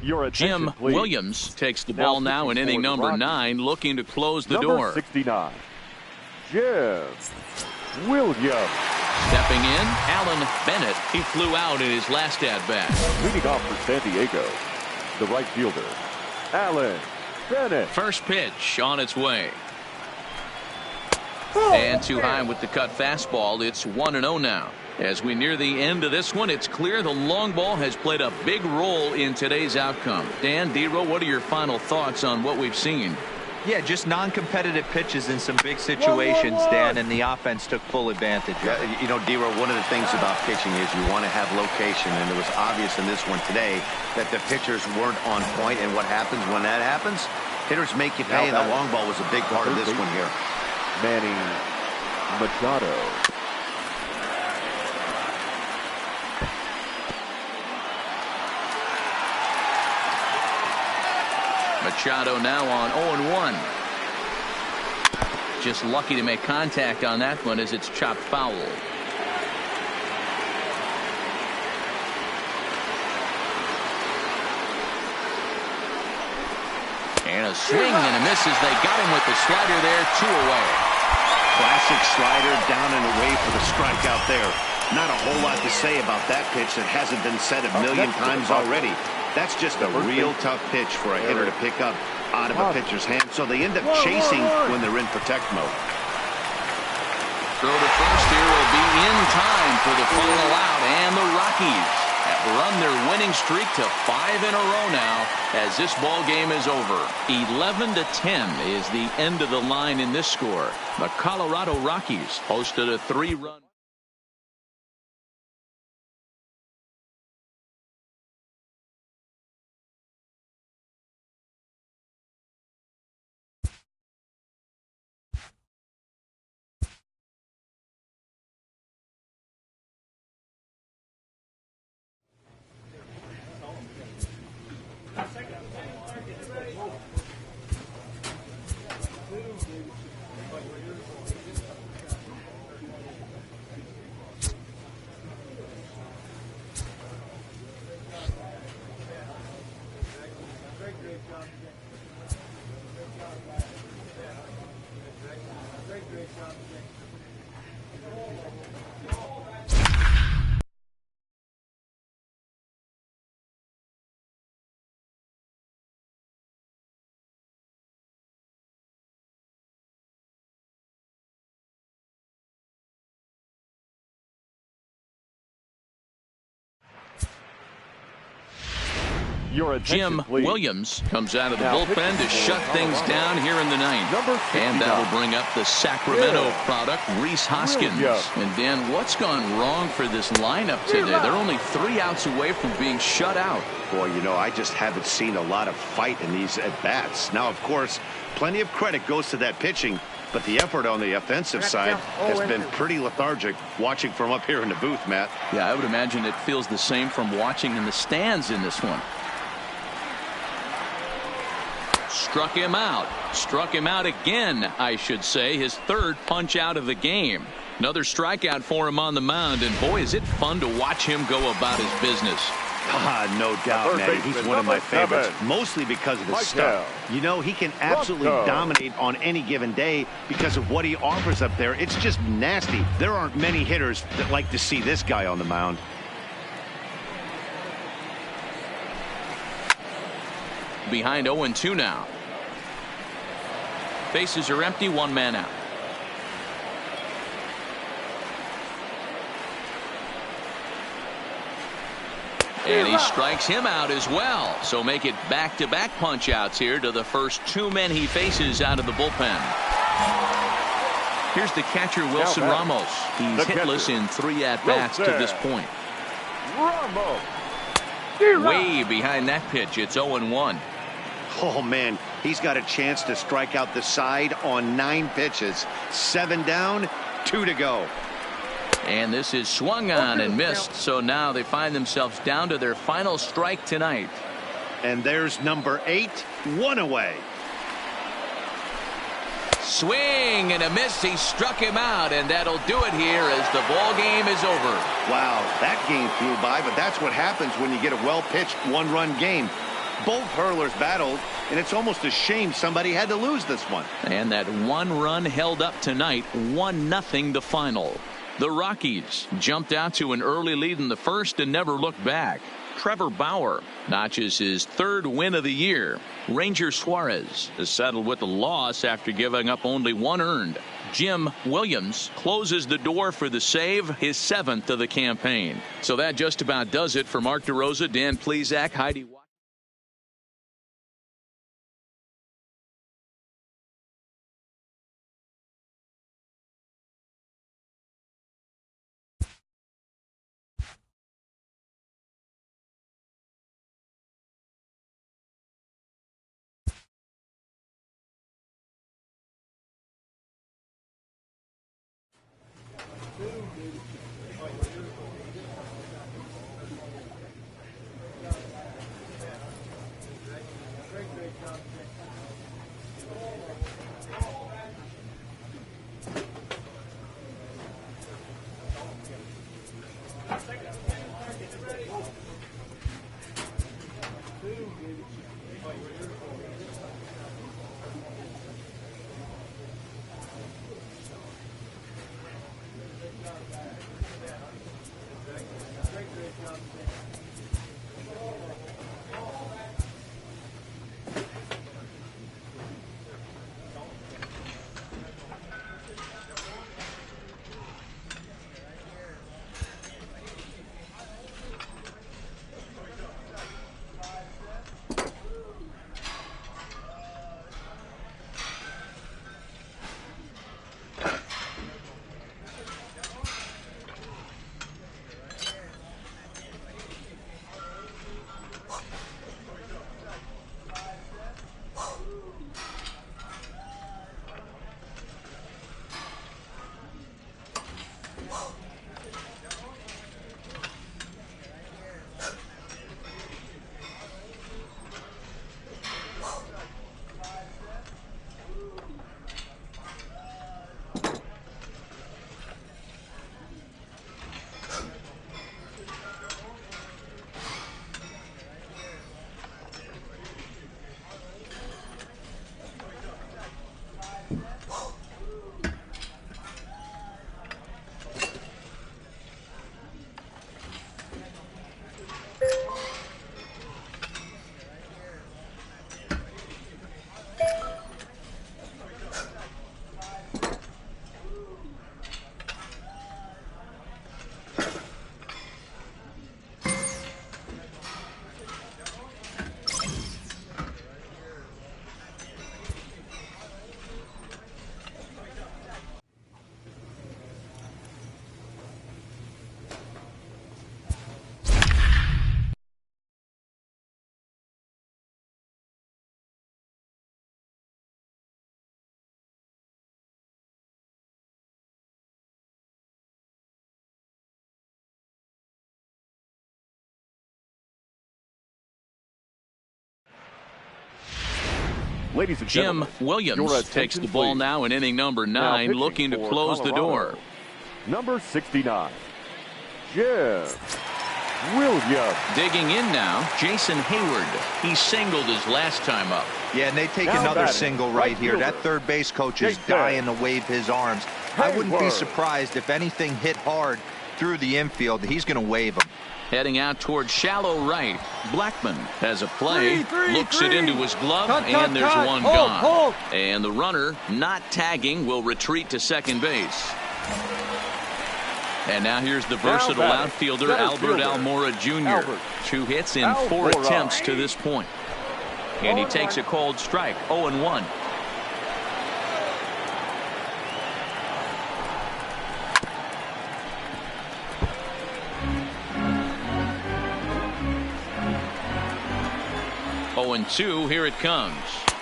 Your attention, Jim please. Williams takes the ball now in inning number Rockies. 9, looking to close the Number door. 69, Jim Williams. Stepping in, Alan Bennett. He flew out in his last at-bat. Leading off for San Diego, the right fielder, Alan Bennett. First pitch on its way. And too high with the cut fastball. It's 1-0 now. As we near the end of this one, it's clear the long ball has played a big role in today's outcome. Dan, D-Row, what are your final thoughts on what we've seen? Yeah, just non-competitive pitches in some big situations, Dan, and the offense took full advantage. Yeah, you know, D-Row, one of the things about pitching is you want to have location, and it was obvious in this one today that the pitchers weren't on point, and what happens when that happens? Hitters make you pay, and the long ball was a big part of this one here. Manny Machado. Machado now on 0-1. Just lucky to make contact on that one as it's chopped foul. And a swing and a miss as they got him with the slider there, 2 away. Classic slider down and away for the strikeout there. Not a whole lot to say about that pitch that hasn't been said a million times already. That's just a real tough pitch for a hitter to pick up out of a pitcher's hand, so they end up chasing when they're in protect mode. Throw to first here will be in time for the final out, and the Rockies have run their winning streak to 5 in a row now as this ball game is over. 11-10 is the end of the line in this score. The Colorado Rockies hosted a 3-run. Your attention, Jim please. Williams comes out of the Now bullpen to pitching shut for things Colorado. down here in the ninth. Number And 69. that'll bring up the Sacramento Yeah. product, Rhys Hoskins. Williams. And Dan, what's gone wrong for this lineup today? They're only 3 outs away from being shut out. Boy, you know, I just haven't seen a lot of fight in these at-bats. Now, of course, plenty of credit goes to that pitching, but the effort on the offensive side has been pretty lethargic watching from up here in the booth, Matt. Yeah, I would imagine it feels the same from watching in the stands in this one. Struck him out. Struck him out again, I should say. His 3rd punch out of the game. Another strikeout for him on the mound, and boy, is it fun to watch him go about his business. No doubt, Matty. He's one of my favorites, mostly because of his stuff. You know, he can absolutely dominate on any given day because of what he offers up there. It's just nasty. There aren't many hitters that like to see this guy on the mound. Behind 0-2 now. Bases are empty, 1 man out. And he strikes him out as well. So make it back-to-back punch outs here to the first 2 men he faces out of the bullpen. Here's the catcher, Wilson Ramos. He's hitless in 3 at-bats to this point. Ramos. Way behind that pitch. It's 0-1. Oh, man, he's got a chance to strike out the side on 9 pitches. 7 down, 2 to go. And this is swung on and missed. So now they find themselves down to their final strike tonight. And there's number 8, 1 away. Swing and a miss. He struck him out, and that'll do it here as the ball game is over. Wow, that game flew by, but that's what happens when you get a well-pitched 1-run game. Both hurlers battled, and it's almost a shame somebody had to lose this one. And that one run held up tonight, 1-0 the final. The Rockies jumped out to an early lead in the first and never looked back. Trevor Bauer notches his 3rd win of the year. Ranger Suarez is settled with a loss after giving up only 1 earned. Jim Williams closes the door for the save, his 7th of the campaign. So that just about does it for Mark DeRosa, Dan Plesac, Heidi. Ladies and Jim gentlemen, Williams takes the ball now in inning number 9, looking to close the door. Number 69, Jim Williams. Digging in now, Jason Hayward. He singled his last time up. Yeah, and they take Now another batting, single right right here. fielder, That third base coach is Jason dying to wave his arms. I wouldn't be Hayward. surprised if anything hit hard through the infield. He's going to wave them. Heading out towards shallow right. Blackman has a play, looks it into his glove, and there's one gone. And the runner, not tagging, will retreat to second base. And now here's the versatile outfielder, Albert Almora Jr. 2 hits in 4 attempts to this point. And he takes a cold strike, 0-1. And 2, here it comes.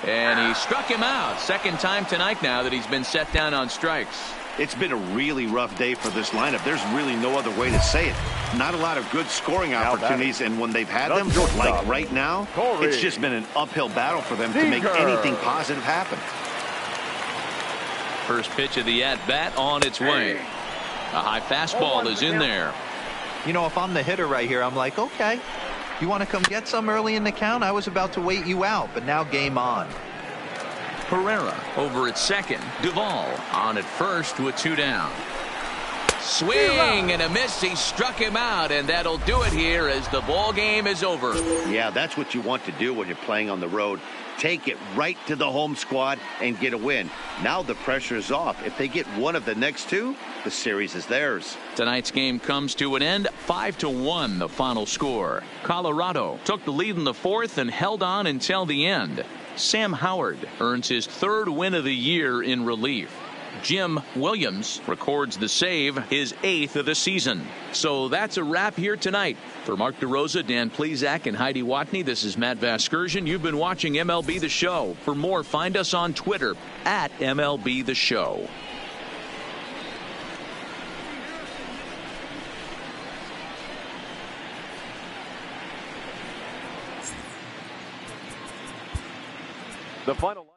And he struck him out. Second time tonight now that he's been set down on strikes. It's been a really rough day for this lineup. There's really no other way to say it. Not a lot of good scoring opportunities, and when they've had them, like right now, it's just been an uphill battle for them to make anything positive happen. First pitch of the at-bat on its way. A high fastball is in there. You know, if I'm the hitter right here, I'm like, okay, You want to come get some early in the count? I was about to wait you out, but now game on. Herrera over at second. Duvall on at first with 2 down. Swing and a miss. He struck him out, and that'll do it here as the ball game is over. Yeah, that's what you want to do when you're playing on the road. Take it right to the home squad and get a win. Now the pressure is off. If they get one of the next 2, the series is theirs. Tonight's game comes to an end. 5-1 the final score. Colorado took the lead in the 4th and held on until the end. Sam Howard earns his 3rd win of the year in relief. Jim Williams records the save, his 8th of the season. So that's a wrap here tonight. For Mark DeRosa, Dan Plezak, and Heidi Watney, this is Matt Vasgersian. You've been watching MLB The Show. For more, find us on Twitter at MLB The Show. The final line.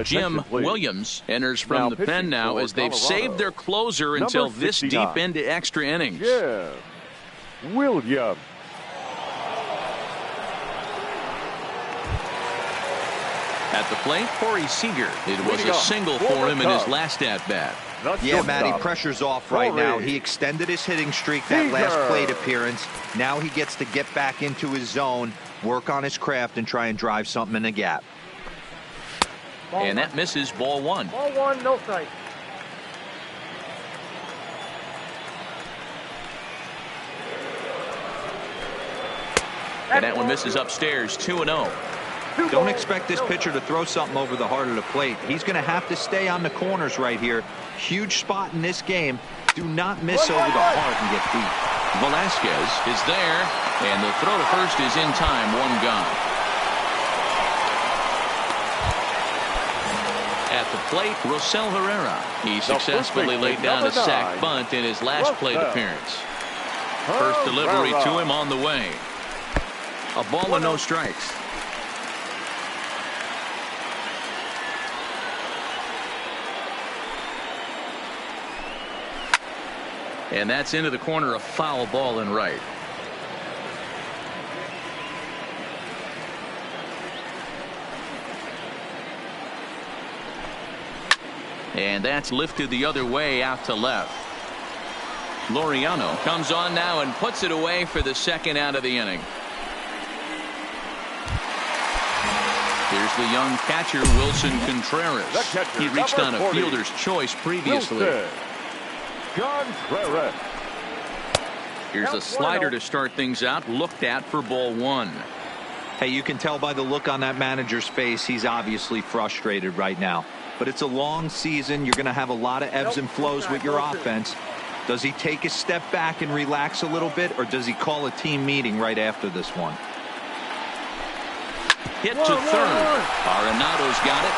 Jim Williams enters from the pen now as they've saved their closer until this deep into extra innings. Yeah, Williams. At the plate, Corey Seager. It was a single for him in his last at-bat. Yeah, Matty, pressure's off right now. He extended his hitting streak that last plate appearance. Now he gets to get back into his zone, work on his craft, and try and drive something in the gap. And that misses ball 1. Ball 1, no strike. And that one misses upstairs, 2-0. Don't expect this pitcher to throw something over the heart of the plate. He's going to have to stay on the corners right here. Huge spot in this game. Do not miss over the heart and get beat. Velasquez is there, and the throw to first is in time, 1 gone. At the plate, Rosell Herrera. He successfully laid down a sac bunt in his last plate appearance. First delivery to him on the way. A ball and no strikes. And that's into the corner, a foul ball and right. And that's lifted the other way out to left. Laureano comes on now and puts it away for the second out of the inning. Here's the young catcher, Wilson Contreras. He reached on a fielder's choice previously. Contreras. Here's a slider to start things out, looked at for ball 1. Hey, you can tell by the look on that manager's face, he's obviously frustrated right now. But it's a long season. You're going to have a lot of ebbs and flows with your offense. Does he take a step back and relax a little bit, or does he call a team meeting right after this one? Hit to third. Arenado's got it.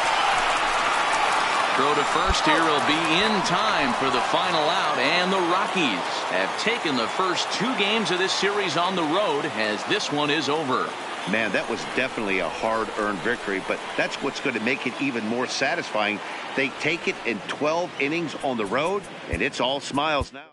Throw to first here will be in time for the final out, and the Rockies have taken the first 2 games of this series on the road as this one is over. Man, that was definitely a hard-earned victory, but that's what's going to make it even more satisfying. They take it in 12 innings on the road, and it's all smiles now.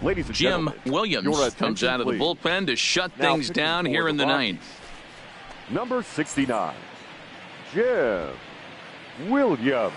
Ladies and Jim gentlemen, Williams your comes attention, out of the please. bullpen to shut Now things pitching down for here in the Rockies, ninth. Number 69, Jim Williams.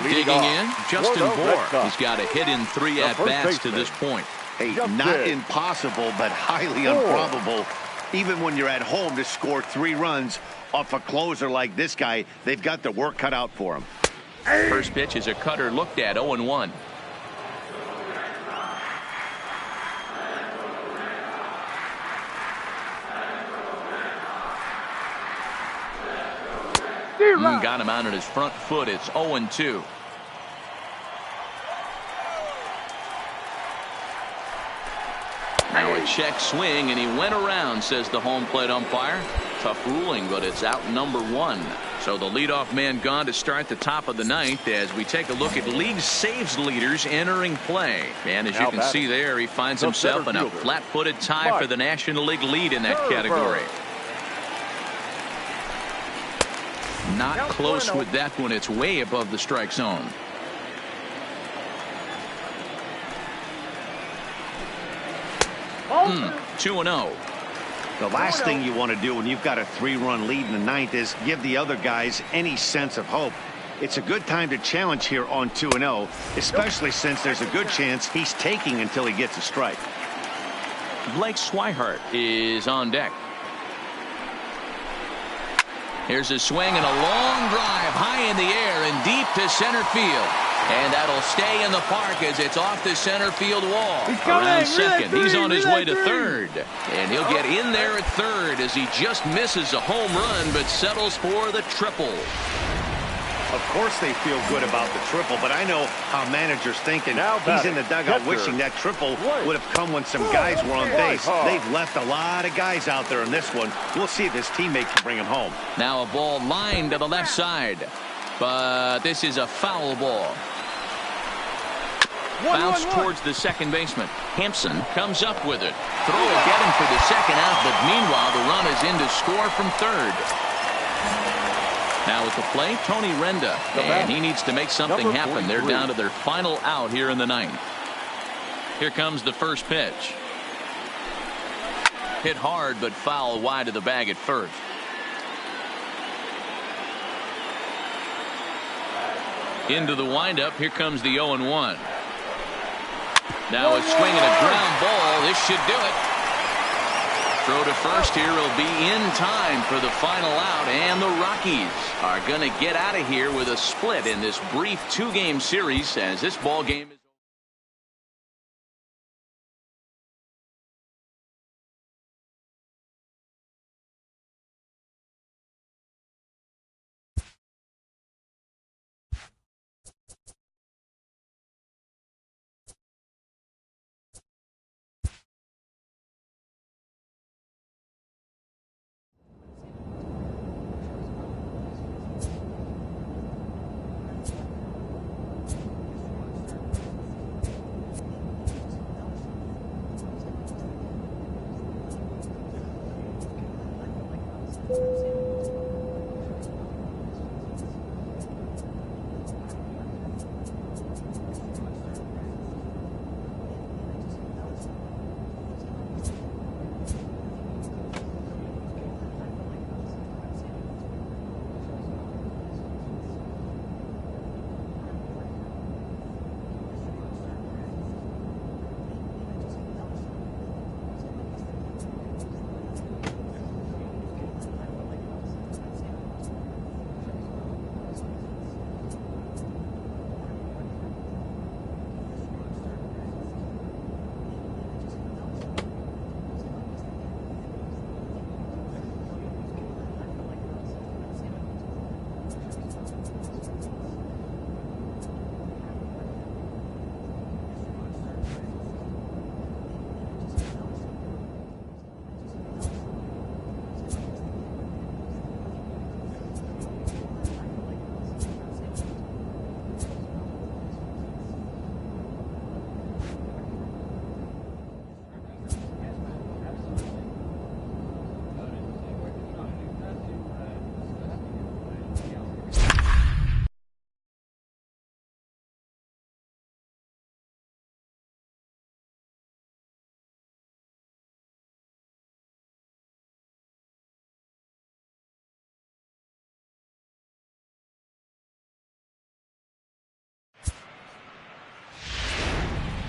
Digging in, Justin Bohr. He's got a hit in 3 at-bats to this point. Hey, not impossible, but highly improbable. Even when you're at home to score 3 runs off a closer like this guy, they've got their work cut out for him. First pitch is a cutter looked at, 0-1. Got him out on his front foot. It's 0-2. Now a check swing, and he went around, says the home plate umpire. Tough ruling, but it's out number 1. So the leadoff man gone to start the top of the ninth as we take a look at league saves leaders entering play. And as you can see there, he finds himself in a flat-footed tie for the National League lead in that category. Not close with that one. It's way above the strike zone. Stanton, 2-0. The last thing you want to do when you've got a 3-run lead in the ninth is give the other guys any sense of hope. It's a good time to challenge here on 2-0, especially since there's a good chance he's taking until he gets a strike. Blake Swihart is on deck. Here's a swing and a long drive high in the air and deep to center field. And that'll stay in the park as it's off the center field wall. Around second. He's on his way to third. And he'll get in there at third as he just misses a home run but settles for the triple. Of course they feel good about the triple, but I know how managers thinking. He's in the dugout wishing that triple would have come when some guys were on base. They've left a lot of guys out there in this one. We'll see if his teammate can bring him home. Now a ball lined to the left side. But this is a foul ball. Bounce towards the second baseman. Hampson comes up with it. Throw will get him for the second out, but meanwhile the run is in to score from third. Now at the plate, Tony Renda, and he needs to make something happen. They're down to their final out here in the ninth. Here comes the first pitch. Hit hard, but foul wide of the bag at first. Into the windup, here comes the 0-1. Now a swing and a ground ball. This should do it. Throw to first here will be in time for the final out, and the Rockies are going to get out of here with a split in this brief 2-game series as this ball game is.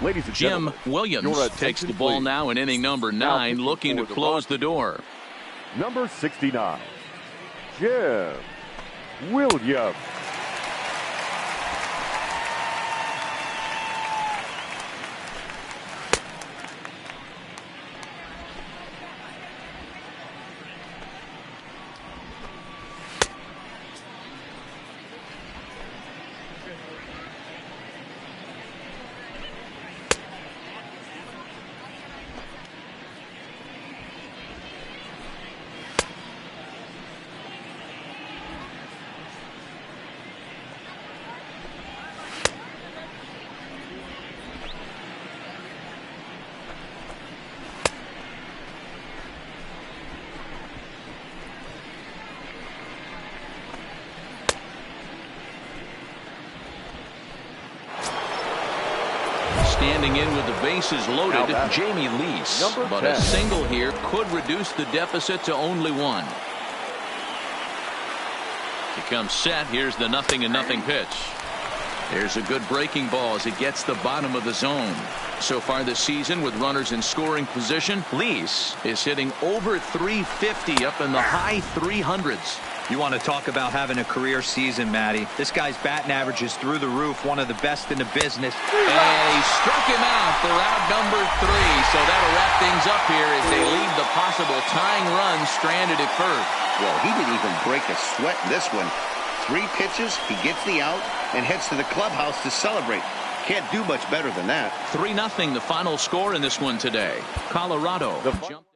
Ladies and Jim gentlemen, Williams takes the ball now in inning number 9, looking to close the door. Number 69, Jim Williams. Standing in with the bases loaded, Jamie Lease. But 10. A single here could reduce the deficit to only 1. He comes set. Here's the 0-0 pitch. There's a good breaking ball as it gets the bottom of the zone. So far this season, with runners in scoring position, Lease is hitting over .350 up in the high 300s. You want to talk about having a career season, Matty. This guy's batting average is through the roof, one of the best in the business. And he struck him out for out number 3. So that'll wrap things up here as they leave the possible tying run stranded at first. Well, he didn't even break a sweat in this one. 3 pitches, he gets the out and heads to the clubhouse to celebrate. Can't do much better than that. 3-0 the final score in this one today. Colorado jumped.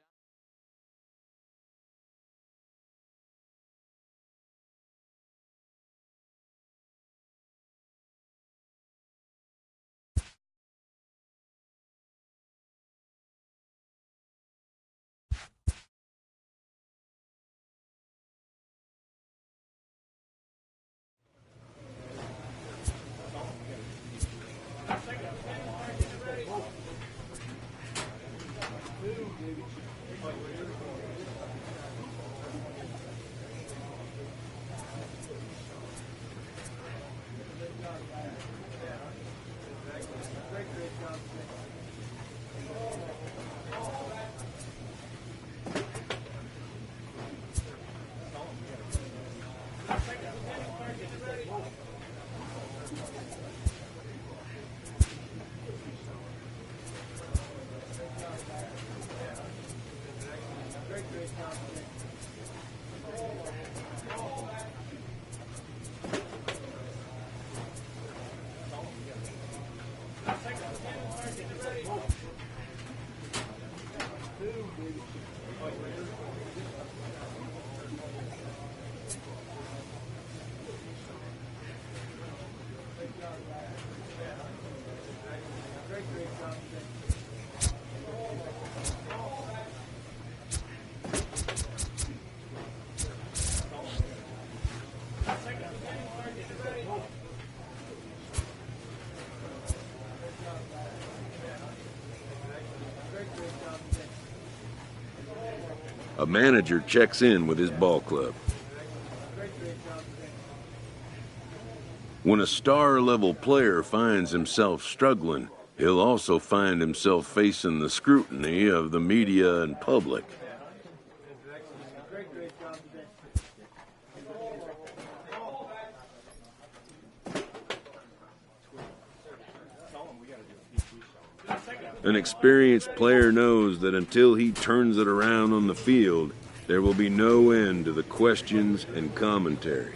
A manager checks in with his ball club. When a star-level player finds himself struggling, he'll also find himself facing the scrutiny of the media and public. An experienced player knows that until he turns it around on the field, there will be no end to the questions and commentary.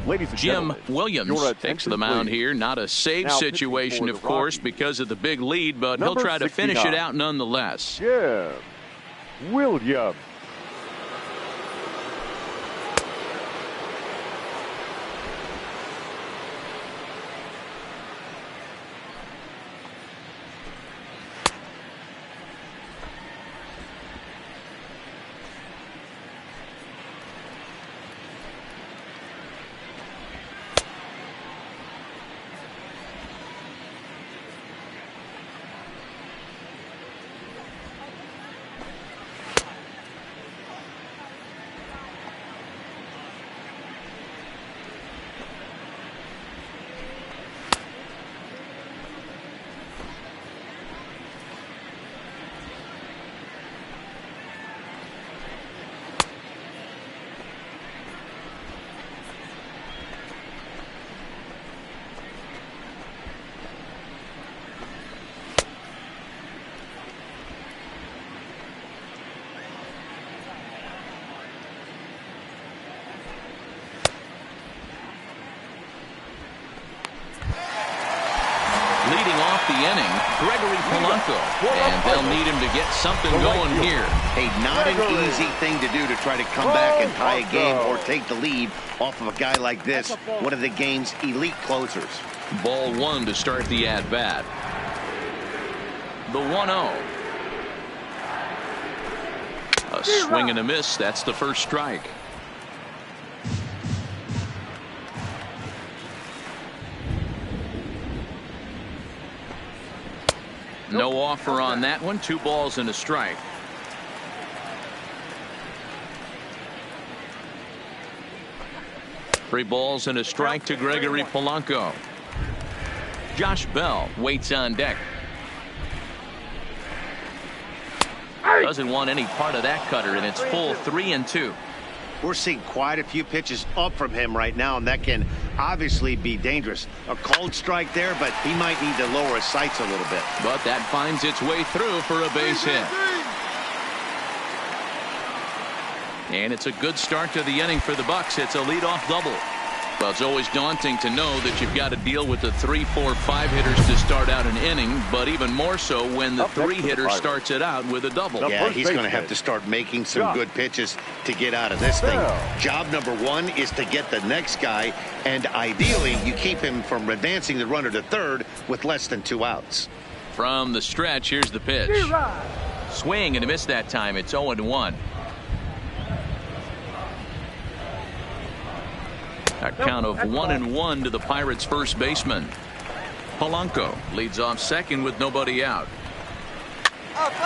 Ladies and Jim gentlemen, Williams takes the mound here. Not a save situation, of course, because of the big lead, but he'll try to finish it out nonetheless. Jim Williams. the inning, Gregory Polanco. And they'll need him to get something going here. Hey, not an easy thing to do to try to come back and tie a game or take the lead off of a guy like this, one of the game's elite closers. Ball one to start the at-bat. The 1-0. A swing and a miss. That's the first strike. No offer on that one. 2 balls and a strike. Three balls and a strike to Gregory Polanco. Josh Bell waits on deck. Doesn't want any part of that cutter, and it's full 3-2. We're seeing quite a few pitches up from him right now, and that can obviously be dangerous. A called strike there, but he might need to lower his sights a little bit. But that finds its way through for a base hit. And it's a good start to the inning for the Bucks. It's a leadoff double. Well, it's always daunting to know that you've got to deal with the 3, 4, 5 hitters to start out an inning, but even more so when the 3-hitter starts it out with a double. Yeah, he's going to have to start making some good pitches to get out of this thing. Job number 1 is to get the next guy, and ideally you keep him from advancing the runner to third with less than 2 outs. From the stretch, here's the pitch. Swing and a miss that time. It's 0-1. A count of 1-1 to the Pirates' first baseman. Polanco leads off second with nobody out.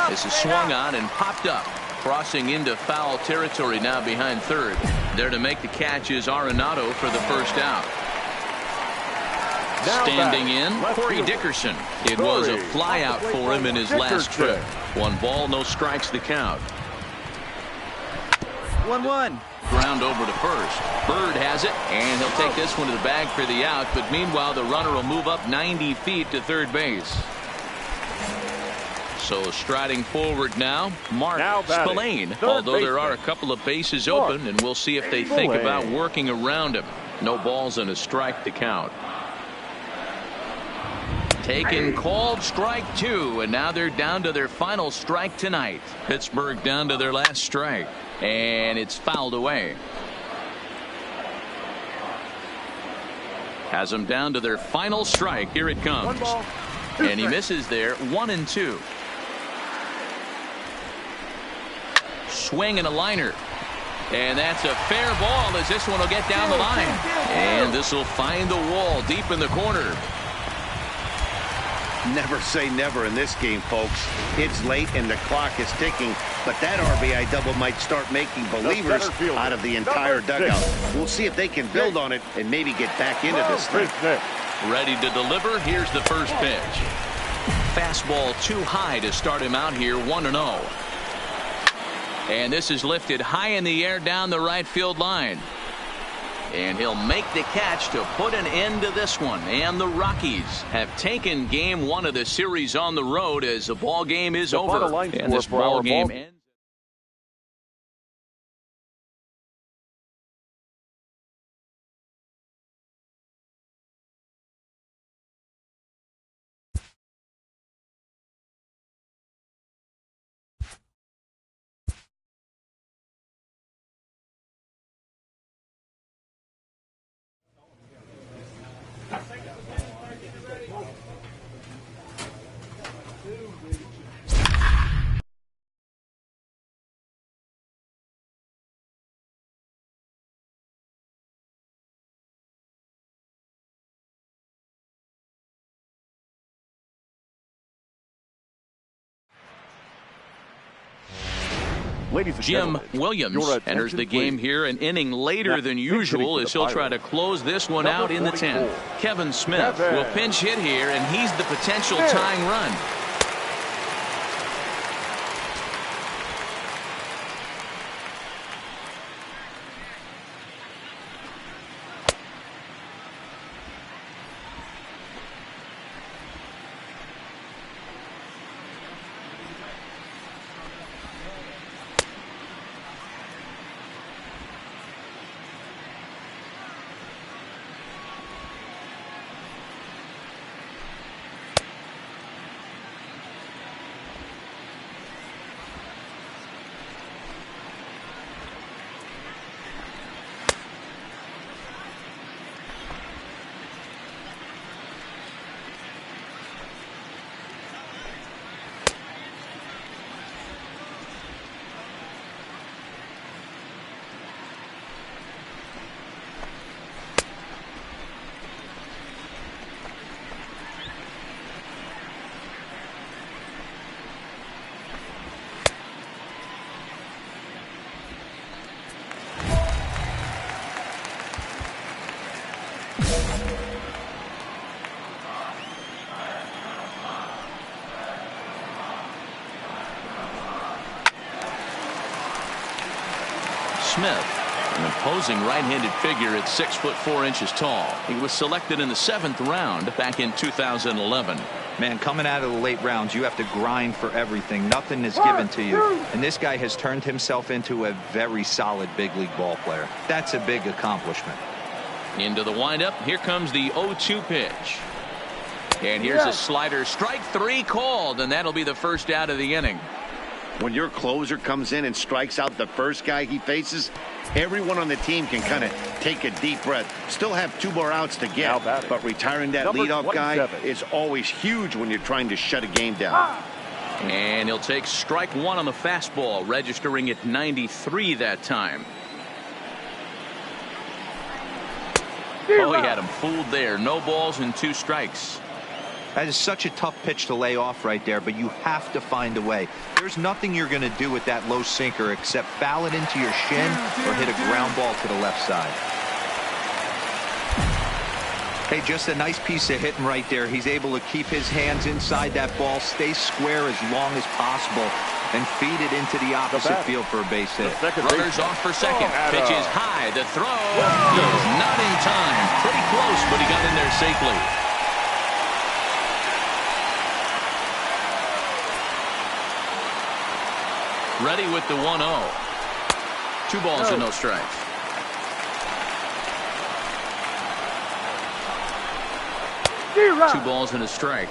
This is swung on and popped up, crossing into foul territory now behind third. There to make the catch is Arenado for the first out. Standing in, Corey Dickerson. It was a fly out for him in his last trip. 1 ball, no strikes the count. 1-1. Ground over to first. Bird has it, and he'll take this one to the bag for the out, but meanwhile the runner will move up 90 feet to third base. So striding forward now, Mark Spillane, although there are a couple of bases open, and we'll see if they think about working around him. No balls and a strike to count. Taken, called, strike 2, and now they're down to their final strike tonight. Pittsburgh down to their last strike, and it's fouled away. Has them down to their final strike. Here it comes. And he misses there. 1-2. Swing and a liner. And that's a fair ball as this one will get down the line. And this will find the wall deep in the corner. Never say never in this game, folks. It's late and the clock is ticking, but that RBI double might start making believers out of the entire dugout. We'll see if they can build on it and maybe get back into this thing. Ready to deliver. Here's the first pitch. Fastball too high to start him out here. 1-0. And this is lifted high in the air down the right field line. And he'll make the catch to put an end to this one. And the Rockies have taken game 1 of the series on the road as the ball game is over. And this ball game ends. Jim Williams enters the game here an inning later than usual as he'll try to close this one out in the 10th. Kevin Smith will pinch hit here, and he's the potential tying run. Smith, an imposing right-handed figure at 6'4" tall. He was selected in the 7th round back in 2011. Man, coming out of the late rounds, you have to grind for everything. Nothing is given to you. And this guy has turned himself into a very solid big league ball player. That's a big accomplishment. Into the windup. Here comes the 0-2 pitch. And here's a slider. Strike 3 called, and that'll be the first out of the inning. When your closer comes in and strikes out the first guy he faces, everyone on the team can kind of take a deep breath. Still have 2 more outs to get, but retiring that leadoff guy is always huge when you're trying to shut a game down. And he'll take strike 1 on the fastball, registering at 93 that time. Oh, he had him fooled there. No balls and 2 strikes. That is such a tough pitch to lay off right there, but you have to find a way. There's nothing you're going to do with that low sinker except foul it into your shin or hit a ground ball to the left side. Hey, just a nice piece of hitting right there. He's able to keep his hands inside that ball, stay square as long as possible, and feed it into the opposite field for a base hit. Runners off for second. Pitch is high. The throw is not in time. Pretty close, but he got in there safely. Ready with the 1-0. 2 balls and no strikes. Two balls and a strike.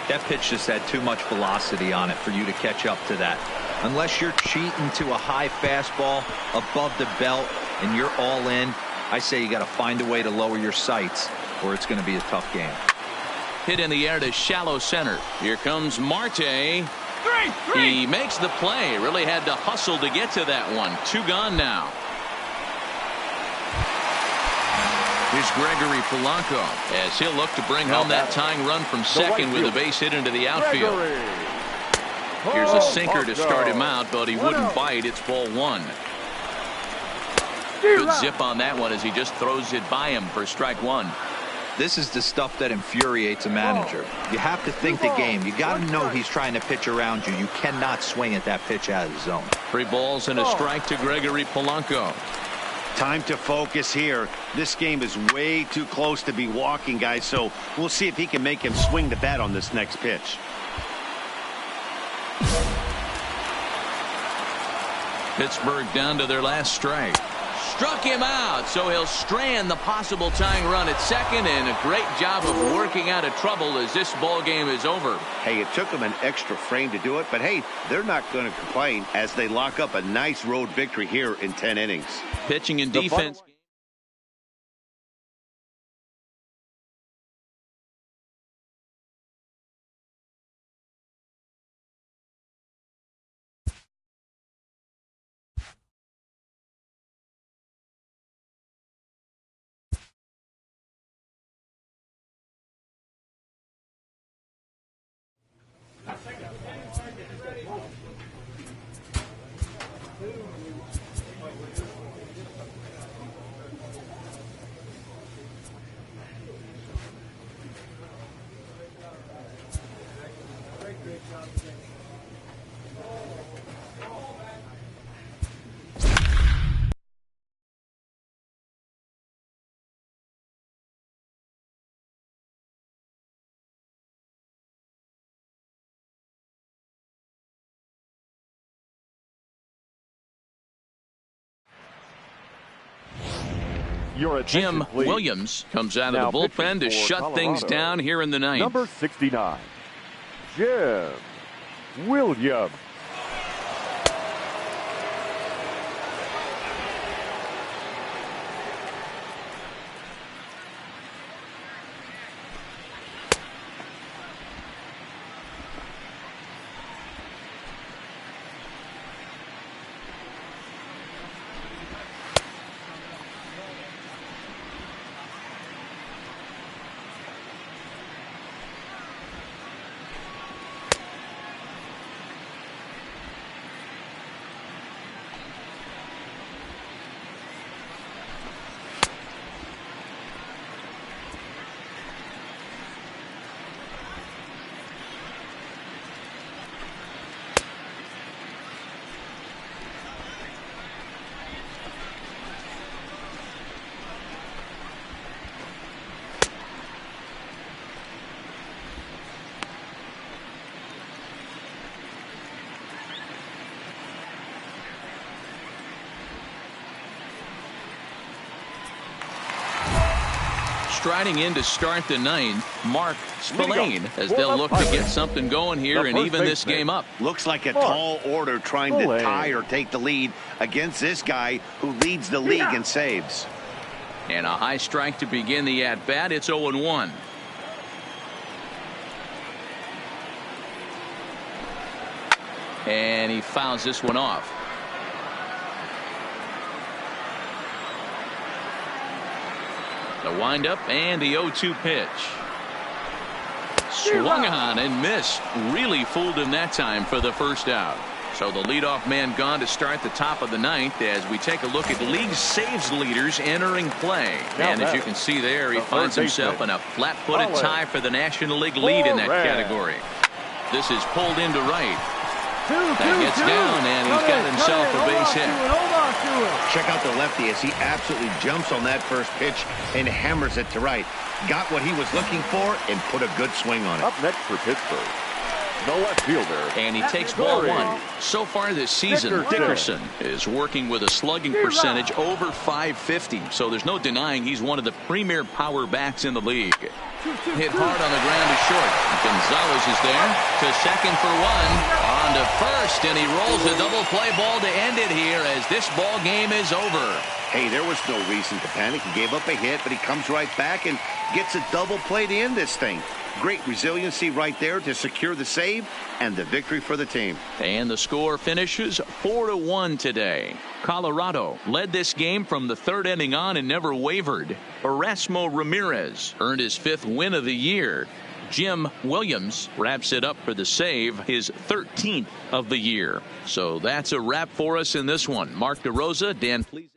That pitch just had too much velocity on it for you to catch up to that. Unless you're cheating to a high fastball above the belt and you're all in, I say you got to find a way to lower your sights or it's going to be a tough game. Hit in the air to shallow center. Here comes Marte. He makes the play. Really had to hustle to get to that one. 2 gone now. Here's Gregory Polanco as he'll look to bring home that tying run from second with a base hit into the outfield. Here's a sinker to start him out, but he wouldn't bite. It's ball 1. Good zip on that one as he just throws it by him for strike 1. This is the stuff that infuriates a manager. You have to think the game. You got to know he's trying to pitch around you. You cannot swing at that pitch out of the zone. 3 balls and a strike to Gregory Polanco. Time to focus here. This game is way too close to be walking, guys, so we'll see if he can make him swing the bat on this next pitch. Pittsburgh down to their last strike. Struck him out, so he'll strand the possible tying run at second, and a great job of working out of trouble as this ball game is over. Hey, it took him an extra frame to do it, but hey, they're not going to complain as they lock up a nice road victory here in 10 innings. Pitching and defense. Jim Williams comes out of the bullpen to shut things down here in the ninth. Number 69, Jim Williams. striding in to start the ninth, Mark Spillane, as they'll look to get something going here and even this game up. Looks like a tall order trying to tie or take the lead against this guy who leads the league in saves. And a high strike to begin the at-bat. It's 0-1. And he fouls this one off. The windup and the 0-2 pitch. Swung on and missed. Really fooled him that time for the first out. So the leadoff man gone to start the top of the ninth as we take a look at league saves leaders entering play. And as you can see there, he finds himself in a flat-footed tie for the National League lead in that category. This is pulled into right. That gets down, and he's got himself a base hit. Check out the lefty as he absolutely jumps on that first pitch and hammers it to right. Got what he was looking for and put a good swing on it. Up next for Pittsburgh, the left fielder. And he takes ball one. So far this season, Dickerson is working with a slugging percentage over .550. So there's no denying he's one of the premier power bats in the league. Hit hard on the ground to short. Gonzalez is there to second for one. On to first, and he rolls a double play ball to end it here as this ball game is over. Hey, there was no reason to panic. He gave up a hit, but he comes right back and gets a double play to end this thing. Great resiliency right there to secure the save and the victory for the team. And the score finishes 4-1 today. Colorado led this game from the third inning on and never wavered. Erasmo Ramirez earned his 5th win of the year. Jim Williams wraps it up for the save, his 13th of the year. So that's a wrap for us in this one. Mark DeRosa, Dan, please.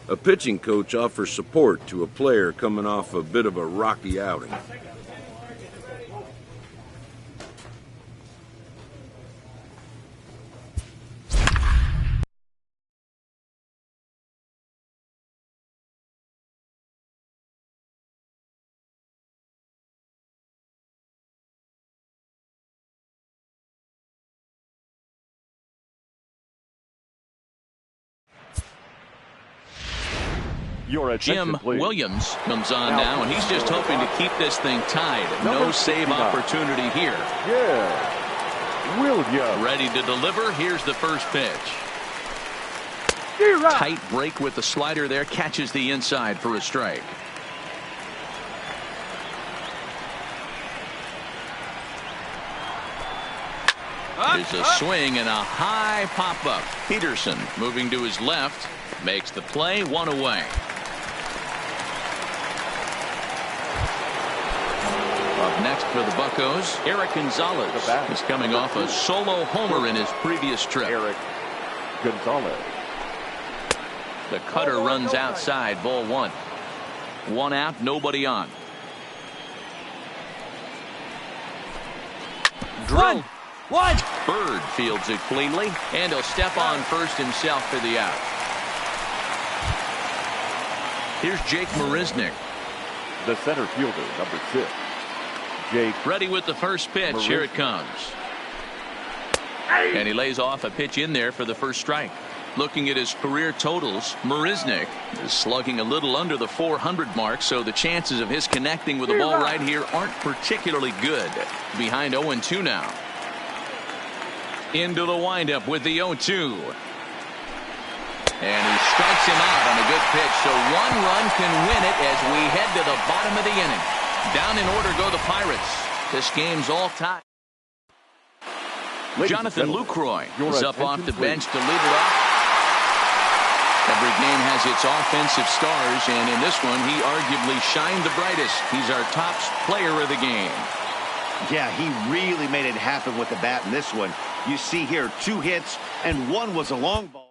A pitching coach offers support to a player coming off a bit of a rocky outing. Jim Williams comes on now, and he's just hoping to keep this thing tied. No save opportunity here. Yeah, Williams. Ready to deliver. Here's the first pitch. Tight break with the slider there. Catches the inside for a strike. There's a swing and a high pop-up. Peterson moving to his left. Makes the play, one away. Up next for the Buccos, Eric Gonzalez is coming off a solo homer in his previous trip. Eric Gonzalez. The cutter runs outside, ball one. One out, nobody on. Drill. One. Bird fields it cleanly, and he'll step on first himself for the out. Here's Jake Marisnick. The center fielder, number 6. Jake. Ready with the first pitch. Here it comes. And he lays off a pitch in there for the first strike. Looking at his career totals, Marisnick is slugging a little under the 400 mark, so the chances of his connecting with the ball right here aren't particularly good. Behind 0-2 now. Into the windup with the 0-2. And he strikes him out on a good pitch, so one run can win it as we head to the bottom of the inning. Down in order go the Pirates. This game's all tied. Jonathan Lucroy is up off the bench to lead it off. Every game has its offensive stars, and in this one, he arguably shined the brightest. He's our top player of the game. Yeah, he really made it happen with the bat in this one. You see here 2 hits, and 1 was a long ball.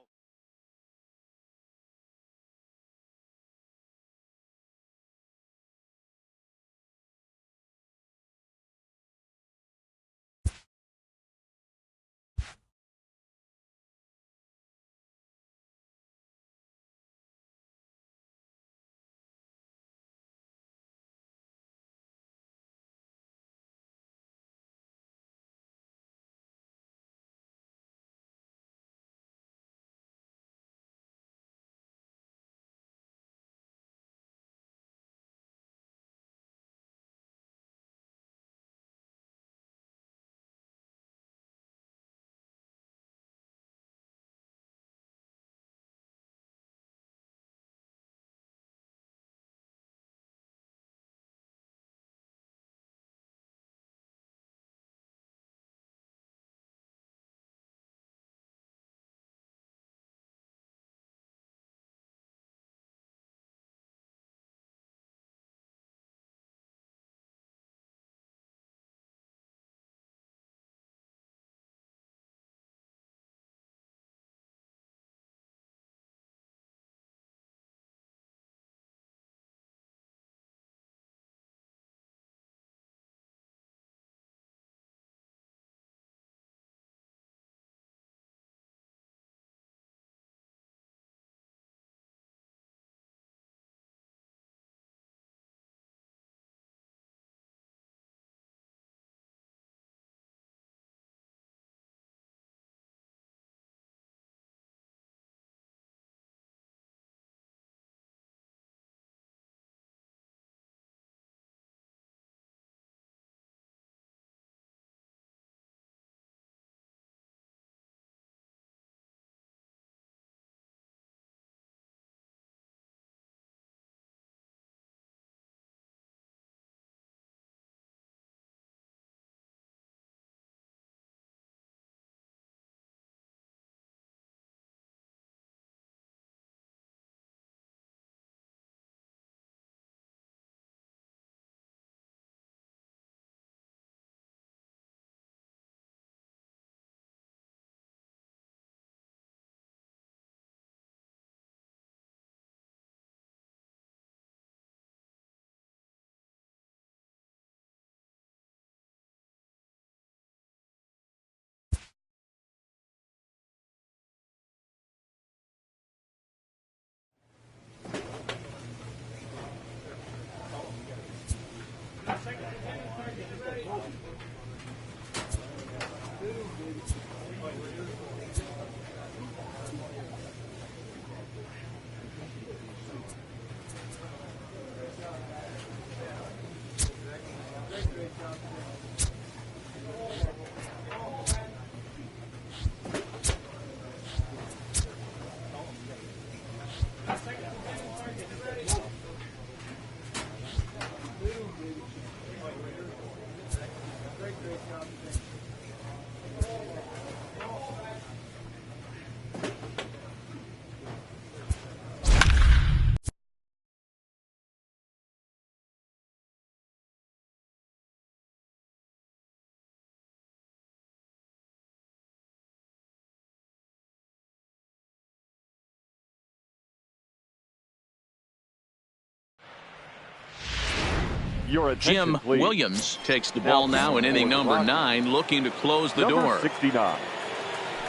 Jim Williams takes the ball now in inning number 9, looking to close the door. 69.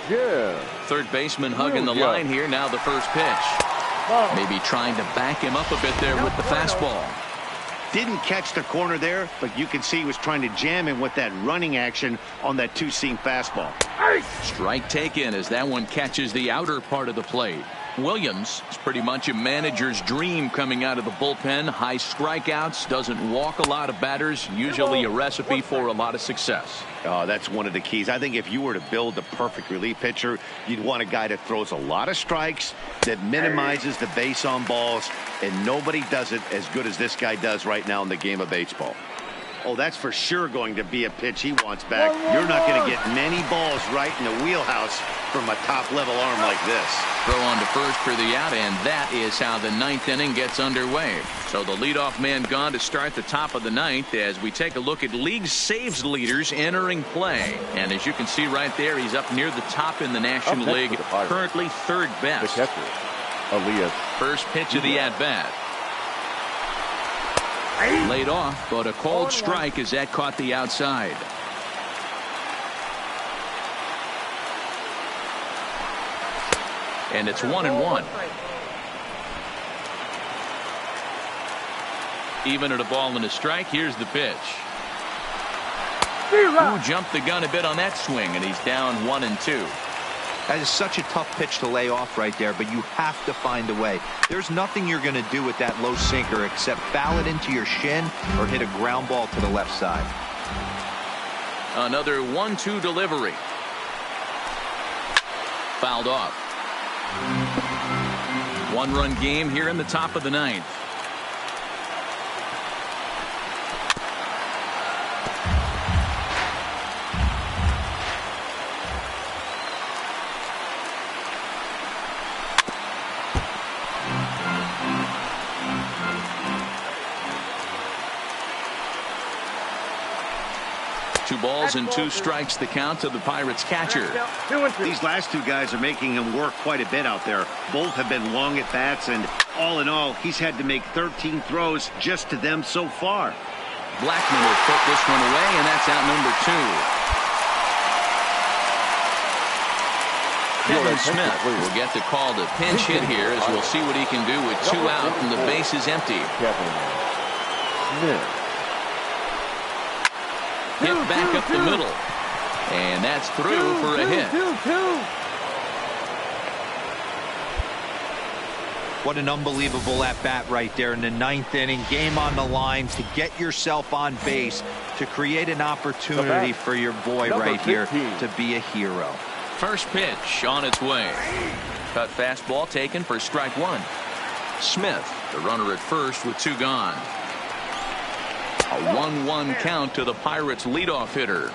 Yeah. Third baseman hugging the line here. Now the first pitch. Maybe trying to back him up a bit there with the fastball. Didn't catch the corner there, but you can see he was trying to jam him with that running action on that 2-seam fastball. Strike taken as that one catches the outer part of the plate. Williams is pretty much a manager's dream coming out of the bullpen. High strikeouts, doesn't walk a lot of batters, usually a recipe for a lot of success. Oh, that's one of the keys. I think if you were to build a perfect relief pitcher, you'd want a guy that throws a lot of strikes, that minimizes the base on balls, and nobody does it as good as this guy does right now in the game of baseball. Oh, that's for sure going to be a pitch he wants back. You're not going to get many balls right in the wheelhouse from a top-level arm like this. Throw on to first for the out, and that is how the ninth inning gets underway. So the leadoff man gone to start the top of the ninth as we take a look at league saves leaders entering play. And as you can see right there, he's up near the top in the National League, currently third best. The catcher, Elias. First pitch of the at-bat. Laid off, but a called strike as that caught the outside. And it's 1-1. Even at a ball and a strike, here's the pitch. Who jumped the gun a bit on that swing, and he's down 1-2. That is such a tough pitch to lay off right there, but you have to find a way. There's nothing you're going to do with that low sinker except foul it into your shin or hit a ground ball to the left side. Another 1-2 delivery. Fouled off. One-run game here in the top of the ninth. Two balls and two strikes the count to the Pirates catcher. These last two guys are making him work quite a bit out there. Both have been long at bats, and all in all, he's had to make 13 throws just to them so far. Blackman will put this one away, and that's out number 2. Kevin Smith will get the call to pinch hit here as we'll see what he can do with 2 out and the base is empty. Kevin Smith. Hit back up the middle. And that's through for a hit. What an unbelievable at-bat right there in the ninth inning. Game on the line to get yourself on base, to create an opportunity for your boy right here to be a hero. First pitch on its way. Cut fastball taken for strike 1. Smith, the runner at first with 2 gone. A 1-1 count to the Pirates leadoff hitter.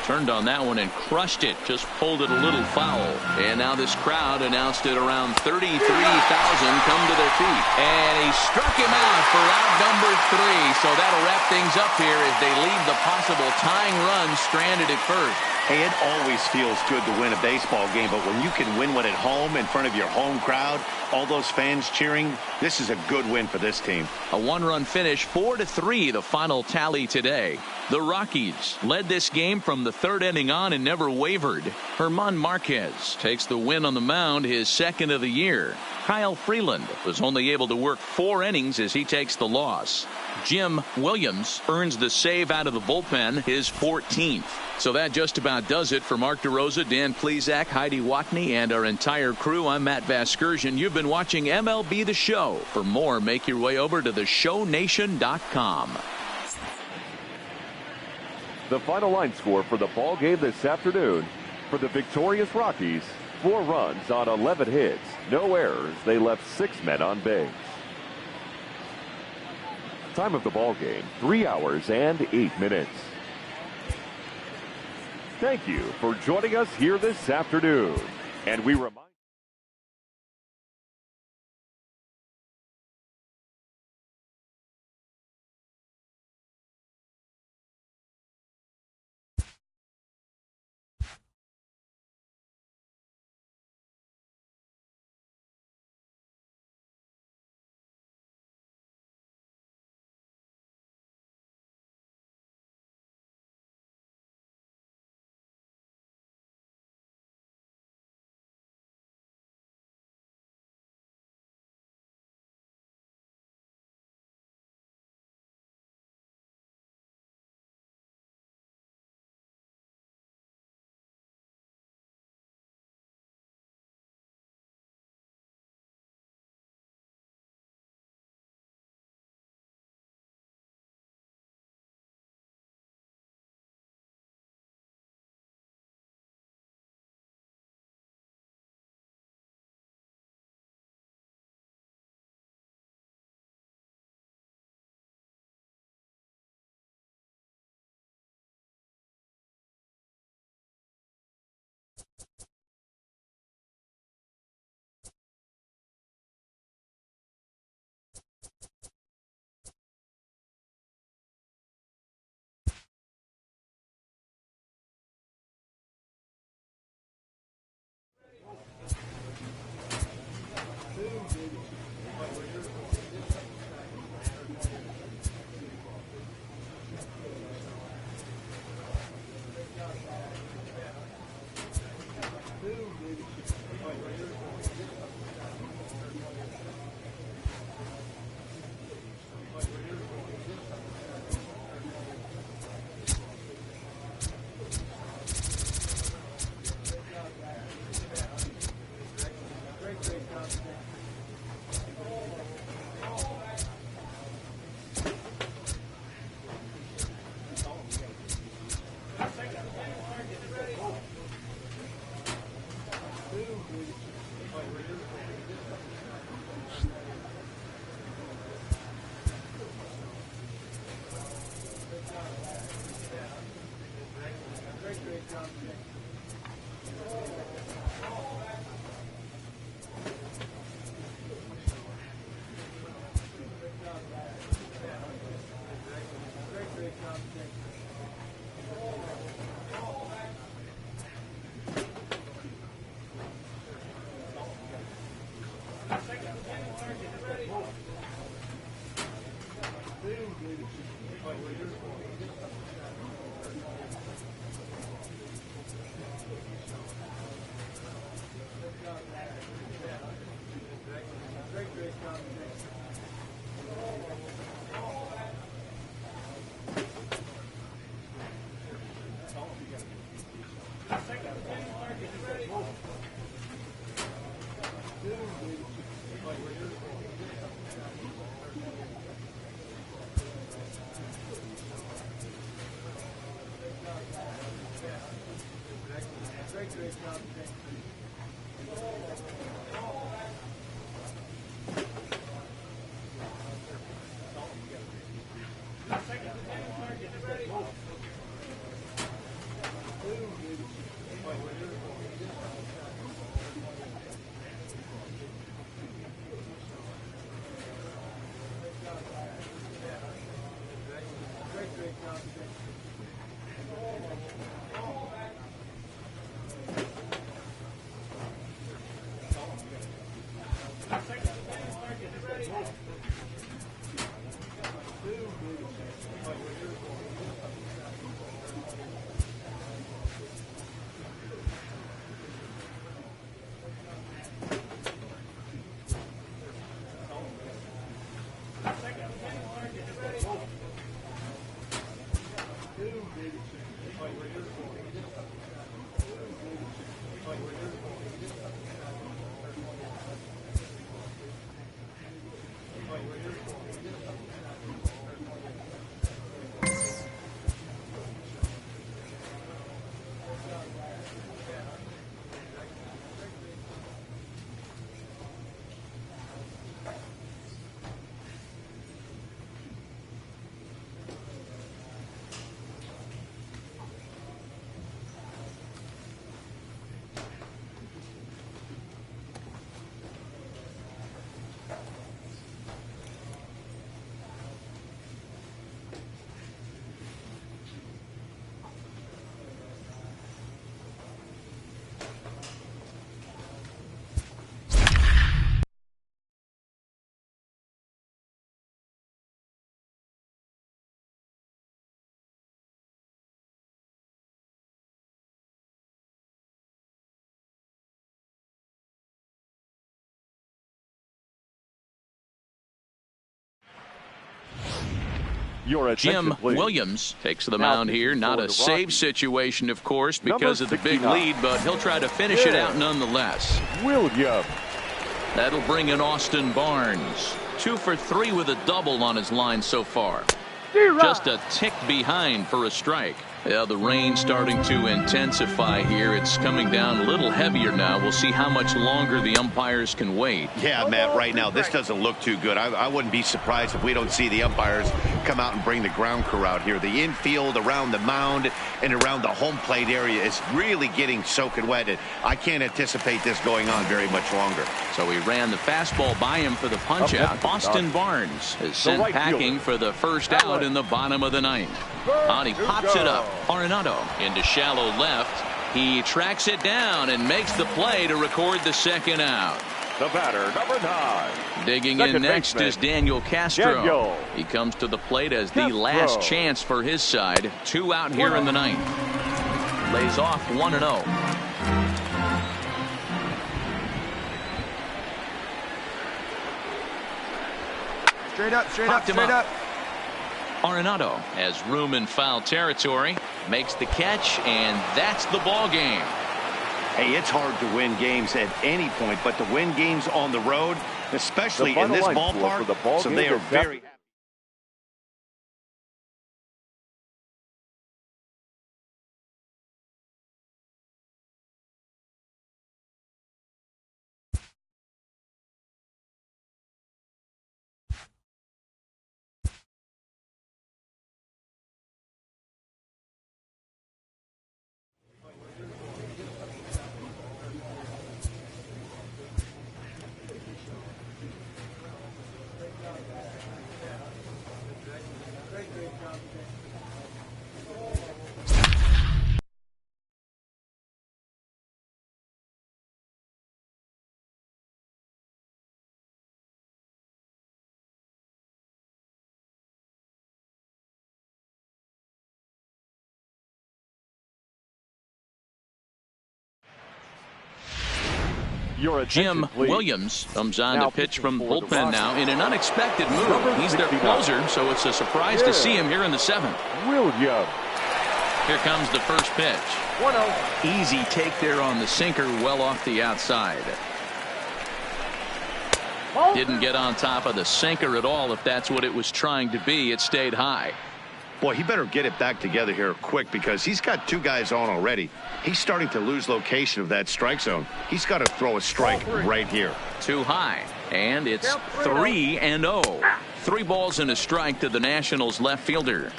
Turned on that one and crushed it. Just pulled it a little foul. And now this crowd announced it around 33,000 come to their feet. And he struck him out for out number 3. So that'll wrap things up here as they leave the possible tying run stranded at first. Hey, it always feels good to win a baseball game, but when you can win one at home in front of your home crowd, all those fans cheering, this is a good win for this team. A 1-run finish, 4-3, the final tally today. The Rockies led this game from the 3rd inning on and never wavered. German Marquez takes the win on the mound, his 2nd of the year. Kyle Freeland was only able to work 4 innings as he takes the loss. Jim Williams earns the save out of the bullpen, his 14th. So that just about does it for Mark DeRosa, Dan Plesac, Heidi Watney, and our entire crew. I'm Matt Vasgersian. You've been watching MLB The Show. For more, make your way over to theshownation.com. The final line score for the ball game this afternoon. For the victorious Rockies, 4 runs on 11 hits, no errors. They left 6 men on base. Time of the ball game, 3 hours and 8 minutes. Thank you for joining us here this afternoon. And we remind Your Jim attention, please. Williams takes the mound here. Not a save situation, of course, because of the big 69. lead, but he'll try to finish it out nonetheless. Williams. That'll bring in Austin Barnes. 2 for 3 with a double on his line so far. Just a tick behind for a strike. Yeah, the rain starting to intensify here. It's coming down a little heavier now. We'll see how much longer the umpires can wait. Yeah, Matt, right now this doesn't look too good. I wouldn't be surprised if we don't see the umpires come out and bring the ground crew out here. The infield around the mound and around the home plate area is really getting soaking wet. And I can't anticipate this going on very much longer. So he ran the fastball by him for the punch out. Austin Barnes is sent right packing for the first out in the bottom of the ninth. On he pops it up. Arenado into shallow left. He tracks it down and makes the play to record the second out. The batter, number 9. Digging Second in next baseman, is Daniel Castro. Daniel. He comes to the plate as the Castro. last chance for his side. 2 out here in the ninth. Lays off 1-0. Straight up, straight Popped up, him straight up. Arenado has room in foul territory, makes the catch, and that's the ball game. Hey, it's hard to win games at any point, but to win games on the road, especially The in this final line score for the ballpark, ball so game they are is very happy. Your attention, Jim please. Williams comes on Now to pitch from pitching for the bullpen now in an unexpected move. He's their 69. closer, so it's a surprise to see him here in the 7th. Williams. Here comes the first pitch. 1-0. Easy take there on the sinker, well off the outside. Didn't get on top of the sinker at all. If that's what it was trying to be, it stayed high. Boy, he better get it back together here quick because he's got 2 guys on already. He's starting to lose location of that strike zone. He's got to throw a strike right here. Too high, and it's 3-0. 3 balls and a strike to the Nationals left fielder.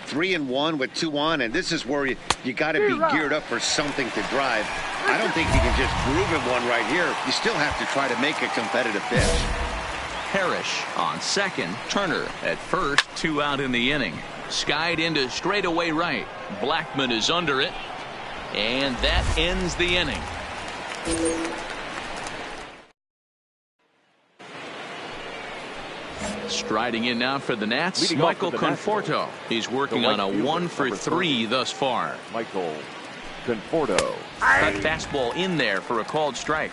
3-1 with 2 on, and this is where you got to be geared up for something to drive. I don't think you can just groove him one right here. You still have to try to make a competitive pitch. Parrish on second, Turner at first, 2 out in the inning. Skied into straightaway right. Blackman is under it, and that ends the inning. Striding in now for the Nats, Michael Conforto. He's working on a 1-for-3 thus far. Michael Conforto. That fastball in there for a called strike.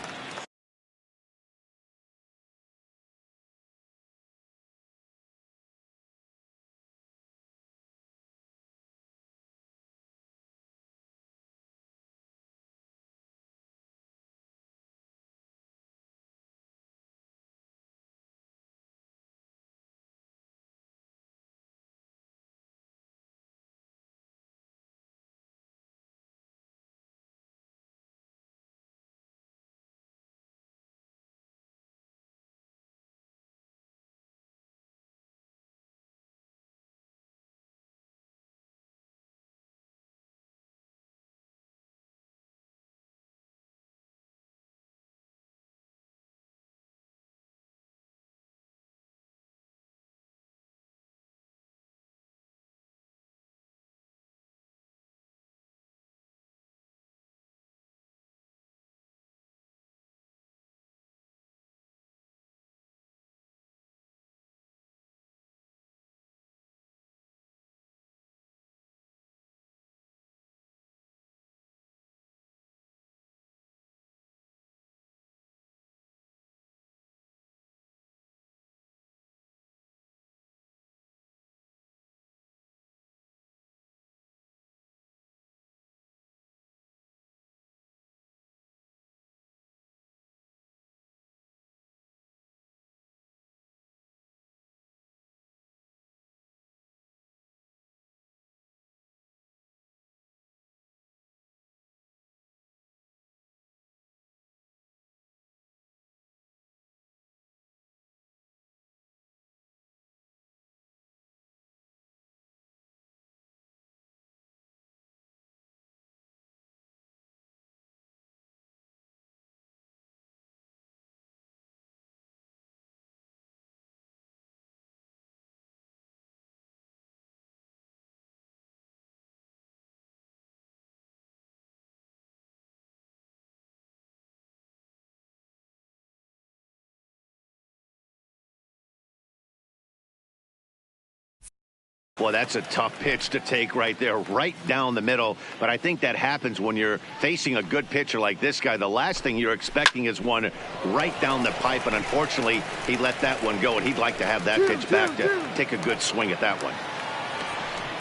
Well, that's a tough pitch to take right there, right down the middle. But I think that happens when you're facing a good pitcher like this guy. The last thing you're expecting is one right down the pipe. And unfortunately, he let that one go. And he'd like to have that pitch back to take a good swing at that one.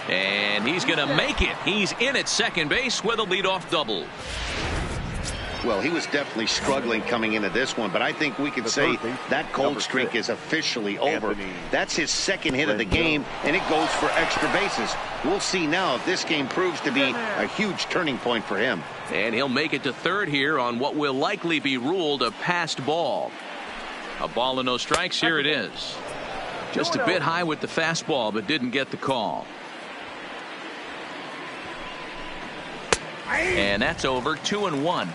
And he's going to make it. He's in at second base with a leadoff double. Well, he was definitely struggling coming into this one, but I think we could say that cold streak is officially over. That's his 2nd hit of the game, and it goes for extra bases. We'll see now if this game proves to be a huge turning point for him. And he'll make it to 3rd here on what will likely be ruled a passed ball. A ball and no strikes. Here it is. Just a bit high with the fastball, but didn't get the call. And that's over. 2-1.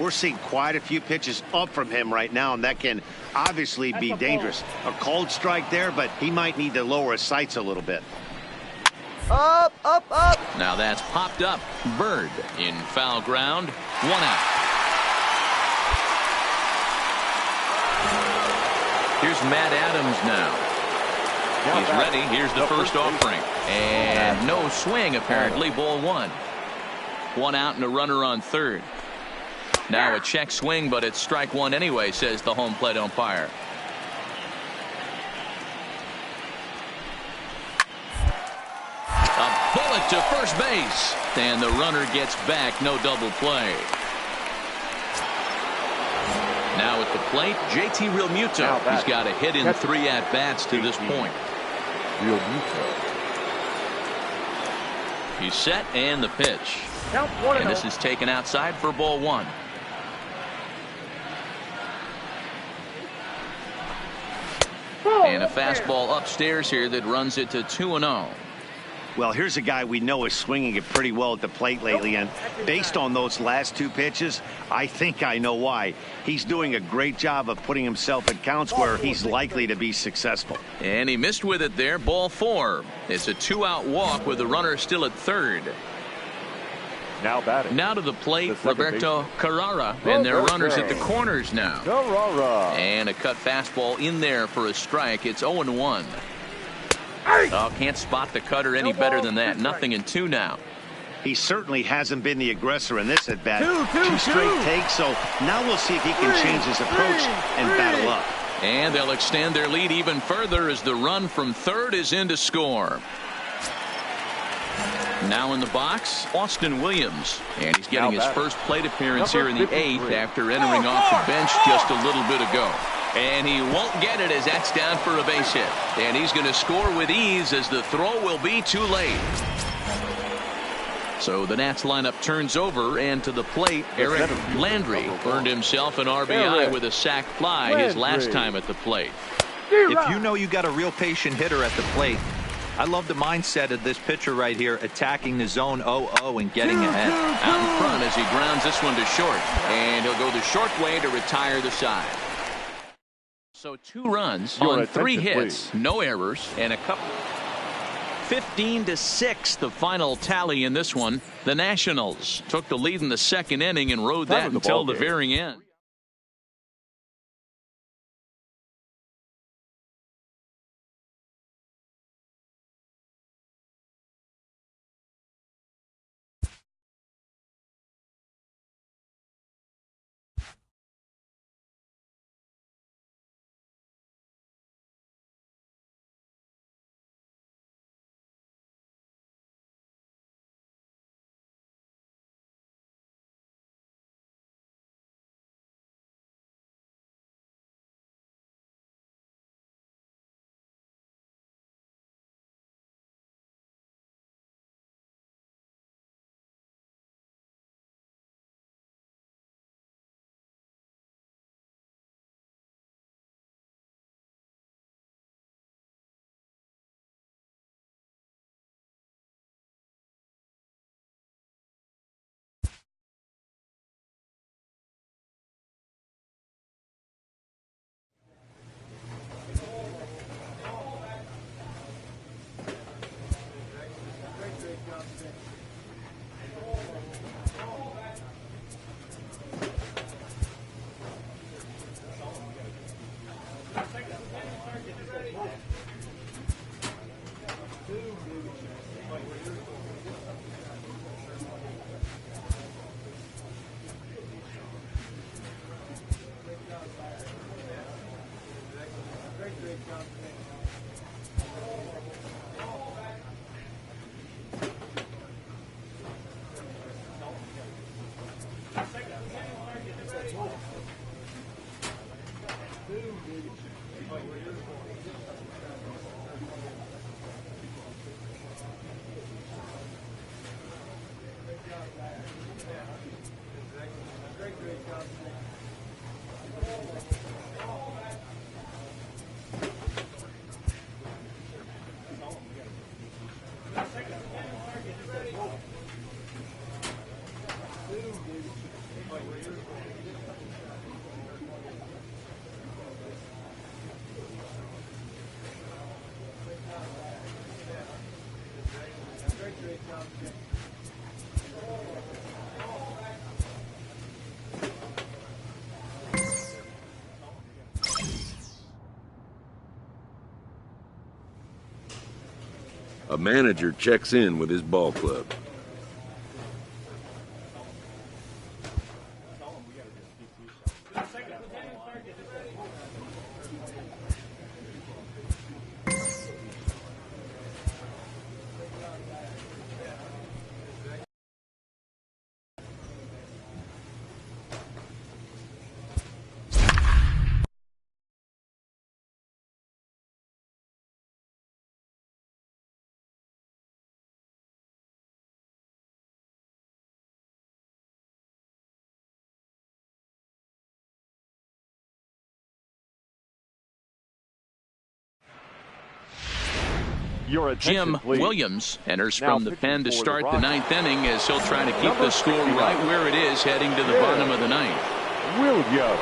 We're seeing quite a few pitches up from him right now, and that can obviously be dangerous. A cold strike there, but he might need to lower his sights a little bit. Up, up, up. Now that's popped up. Bird in foul ground. 1 out. Here's Matt Adams now. He's ready. Here's the first offering. And no swing, apparently. Ball 1. 1 out and a runner on 3rd. Now a check swing, but it's strike one anyway, says the home plate umpire. A bullet to first base, and the runner gets back. No double play. Now at the plate, JT Realmuto. He's got a hit in 3 at-bats to this point. Realmuto. He's set, and the pitch. And this is taken outside for ball 1. And a fastball upstairs here that runs it to 2-0. Well, here's a guy we know is swinging it pretty well at the plate lately, and based on those last 2 pitches, I think I know why. He's doing a great job of putting himself at counts where he's likely to be successful. And he missed with it there, ball 4. It's a 2-out walk with the runner still at third. Now batting. Now to the plate, Roberto Carrara, and their runners at the corners now. Carrara. And a cut fastball in there for a strike. It's 0-1. Oh, can't spot the cutter any better than that. Nothing in 2 now. He certainly hasn't been the aggressor in this at bat. Two straight takes, so now we'll see if he can change his approach and battle up. And they'll extend their lead even further as the run from third is in to score. Now in the box, Austin Williams, and he's getting his first plate appearance here in the 8th after entering off the bench just a little bit ago. And he won't get it as that's down for a base hit. And he's going to score with ease as the throw will be too late. So the Nats lineup turns over, and to the plate, Eric Landry earned himself an RBI with a sac fly his last time at the plate. If you know you got a real patient hitter at the plate, I love the mindset of this pitcher right here, attacking the zone 0-0 and getting ahead. Out in front as he grounds this one to short. And he'll go the short way to retire the side. So 2 runs on 3 hits, no errors, and a couple. 15-6 the final tally in this one. The Nationals took the lead in the 2nd inning and rode that until the very end. A manager checks in with his ball club. Your attention, Jim please. Williams enters Now from the pen to pitching for start the the Rockies. 9th inning as he'll try to keep Number the score 69. right where it is heading to the bottom of the 9th. Williams.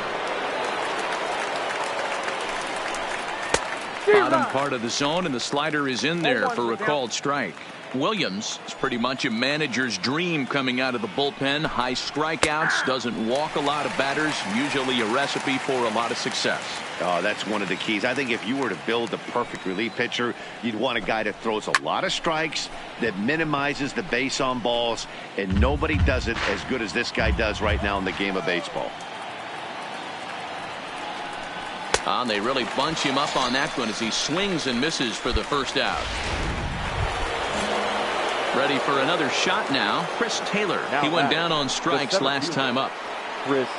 Bottom part of the zone, and the slider is in there for a called strike. Williams is pretty much a manager's dream coming out of the bullpen. High strikeouts, doesn't walk a lot of batters, usually a recipe for a lot of success. Oh, that's one of the keys. I think if you were to build the perfect relief pitcher, you'd want a guy that throws a lot of strikes, that minimizes the base on balls, and nobody does it as good as this guy does right now in the game of baseball. They really bunch him up on that one as he swings and misses for the first out. Ready for another shot now. Chris Taylor. He went down on strikes last time up. Chris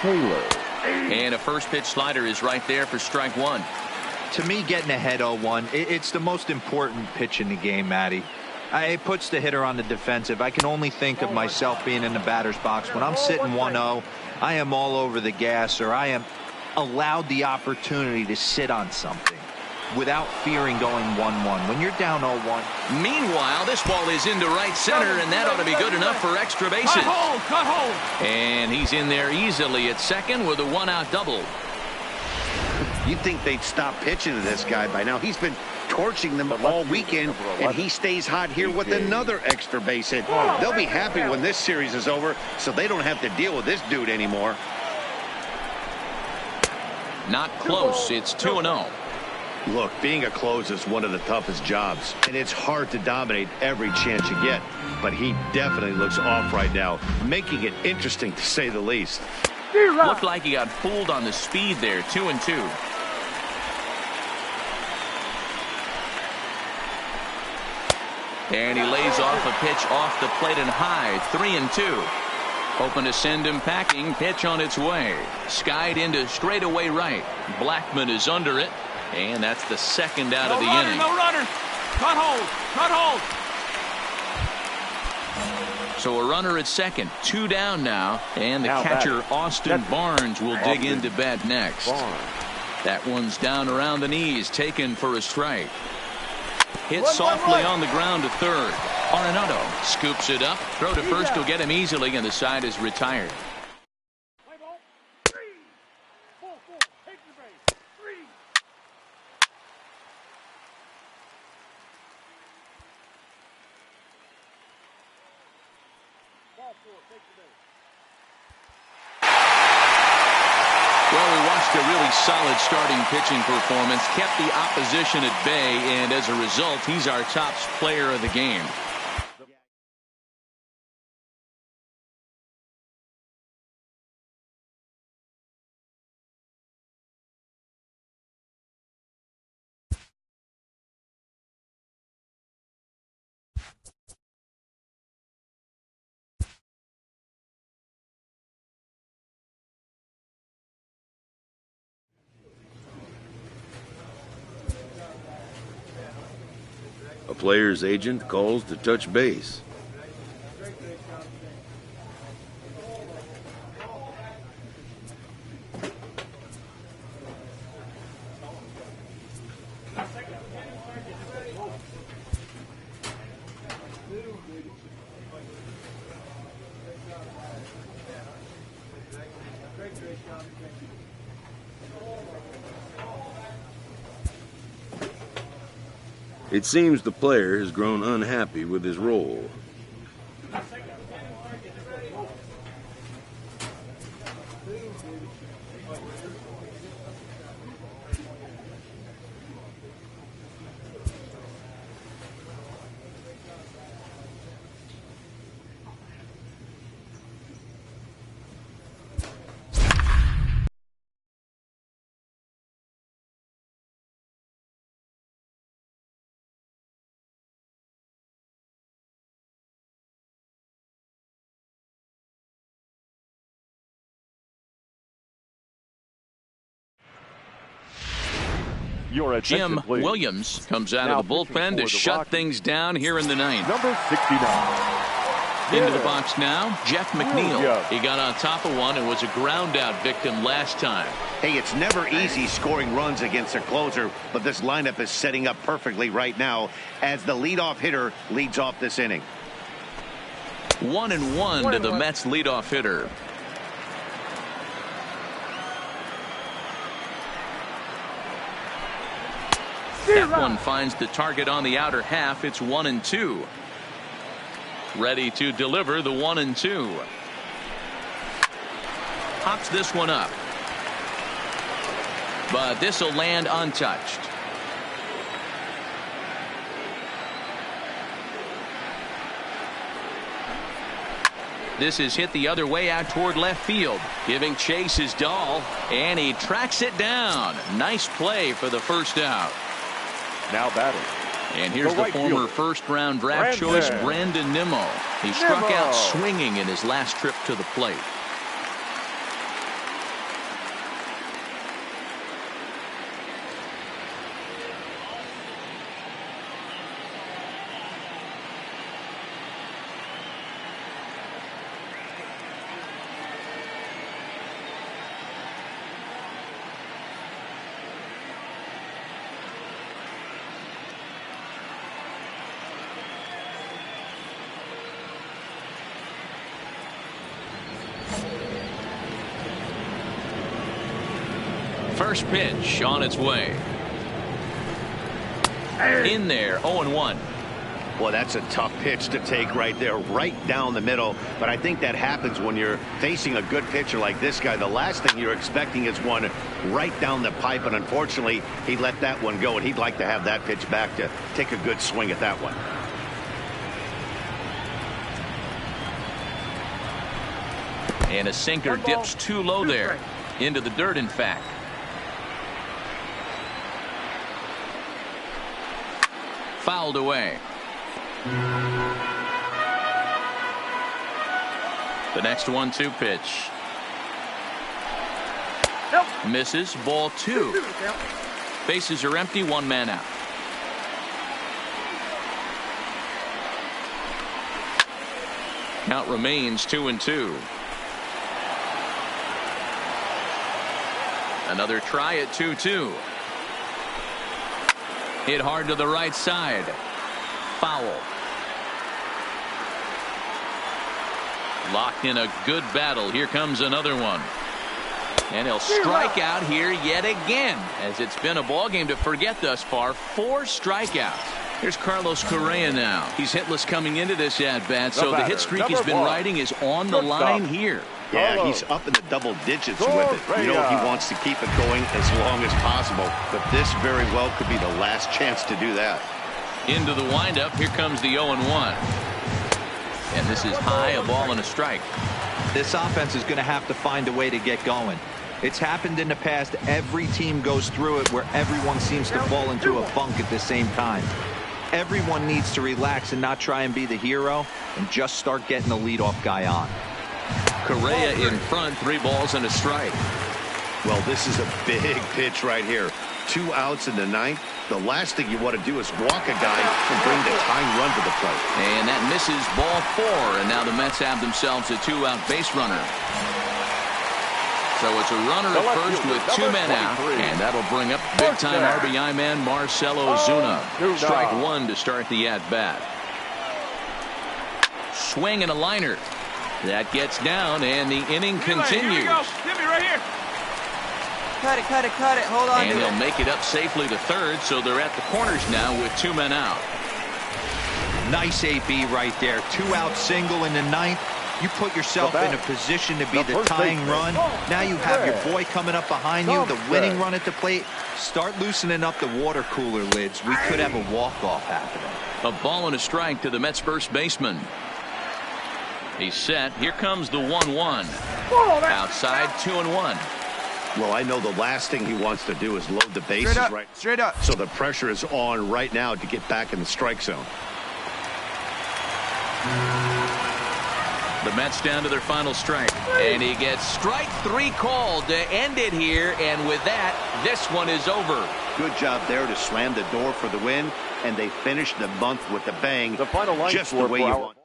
Taylor. And a first pitch slider is right there for strike one. To me, getting ahead 0-1, it's the most important pitch in the game, Matty. It puts the hitter on the defensive. I can only think of myself being in the batter's box. When I'm sitting 1-0, I am all over the gas, or I am allowed the opportunity to sit on something without fearing going 1-1. When you're down 0-1. Meanwhile, this ball is into right center, and that ought to be good enough for extra bases. Cut hold. And he's in there easily at second with a one-out double. You'd think they'd stop pitching to this guy by now. He's been torching them all weekend, and he stays hot here with another extra base hit. They'll be happy when this series is over, so they don't have to deal with this dude anymore. Not close. It's 2-0. Look, being a closer is one of the toughest jobs, and it's hard to dominate every chance you get. But he definitely looks off right now, making it interesting to say the least. Looked like he got fooled on the speed there. 2-2. And he lays off a pitch off the plate and high. 3-2. Hoping to send him packing. Pitch on its way. Skied into straightaway right. Blackman is under it. And that's the second out of the inning. No runner. Cut hold. So a runner at second. 2 down now. And the Now catcher, batting. Austin Barnes, will dig into bat next. Barnes. That one's down around the knees. Taken for a strike. Hit softly on the ground to third. Arenado scoops it up. Throw to first will get him easily, and the side is retired. Well, we watched a really solid starting pitching performance, kept the opposition at bay, and as a result, he's our top player of the game. A player's agent calls to touch base. It seems the player has grown unhappy with his role. Your attention, Jim please. Williams comes out Now of the bullpen pitching to for the shut Rockies. things down here in the 9th. Number 69. Into the box now, Jeff McNeil. Williams. He got on top of one and was a ground out victim last time. Hey, it's never easy scoring runs against a closer, but this lineup is setting up perfectly right now as the leadoff hitter leads off this inning. 1-1 to the Mets leadoff hitter. That one finds the target on the outer half. It's 1-2. Ready to deliver the 1-2. Pops this one up. But this will land untouched. This is hit the other way out toward left field. Giving chase is Dahl, and he tracks it down. Nice play for the first out. Now batting. And here's the former first-round draft choice, Brandon Nimmo. He struck out swinging in his last trip to the plate. First pitch on its way. In there, 0-1. Well, that's a tough pitch to take right there, right down the middle. But I think that happens when you're facing a good pitcher like this guy. The last thing you're expecting is one right down the pipe. And unfortunately, he let that one go. And he'd like to have that pitch back to take a good swing at that one. And a sinker dips too low there. Into the dirt, in fact. Fouled away. The next 1-2 pitch. Misses. Ball 2. Bases are empty. 1 man out. Count remains 2-2. Another try at 2-2. Hit hard to the right side. Foul. Locked in a good battle. Here comes another one. And he'll strike out here yet again, as it's been a ball game to forget thus far. 4 strikeouts. Here's Carlos Correa now. He's hitless coming into this at-bat, so the hit streak he's been riding is on the line here. Yeah, he's up in the double digits with it. You know, he wants to keep it going as long as possible, but this very well could be the last chance to do that. Into the windup. Here comes the 0-1. And this is high, a ball and a strike. This offense is going to have to find a way to get going. It's happened in the past. Every team goes through it where everyone seems to fall into a funk at the same time. Everyone needs to relax and not try and be the hero and just start getting the leadoff guy on. Correa in front, 3 balls and a strike. Well, this is a big pitch right here. 2 outs in the 9th. The last thing you want to do is walk a guy and bring the tying run to the plate. And that misses. Ball 4. And now the Mets have themselves a 2-out base runner. So it's a runner at first with 2 men out. And that'll bring up big-time RBI man Marcell Ozuna. Strike 1 to start the at-bat. Swing and a liner. That gets down, and the inning continues. Give me right here. Cut it, cut it, cut it. Hold on. And they'll make it up safely to third, so they're at the corners now with 2 men out. Nice AB right there. 2-out single in the 9th. You put yourself in a position to be the tying run. Now you have your boy coming up behind you, the winning run at the plate. Start loosening up the water cooler lids. We could have a walk-off happening. A ball and a strike to the Mets first baseman. He's set. Here comes the 1-1. Outside, 2-1. Well, I know the last thing he wants to do is load the bases straight up. So the pressure is on right now to get back in the strike zone. The Mets down to their final strike. And he gets strike 3 called to end it here. And with that, this one is over. Good job there to slam the door for the win. And they finished the month with a bang. The final line just the way you want.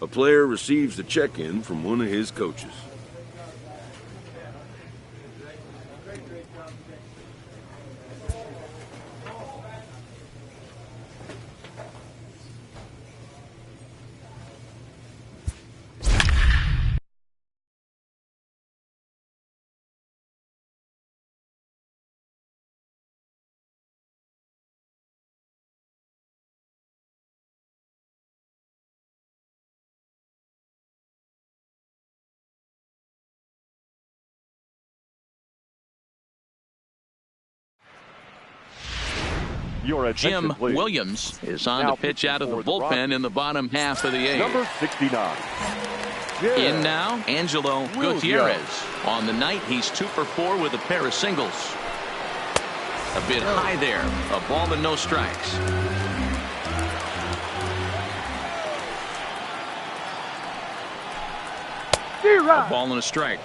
A player receives the check-in from one of his coaches. Jim Williams is on to pitch out of the bullpen in the bottom half of the eighth. Number 69. In now, Angelo Gutierrez. On the night, he's 2 for 4 with a pair of singles. A bit high there. A ball and no strikes. A ball and a strike.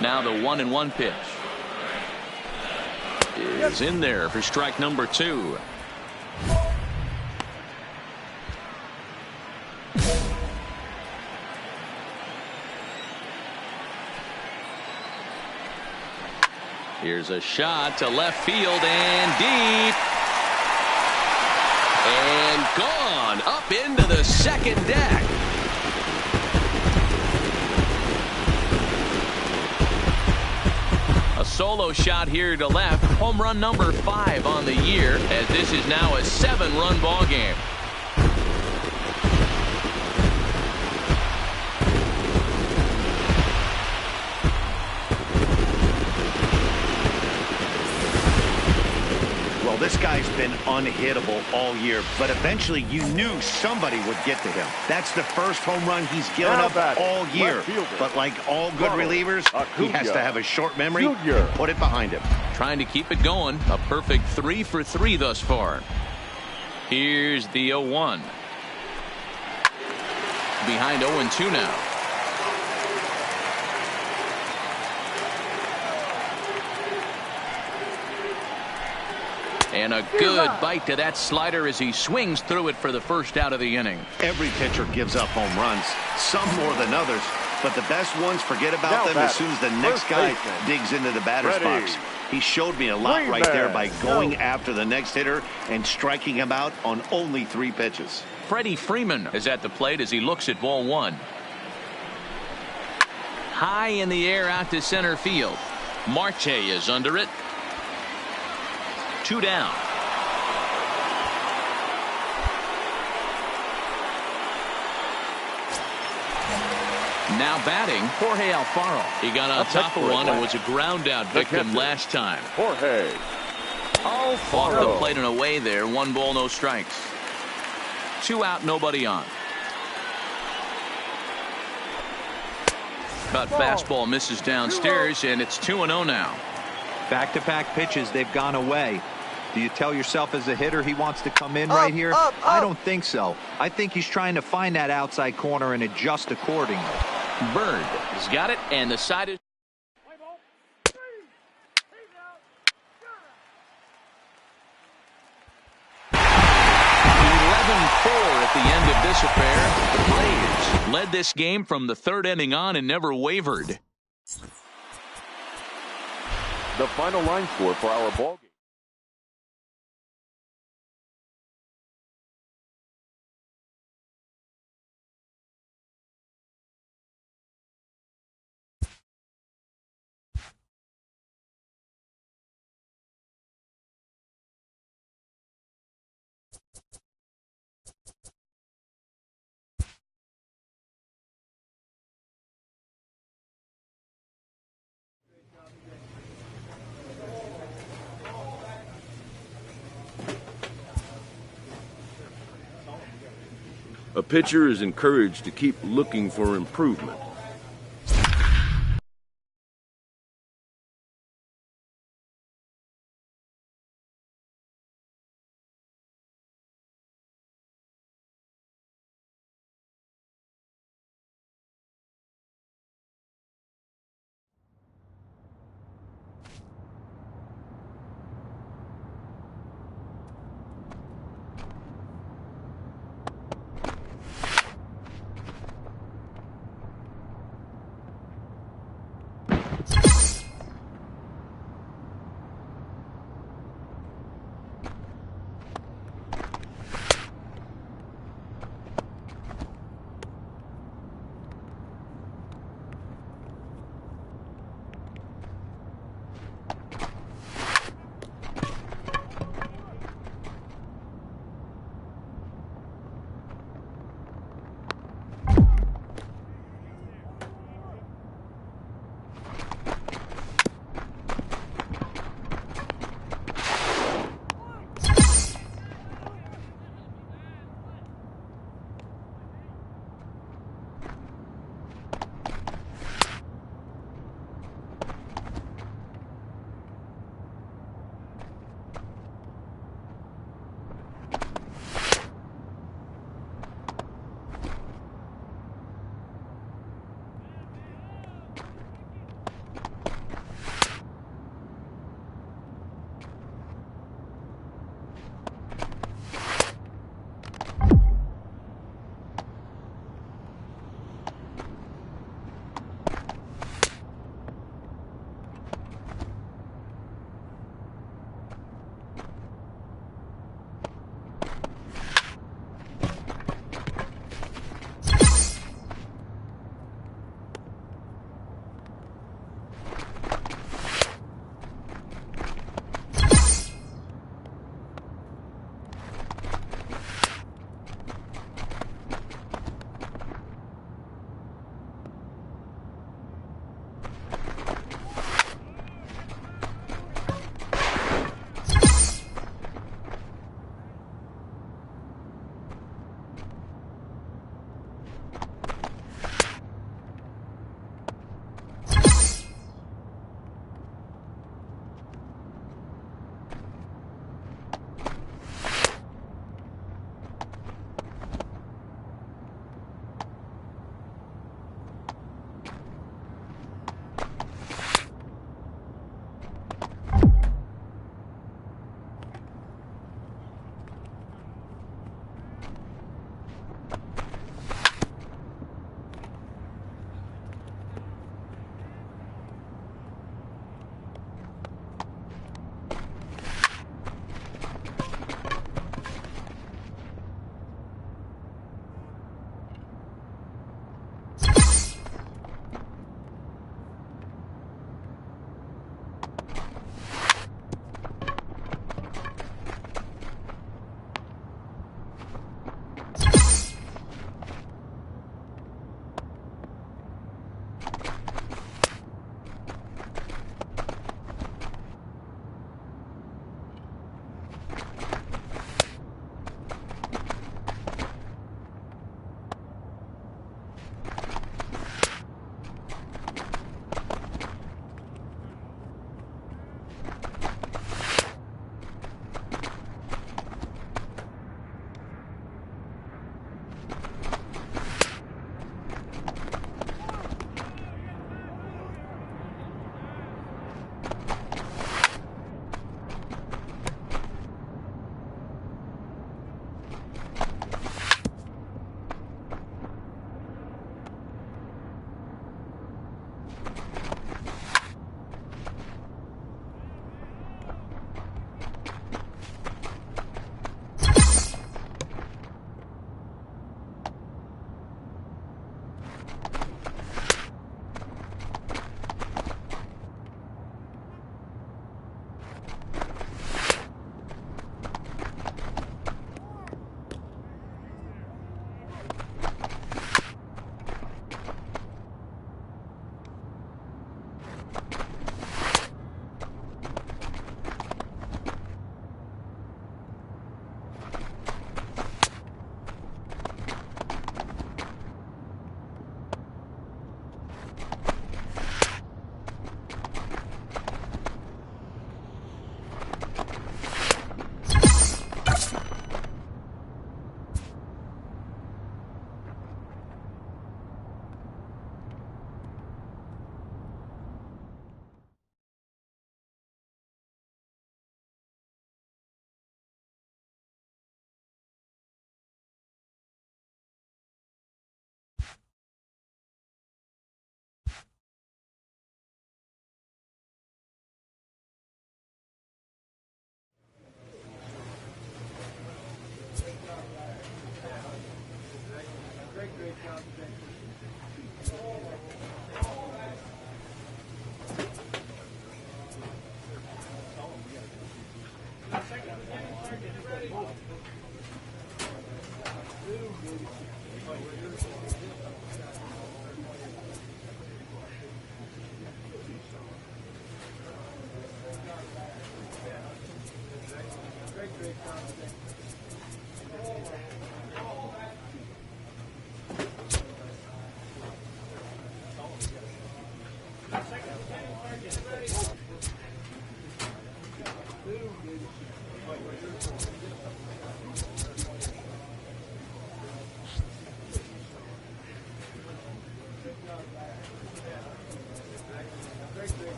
Now the 1-1 pitch is in there for strike number 2. Here's a shot to left field and deep. And gone up into the second deck. A solo shot here to left. Home run number 5 on the year, as this is now a 7-run ball game. This guy's been unhittable all year, but eventually you knew somebody would get to him. That's the first home run he's given up all year. But like all good relievers, he has to have a short memory and put it behind him. Trying to keep it going. A perfect 3 for 3 thus far. Here's the 0-1. Behind 0-2 now. And a good bite to that slider as he swings through it for the first out of the inning. Every pitcher gives up home runs, some more than others, but the best ones forget about them as soon as the next guy digs into the batter's box. He showed me a lot right there by going after the next hitter and striking him out on only 3 pitches. Freddie Freeman is at the plate as he looks at ball 1. High in the air out to center field. Marte is under it. 2 down. Now batting, Jorge Alfaro. He got on top of one and was a ground out victim last time. Jorge Alfaro. Off the plate and away there. 1 ball, no strikes. 2 out, nobody on. Cut fastball misses downstairs, and it's 2-0 now. Back-to-back pitches, they've gone away. Do you tell yourself as a hitter he wants to come in right here? I don't think so. I think he's trying to find that outside corner and adjust accordingly. Bird has got it, and the side is 11-4 at the end of this affair. The Braves led this game from the third inning on and never wavered. The final line score for our ball game. A pitcher is encouraged to keep looking for improvement.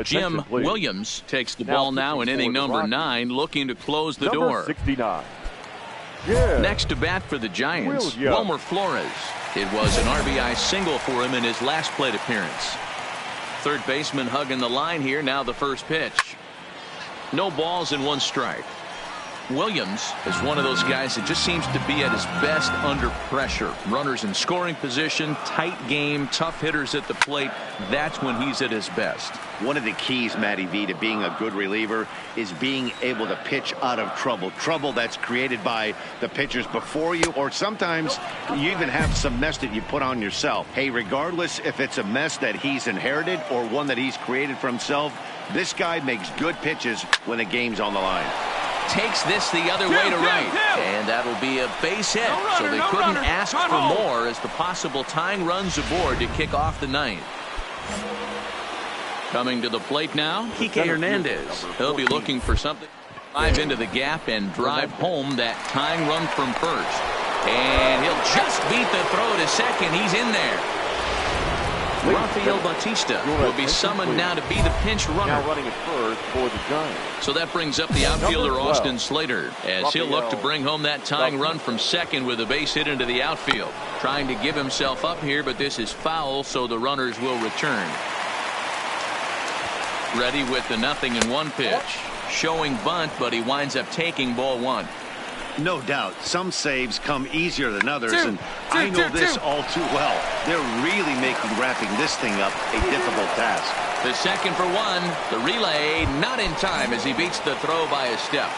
Jim Williams takes the ball now in inning number 9, looking to close the door. 69. Next to bat for the Giants, Wilmer Flores. It was an RBI single for him in his last plate appearance. Third baseman hugging the line here. Now the first pitch. No balls and 1 strike. Williams is one of those guys that just seems to be at his best under pressure. Runners in scoring position, tight game, tough hitters at the plate. That's when he's at his best. One of the keys, Matty V, to being a good reliever is being able to pitch out of trouble. Trouble that's created by the pitchers before you, or sometimes you even have some mess that you put on yourself. Hey, regardless if it's a mess that he's inherited or one that he's created for himself, this guy makes good pitches when the game's on the line. Takes this the other way to right, and that'll be a base hit. So they couldn't ask for more as the possible tying runs aboard to kick off the 9th. Coming to the plate now, Kike Hernandez. He'll be looking for something. Dive into the gap and drive home that tying run from first. And he'll just beat the throw to second. He's in there. Rafael Bautista will be summoned now to be the pinch runner. Now running at first for the Giants. So that brings up the outfielder Austin Slater as he'll look to bring home that tying run from second with a base hit into the outfield. Trying to give himself up here, but this is foul, so the runners will return. Ready with the 0-1 pitch. Showing bunt, but he winds up taking ball 1. No doubt, some saves come easier than others, and I know this all too well. They're really making wrapping this thing up a difficult task. The second for 1. The relay not in time as he beats the throw by a step.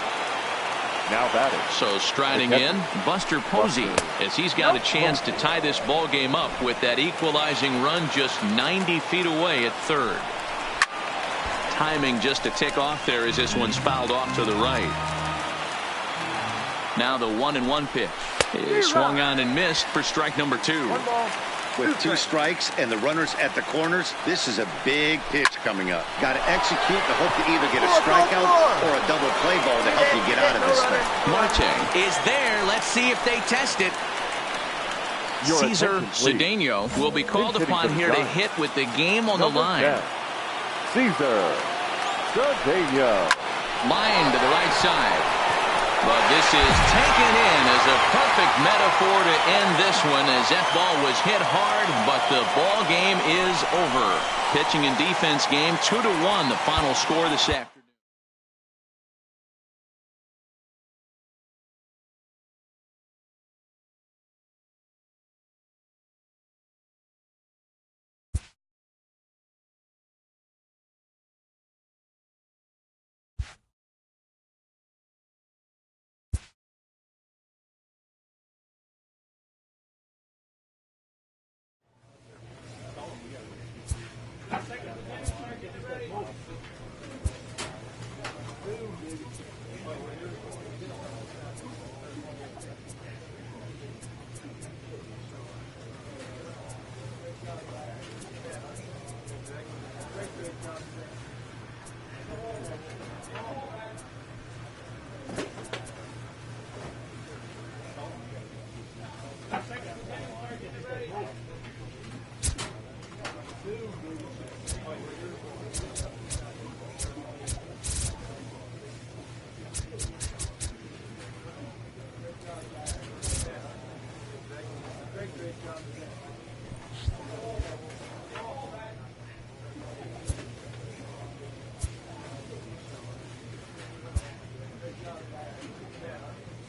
Now batting. So striding in, Buster Posey, as he's got a chance to tie this ball game up with that equalizing run just 90 feet away at third. Timing just a tick off there as this one's fouled off to the right. Now the 1-1 pitch is swung on and missed for strike number 2. With 2 strikes and the runners at the corners, this is a big pitch coming up. Got to execute to hope to either get a strikeout or a double play ball to help you get out of this thing. Marte is there. Let's see if they test it. Cesar Cedeno will be called upon here to hit with the game on the line. Cesar Cedeno. Line to the right side. But this is taken in as a perfect metaphor to end this one, as that ball was hit hard, but the ball game is over. Pitching and defense game 2-1, the final score this afternoon.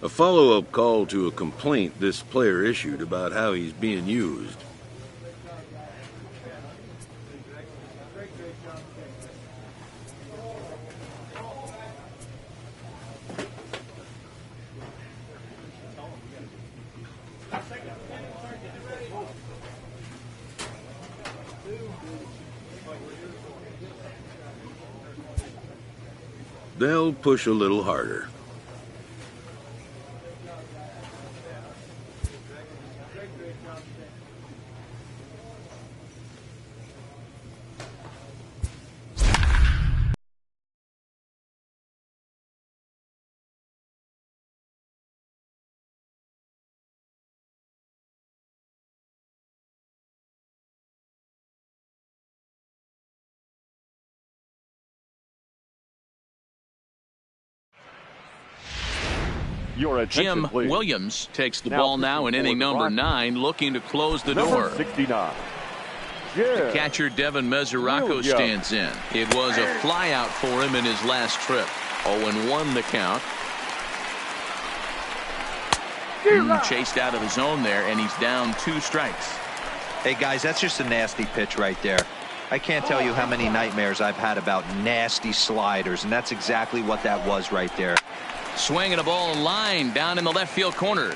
A follow-up call to a complaint this player issued about how he's being used. They'll push a little harder. Your attention, Jim please. Williams takes the ball now in inning number 9, looking to close the Number door. 69. The catcher Devin Mesoraco stands in. It was a flyout for him in his last trip. 0-1 the count. Chased out of the zone there, and he's down 2 strikes. Hey, guys, that's just a nasty pitch right there. I can't tell you how many nightmares I've had about nasty sliders, and that's exactly what that was right there. Swinging a ball line down in the left field corner,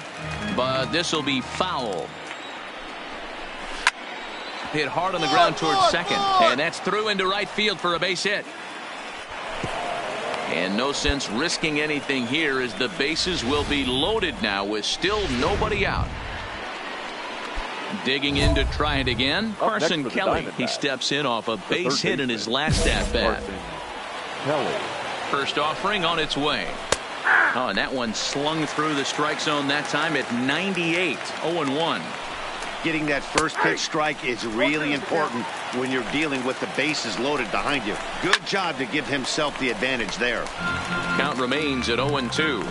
but this will be foul. Hit hard on the ground towards second, and that's through into right field for a base hit. And no sense risking anything here, as the bases will be loaded now with still nobody out. Digging in to try it again, Carson Kelly. He steps in off a base hit in his last at-bat. First offering on its way. Oh, and that one slung through the strike zone that time at 98. 0-1. Getting that first pitch strike is really important when you're dealing with the bases loaded behind you. Good job to give himself the advantage there. Count remains at 0-2.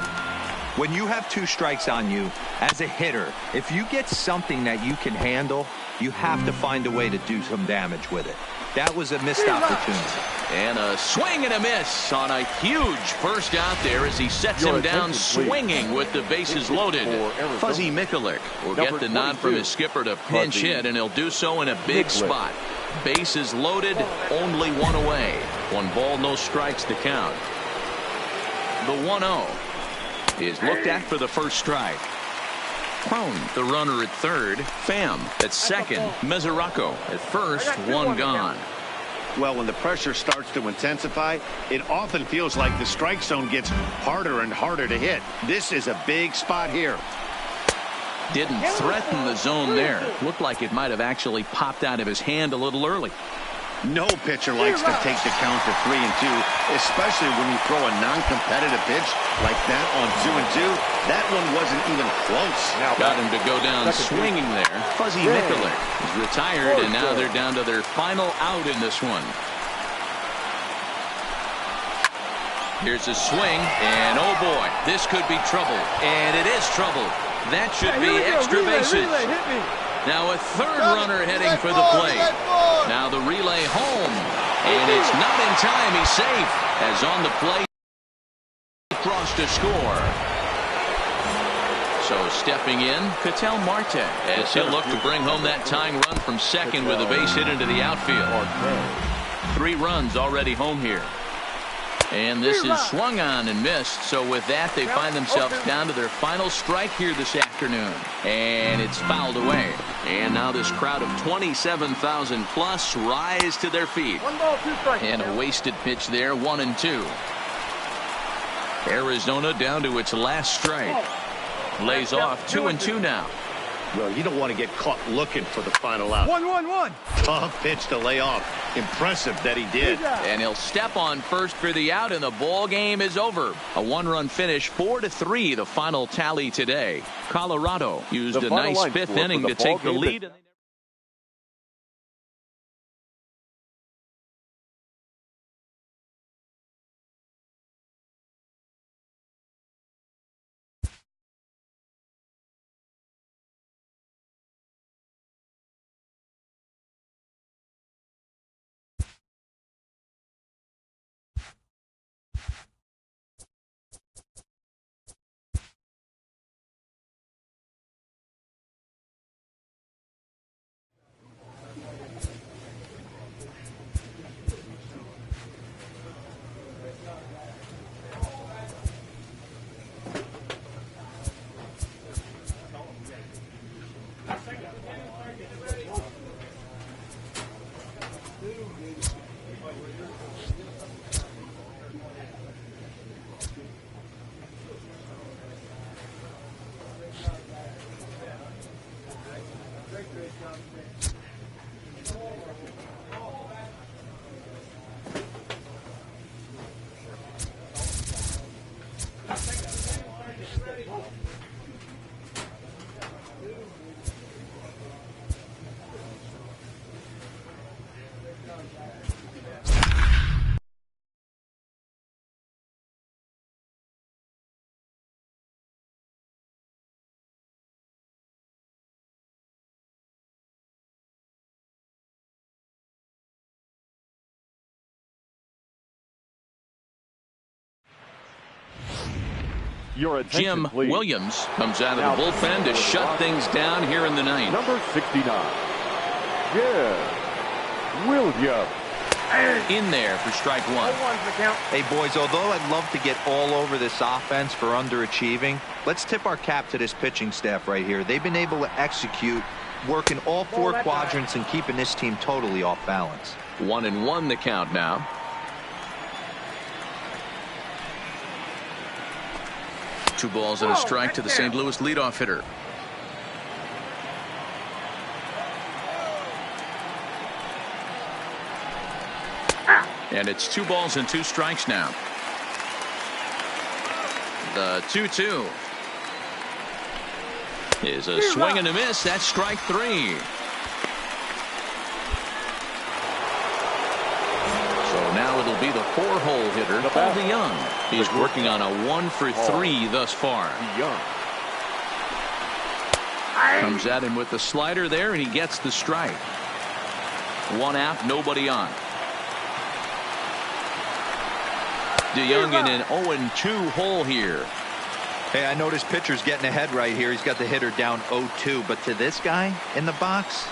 When you have 2 strikes on you as a hitter, if you get something that you can handle, you have to find a way to do some damage with it. That was a missed opportunity. And a swing and a miss on a huge first out there as he sets him down swinging with the bases loaded. Fuzzy Mikulik will get the nod from his skipper to pinch hit, and he'll do so in a big spot. Bases loaded, only 1 away. 1 ball, no strikes to count. The 1-0 is looked at for the first strike. Cont, the runner at third. Pham at second. Mesoraco at first. 1 gone. Well, when the pressure starts to intensify, it often feels like the strike zone gets harder and harder to hit. This is a big spot here. Didn't threaten the zone there. Looked like it might have actually popped out of his hand a little early. No pitcher likes to take the count to 3-2, especially when you throw a non-competitive pitch like that on 2-2. That one wasn't even close. Got him to go down swinging there. Fuzzy Mikulik is retired, and now they're down to their final out in this one. Here's a swing, and oh boy, this could be trouble. And it is trouble. That should be extra bases. Now a third runner heading for the plate. Now the relay home. And it's not in time. He's safe. As on the plate, crossed to score. So stepping in, Ketel Marte, as he'll look to bring home that tying run from second with a base hit into the outfield. 3 runs already home here. And this is swung on and missed. So with that, they find themselves down to their final strike here this afternoon. And it's fouled away. And now this crowd of 27,000 plus rise to their feet. 1 ball, 2 strikes. And a wasted pitch there, 1-2. Arizona down to its last strike. Lays off 2-2 now. Well, you don't want to get caught looking for the final out. 1-1-1. Tough pitch to lay off. Impressive that he did. And he'll step on first for the out, and the ball game is over. A 1-run finish, 4-3, the final tally today. Colorado used a nice 5th inning to take the lead. Jim Williams comes out of the bullpen to shut things down here in the ninth. Number 69, Jim Williams. In there for strike 1. Hey, boys, although I'd love to get all over this offense for underachieving, let's tip our cap to this pitching staff right here. They've been able to execute, working all 4 quadrants and keeping this team totally off balance. 1-1 the count now. Two balls and a strike to the St. Louis leadoff hitter. And it's 2 balls and 2 strikes now. The 2-2 is a swing and a miss. That's strike 3. So now it'll be the 4-hole hitter, Paul DeYoung. He's working on a 1-for-3 thus far. Comes at him with the slider there, and he gets the strike. 1 out, nobody on. DeYoung in an 0-2 hole here. Hey, I noticed pitcher's getting ahead right here. He's got the hitter down 0-2, but to this guy in the box,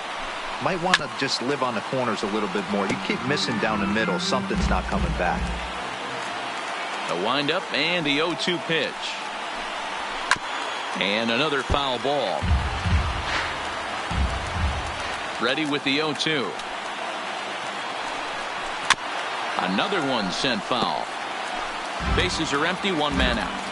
might want to just live on the corners a little bit more. You keep missing down the middle, something's not coming back. The windup and the 0-2 pitch. And another foul ball. Ready with the 0-2. Another one sent foul. Bases are empty, 1 man out.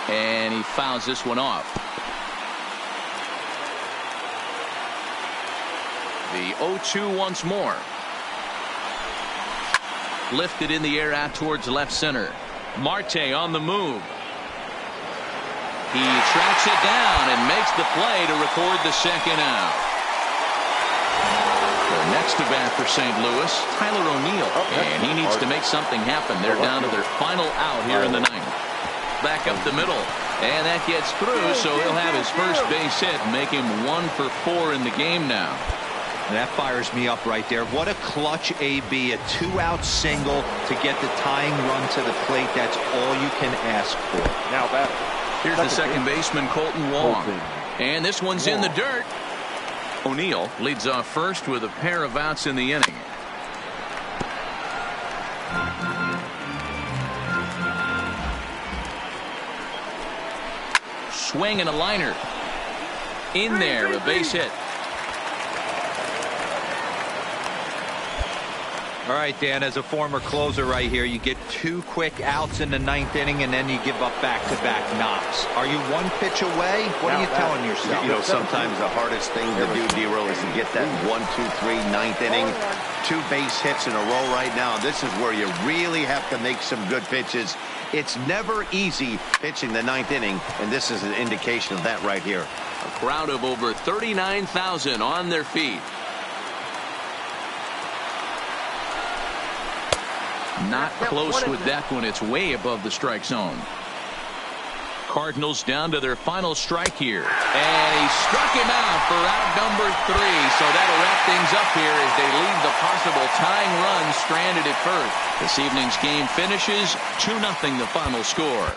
And he fouls this one off. The 0-2 once more. Lifted in the air out towards left center. Marte on the move. He tracks it down and makes the play to record the second out. The next to bat for St. Louis, Tyler O'Neill. And he needs to make something happen. They're down to their final out here in the ninth. Back up the middle. And that gets through, so he'll have his first base hit, make him 1 for 4 in the game now. That fires me up right there. What a clutch AB, a 2-out single to get the tying run to the plate. That's all you can ask for. Now batter. Here's the second baseman, Colton Wong. And this one's in the dirt. O'Neill leads off first with a pair of outs in the inning. Swing and a liner. In there, a base hit. All right, Dan, as a former closer right here, you get 2 quick outs in the 9th inning, and then you give up back-to-back knocks. Are you 1 pitch away? What are you telling yourself? You know, sometimes the hardest thing to do, D-Roll, is to get that 1, 2, 3, 9th inning. 2 base hits in a row right now. This is where you really have to make some good pitches. It's never easy pitching the 9th inning, and this is an indication of that right here. A crowd of over 39,000 on their feet. Not close with that one. It's way above the strike zone. Cardinals down to their final strike here. And he struck him out for out number 3. So that'll wrap things up here as they leave the possible tying run stranded at first. This evening's game finishes 2-0 the final score.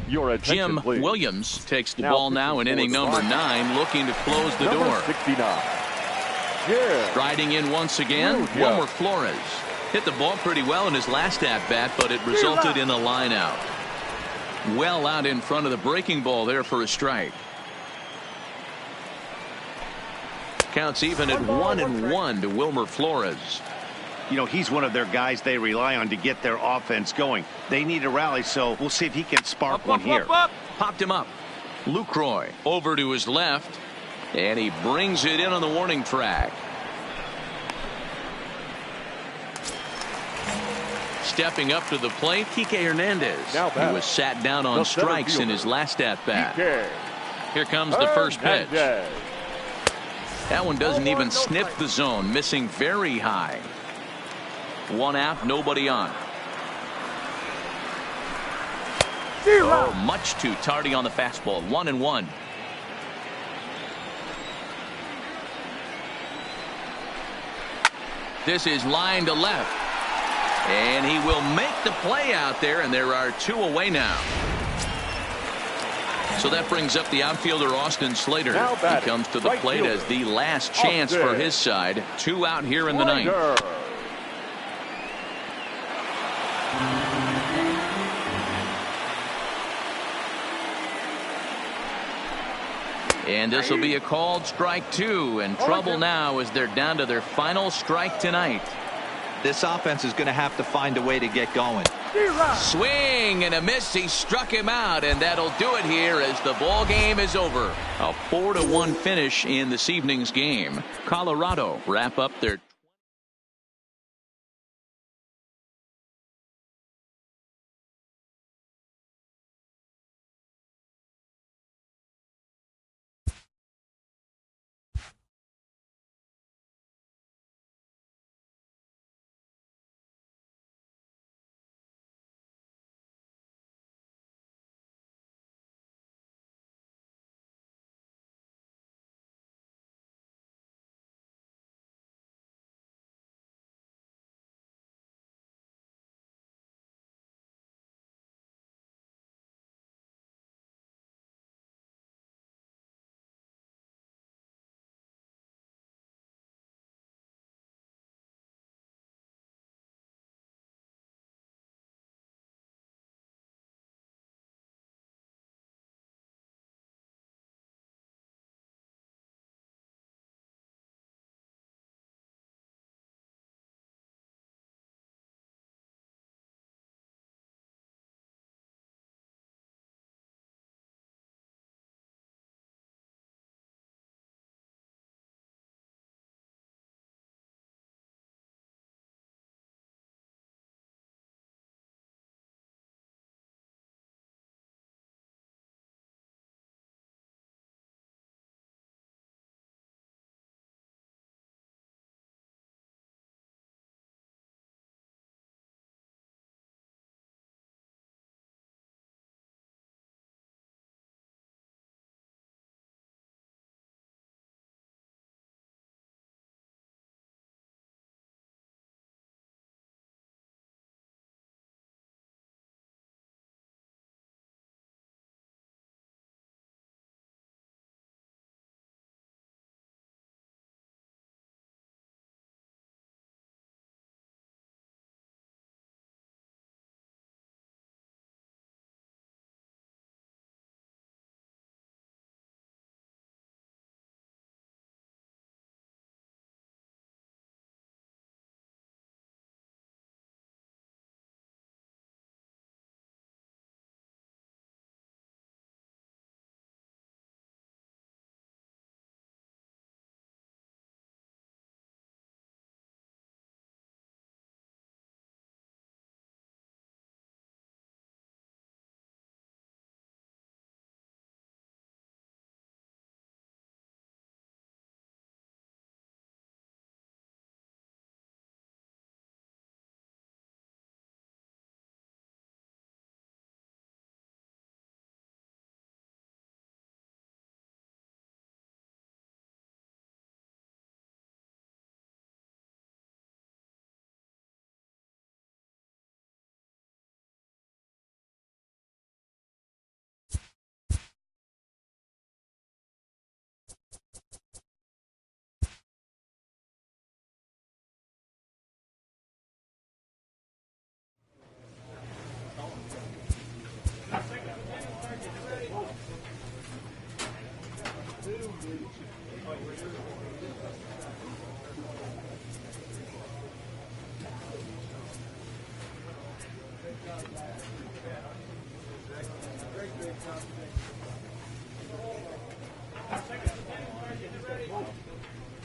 Your attention, Jim please. Williams takes the ball now in inning number 9, looking to close the door. 69. Yeah. Striding in once again, Wilmer Flores. Hit the ball pretty well in his last at-bat, but it resulted in a line out. Well out in front of the breaking ball there for a strike. Counts even at 1-1 to Wilmer Flores. You know, he's one of their guys they rely on to get their offense going. They need a rally, so we'll see if he can spark one here. Popped him up. Lucroy over to his left, and he brings it in on the warning track. Stepping up to the plate, Kike Hernandez. He was sat down on strikes in his last at-bat. Here comes the first pitch. That one doesn't even sniff the zone, missing very high. 1 out, nobody on. Oh, much too tardy on the fastball. 1-1. This is line to left. And he will make the play out there, and there are 2 away now. So that brings up the outfielder Austin Slater. He comes to the plate as the last chance for his side. 2 out here in the 9th. And this will be a called strike 2, and trouble now as they're down to their final strike tonight. This offense is going to have to find a way to get going. Swing and a miss. He struck him out, and that'll do it here as the ball game is over. A 4-1 finish in this evening's game. Colorado wrap up their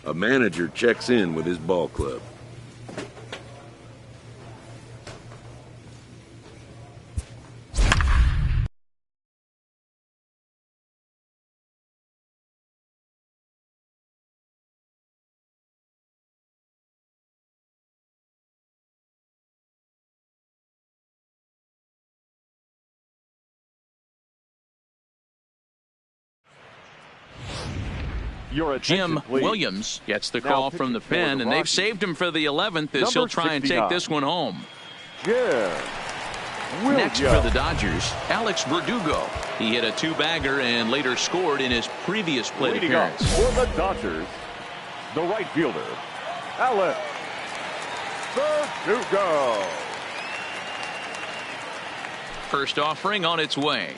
A manager checks in with his ball club. Jim Williams gets the call from the pen, and they've saved him for the 11th as he'll try and take this one home. Next for the Dodgers, Alex Verdugo. He hit a two-bagger and later scored in his previous plate appearance. For the Dodgers, the right fielder, Alex Verdugo. First offering on its way.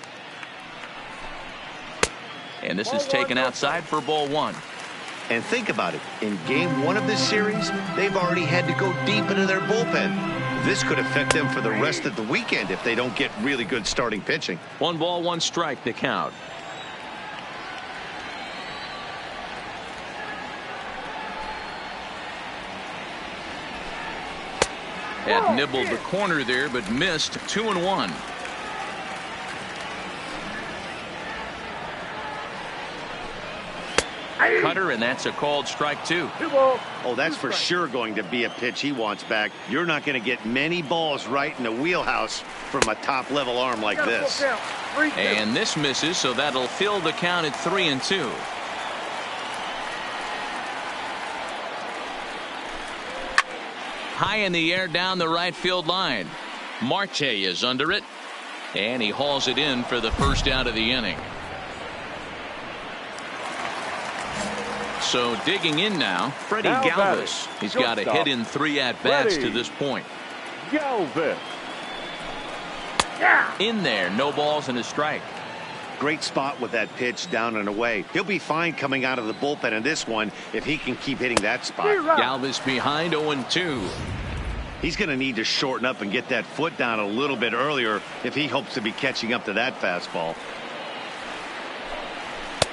And this is taken outside for ball one. And think about it. In game 1 of this series, they've already had to go deep into their bullpen. This could affect them for the rest of the weekend if they don't get really good starting pitching. 1 ball, 1 strike, the count. Had nibbled the corner there, but missed. 2-1. Cutter, and that's a called strike 2. Oh, that's for sure going to be a pitch he wants back. You're not going to get many balls right in the wheelhouse from a top-level arm like this. And this misses, so that'll fill the count at 3-2. High in the air down the right field line. Marte is under it, and he hauls it in for the first out of the inning. So digging in now, Freddie Galvis. He's got a hit in 3 at-bats to this point. Galvis. In there, no balls and a strike. Great spot with that pitch down and away. He'll be fine coming out of the bullpen in this one if he can keep hitting that spot. Galvis behind 0-2. He's going to need to shorten up and get that foot down a little bit earlier if he hopes to be catching up to that fastball.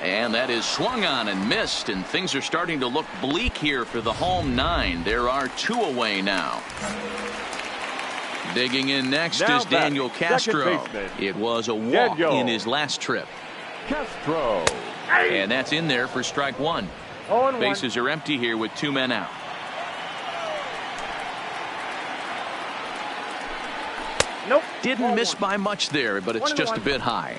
And that is swung on and missed, and things are starting to look bleak here for the home 9. There are 2 away now. Digging in next is Daniel Castro. It was a walk in his last trip. Castro. And that's in there for strike 1. Bases are empty here with 2 men out. Nope. Didn't miss by much there, but it's just a bit high.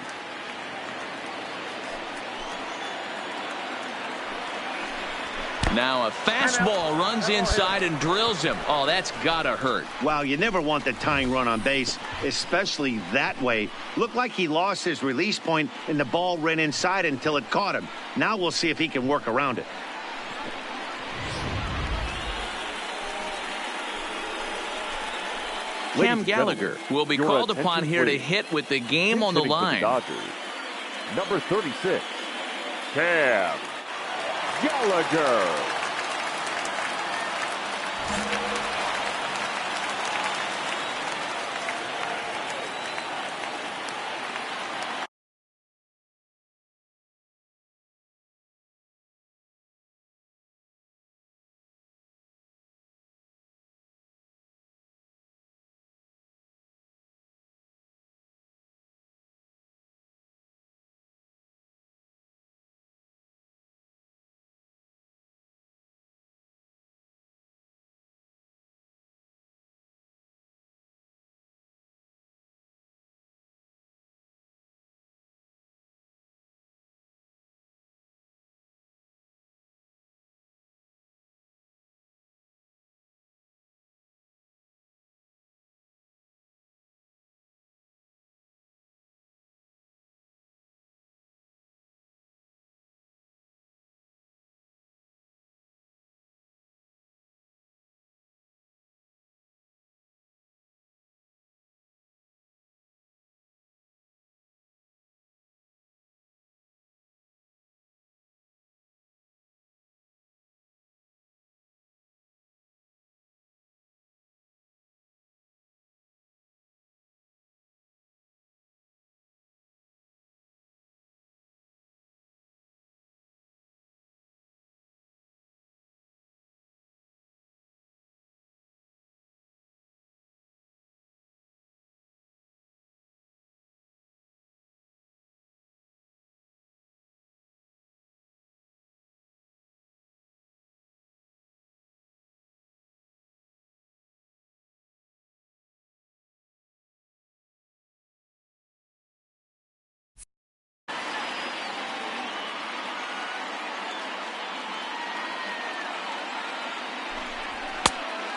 Now a fastball runs inside and drills him. Oh, that's gotta hurt. Wow, you never want the tying run on base, especially that way. Looked like he lost his release point and the ball ran inside until it caught him. Now we'll see if he can work around it. Cam Gallagher will be called upon here to hit with the game on the line. Number 36, Cam Gallagher.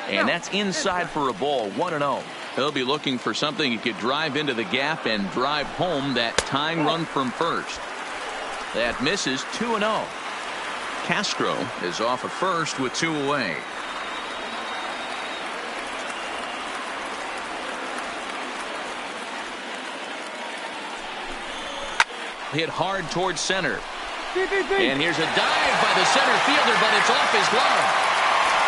And that's inside for a ball. 1-0. He'll be looking for something he could drive into the gap and drive home that tying run from first. That misses. 2-0. Castro is off at first with 2 away. Hit hard towards center. And here's a dive by the center fielder, but it's off his glove.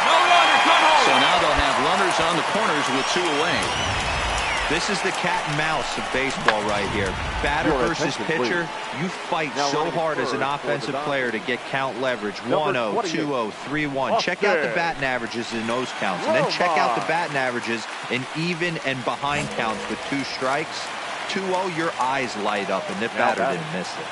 No runner, cut hold. So now they'll have runners on the corners with 2 away. This is the cat and mouse of baseball right here. Batter versus pitcher, you fight so hard as an offensive player to get count leverage. 1-0, 2-0, 3-1. Check out the batting averages in those counts. And then check out the batting averages in even and behind counts with 2 strikes. 2-0, your eyes light up, and the batter didn't miss it.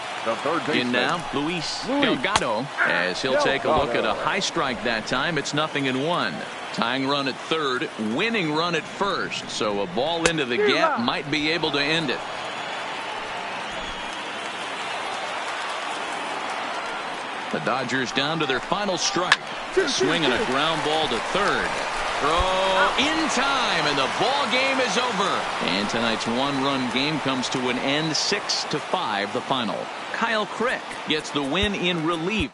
In now, Luis Delgado, as he'll take a look at a high strike that time. It's 0-1. Tying run at third, winning run at first. So a ball into the gap might be able to end it. The Dodgers down to their final strike. Swinging a ground ball to third. Throw in time, and the ball game is over. And tonight's 1-run game comes to an end, 6-5 the final. Kyle Crick gets the win in relief.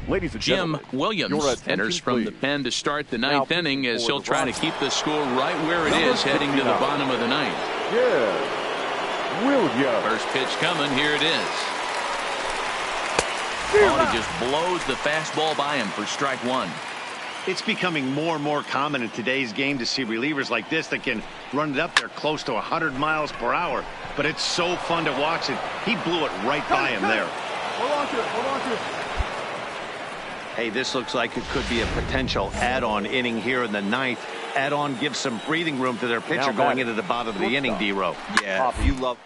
Ladies and Jim gentlemen, your Williams attention, enters from the please. pen to start the Now ninth inning as for he'll the try to Rockies. keep the score right where it Number is heading to the 59. bottom of the ninth. Yeah. Williams. First pitch coming. Here it is. Oh, he just blows the fastball by him for strike one. It's becoming more and more common in today's game to see relievers like this that can run it up there close to 100 miles per hour. But it's so fun to watch it. He blew it right by him there. Hold on to it. Hold on to it. Hey, this looks like it could be a potential add-on inning here in the ninth. Add-on gives some breathing room to their pitcher going into the bottom of the inning, D-Row. Yeah, you love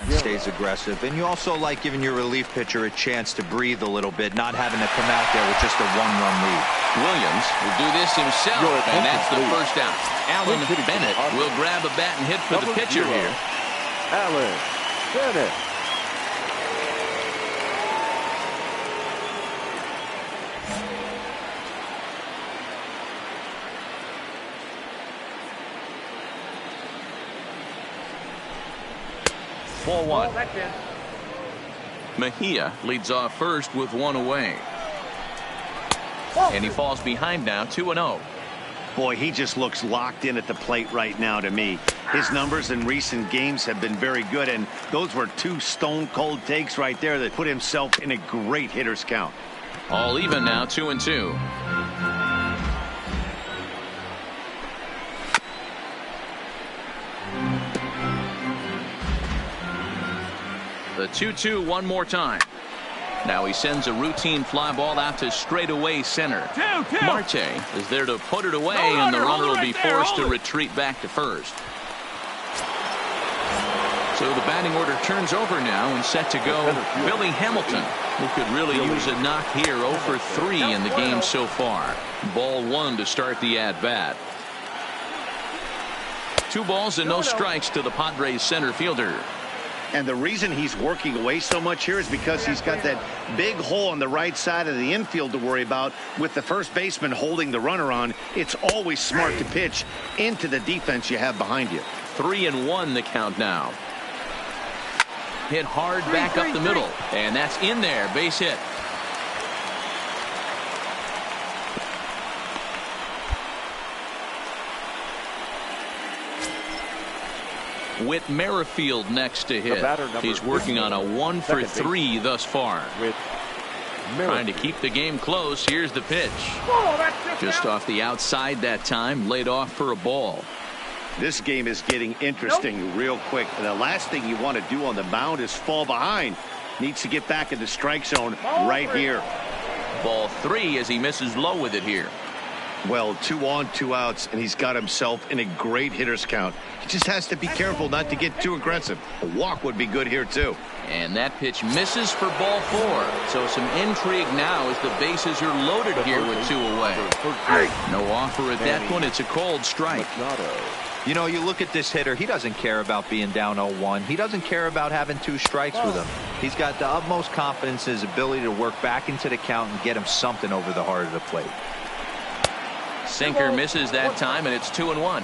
and stays aggressive. And you also like giving your relief pitcher a chance to breathe a little bit, not having to come out there with just a one-run lead. Williams will do this himself, and that's the first out. Alan Bennett will grab a bat and hit for the pitcher here. Alan Bennett. Ball one. Mejia leads off first with one away. And he falls behind now, 2-0. Boy, he just looks locked in at the plate right now to me. His numbers in recent games have been very good, and those were two stone-cold takes right there that put himself in a great hitter's count. All even now, 2-2. The 2-2 one more time. Now he sends a routine fly ball out to straightaway center. Marte is there to put it away, and the runner will be forced to retreat back to first. So the batting order turns over now and set to go Billy Hamilton, who could really use a knock here. 0 for 3 in the game so far. Ball one to start the at-bat. 2 balls and no strikes to the Padres center fielder. And the reason he's working away so much here is because he's got that big hole on the right side of the infield to worry about. With the first baseman holding the runner on, it's always smart to pitch into the defense you have behind you. 3-1 the count now. Hit hard back up the middle, and that's in there. Base hit. Whit Merrifield next to hit. He's working on a 1 for 3 thus far. Trying to keep the game close. Here's the pitch. Just off the outside that time. Laid off for a ball. This game is getting interesting real quick. And the last thing you want to do on the mound is fall behind. Needs to get back in the strike zone right here. Ball 3 as he misses low with it here. Well, 2 on, 2 outs, and he's got himself in a great hitter's count. He just has to be careful not to get too aggressive. A walk would be good here, too. And that pitch misses for ball 4. So some intrigue now as the bases are loaded here with 2 away. No offer at that point. It's a cold strike. You know, you look at this hitter, he doesn't care about being down 0-1. He doesn't care about having 2 strikes with him. He's got the utmost confidence in his ability to work back into the count and get him something over the heart of the plate. Sinker misses that time, and it's 2-1.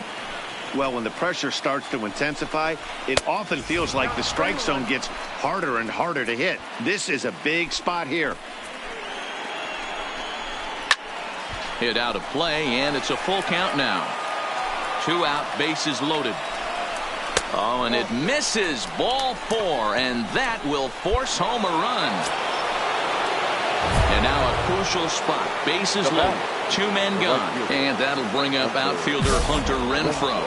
Well, when the pressure starts to intensify, it often feels like the strike zone gets harder and harder to hit. This is a big spot here. Hit out of play, and it's a full count now. 2 out, bases loaded. Oh, and it misses. Ball 4, and that will force home a run. And now a crucial spot. Bases loaded. 2 men gone. And that'll bring up outfielder Hunter Renfroe.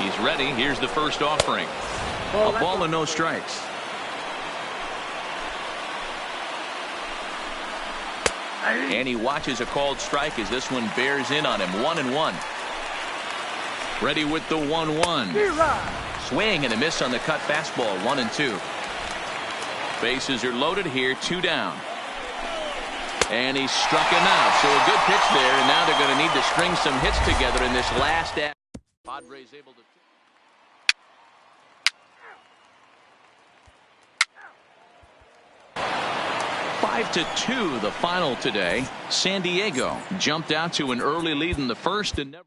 He's ready. Here's the first offering. A ball and no strikes. And he watches a called strike as this one bears in on him. 1-1. Ready with the 1-1. Swing and a miss on the cut fastball. 1-2. Bases are loaded here. 2 down. And he struck him out. So a good pitch there. And now they're going to need to string some hits together in this last at. Padres able to. 5-2 the final today. San Diego jumped out to an early lead in the first and never.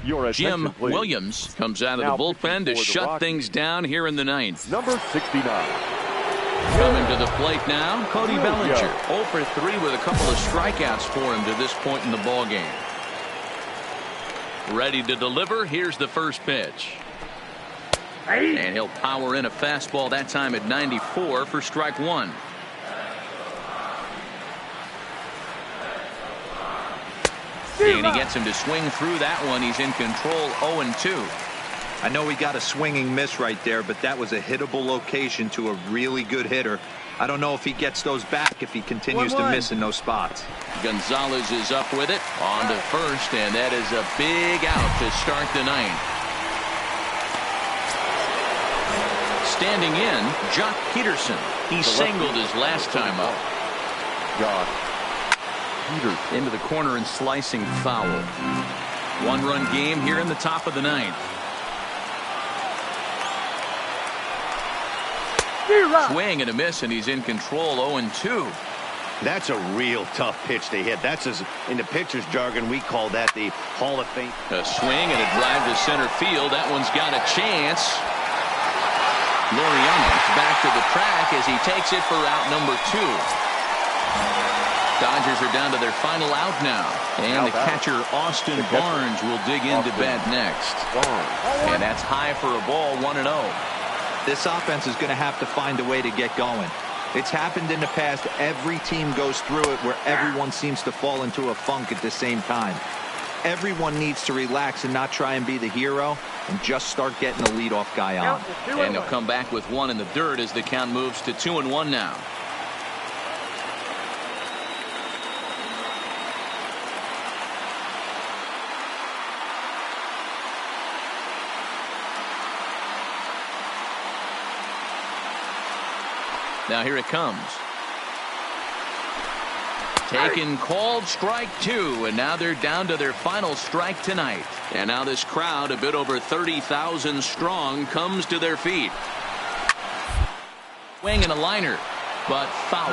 Your attention, Jim please. Williams comes out of Now the bullpen to pitching for the shut Rockies. things down here in the ninth. Number 69. Coming to the plate now, Cody Bellinger. 0 for 3 with a couple of strikeouts for him to this point in the ballgame. Ready to deliver. Here's the first pitch. And he'll power in a fastball that time at 94 for strike one. And he gets him to swing through that one. He's in control, 0-2. I know he got a swinging miss right there, but that was a hittable location to a really good hitter. I don't know if he gets those back if he continues to miss in those spots. Gonzalez is up with it on to first, and that is a big out to start the ninth. Standing in, Jock Peterson. He singled his last time up. Jock Peterson. Into the corner and slicing foul. One-run game here in the top of the ninth. Swing and a miss, and he's in control, 0-2. That's a real tough pitch to hit. That's in the pitcher's jargon, we call that the Hall of Fame. A swing and a drive to center field. That one's got a chance. Loriano back to the track as he takes it for out number 2. Dodgers are down to their final out now. And the catcher, Austin Barnes, will dig into bat next. And that's high for a ball, 1-0. This offense is going to have to find a way to get going. It's happened in the past. Every team goes through it where everyone seems to fall into a funk at the same time. Everyone needs to relax and not try and be the hero and just start getting the leadoff guy on. And they'll come back with one in the dirt as the count moves to 2-1 now. Now here it comes. Taken, called, strike 2, and now they're down to their final strike tonight. And now this crowd, a bit over 30,000 strong, comes to their feet. Swing and a liner, but foul.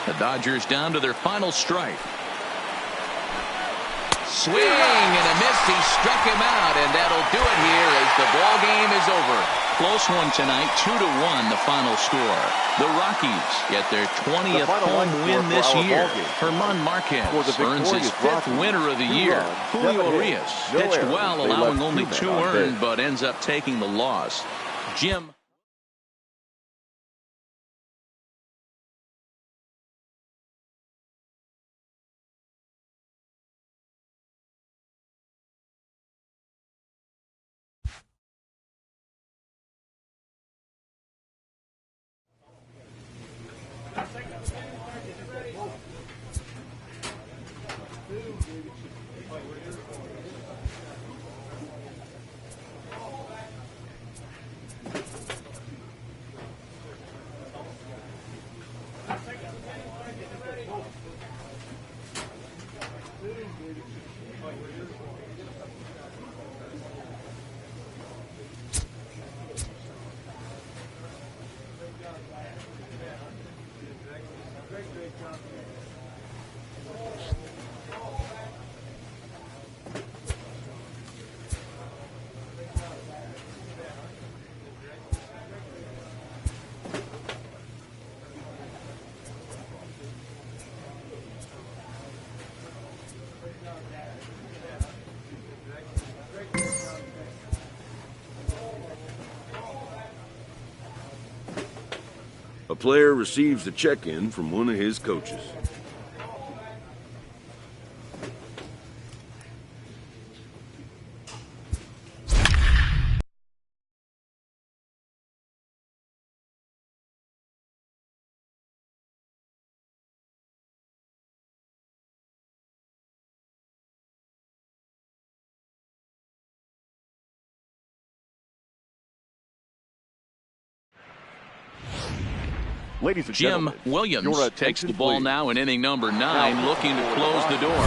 The Dodgers down to their final strike. Swing and a miss. He struck him out, and that'll do it here as the ball game is over. Close one tonight, 2-1 the final score. The Rockies get their 20th home win this year. Herman Marquez earns his 5th winner of the year. Julio Urias pitched well, allowing only 2 earned, but ends up taking the loss. Jim. A player receives the check-in from one of his coaches. Ladies and Jim gentlemen, Williams your takes the attention, ball please. now in inning number 9, Now, looking to close the door.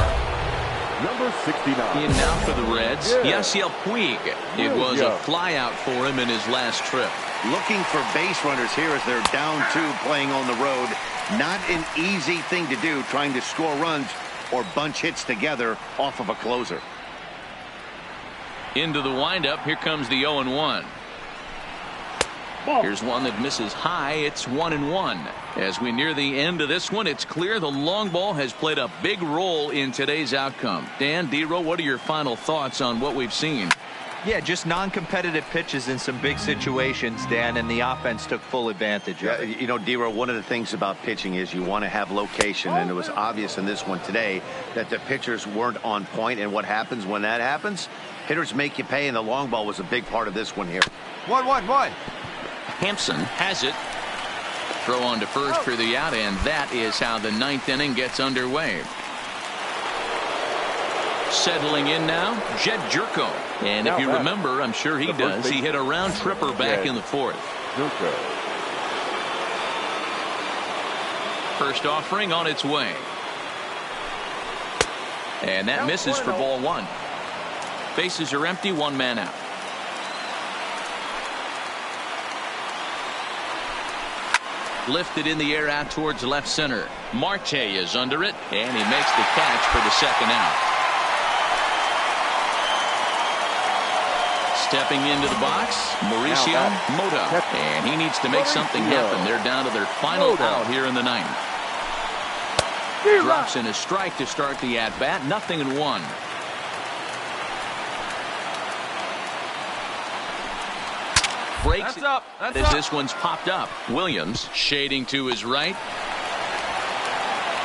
Number 69. In now for the Reds, Yeah. Yasiel Puig. It was a flyout for him in his last trip. Looking for base runners here as they're down 2 playing on the road. Not an easy thing to do, trying to score runs or bunch hits together off of a closer. Into the windup, here comes the 0-1. Here's one that misses high. It's 1-1. As we near the end of this one, it's clear the long ball has played a big role in today's outcome. Dan, D-Row, what are your final thoughts on what we've seen? Yeah, just non-competitive pitches in some big situations, Dan, and the offense took full advantage of it. You know, D-Row, one of the things about pitching is you want to have location, and it was obvious in this one today that the pitchers weren't on point, and what happens when that happens? Hitters make you pay, and the long ball was a big part of this one here. 1-1-1. Hampson has it. Throw on to first for the out, and that is how the 9th inning gets underway. Settling in now, Jed Jerko. And if you remember, I'm sure he does, he hit a round tripper back in the 4th. First offering on its way. And that misses for ball 1. Bases are empty, 1 man out. Lifted in the air out towards left center. Marte is under it, and he makes the catch for the 2nd out. Stepping into the box, Mauricio Mota, and he needs to make something happen. They're down to their final out here in the 9th. Drops in a strike to start the at-bat, 0-1. Breaks it as this one's popped up. Williams shading to his right.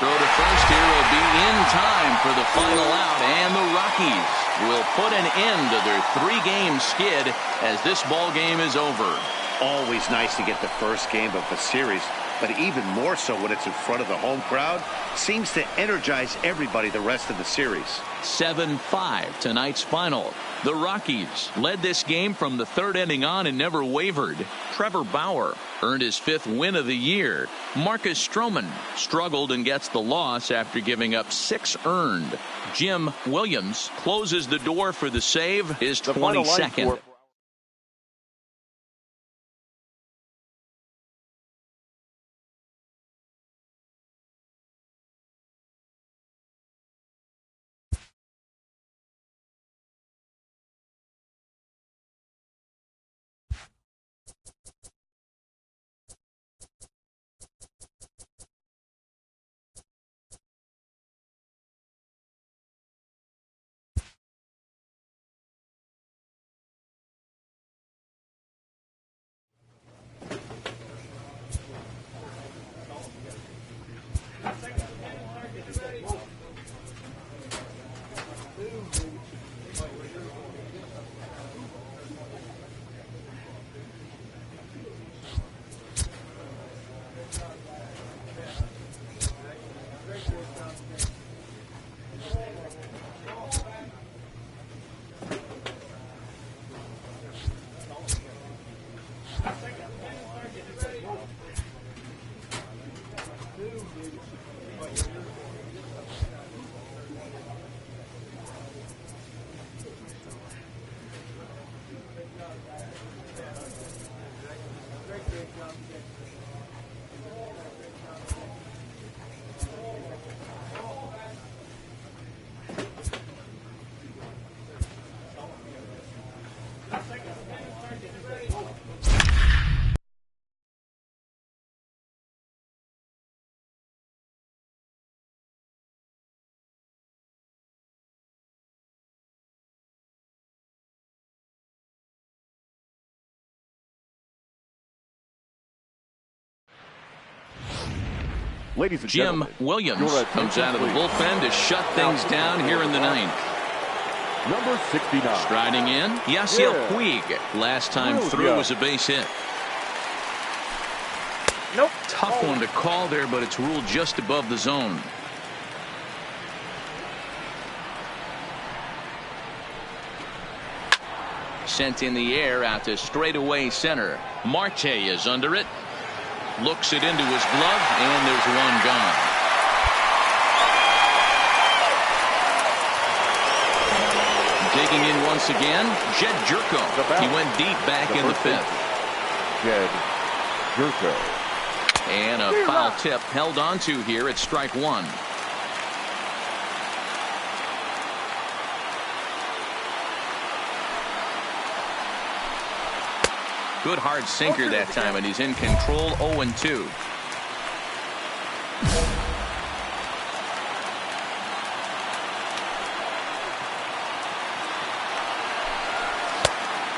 Throw to first here will be in time for the final out, and the Rockies will put an end to their 3-game skid as this ball game is over. Always nice to get the first game of the series, but even more so when it's in front of the home crowd. Seems to energize everybody the rest of the series. 7-5 tonight's final. The Rockies led this game from the 3rd inning on and never wavered. Trevor Bauer earned his 5th win of the year. Marcus Stroman struggled and gets the loss after giving up 6 earned. Jim Williams closes the door for the save, his 22nd. Ladies and Jim gentlemen, Williams your comes attention, out of the please. bullpen to shut things down here in the ninth. Number 69. Striding in, Yasiel Yeah. Puig. Last time Real through good. was a base hit. Nope. Tough one to call there, but it's ruled just above the zone. Sent in the air out to straightaway center. Marte is under it. Looks it into his glove, and there's one gone. Digging in once again, Jed Jerko. He went deep back in the fifth. Jed Jerko. And a foul tip held onto here at strike one. Good hard sinker that time, and he's in control. 0-2.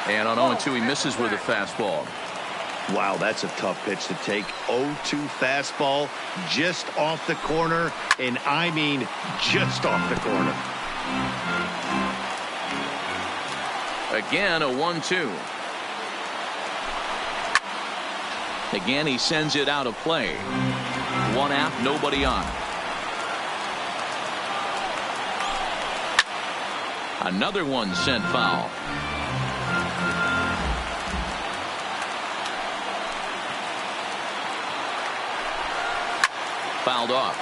And on 0-2, he misses with a fastball. Wow, that's a tough pitch to take. 0-2 fastball just off the corner, and I mean just off the corner. Again, a 1-2. Again, he sends it out of play. One out, nobody on. Another one sent foul. Fouled off.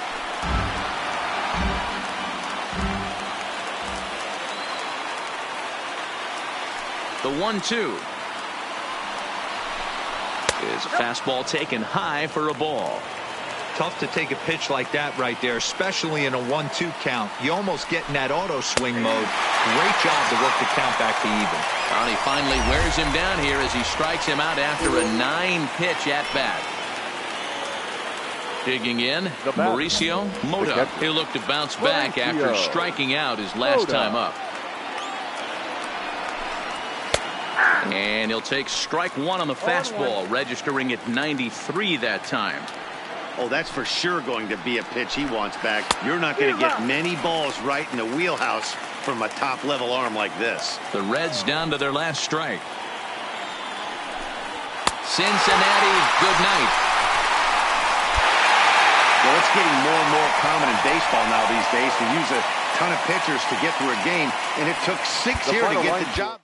The 1-2. Is a fastball taken high for a ball. Tough to take a pitch like that right there, especially in a 1-2 count. You almost get in that auto swing mode. Great job to work the count back to even. And he finally wears him down here as he strikes him out after a 9-pitch at bat. Digging in, Mauricio Mota. He'll look to bounce back after striking out his last time up. And he'll take strike one on the fastball, registering at 93 that time. Oh, that's for sure going to be a pitch he wants back. You're not going to get many balls right in the wheelhouse from a top-level arm like this. The Reds down to their last strike. Cincinnati, good night. Well, it's getting more and more common in baseball now these days to use a ton of pitchers to get through a game, and it took 6 here to get the job.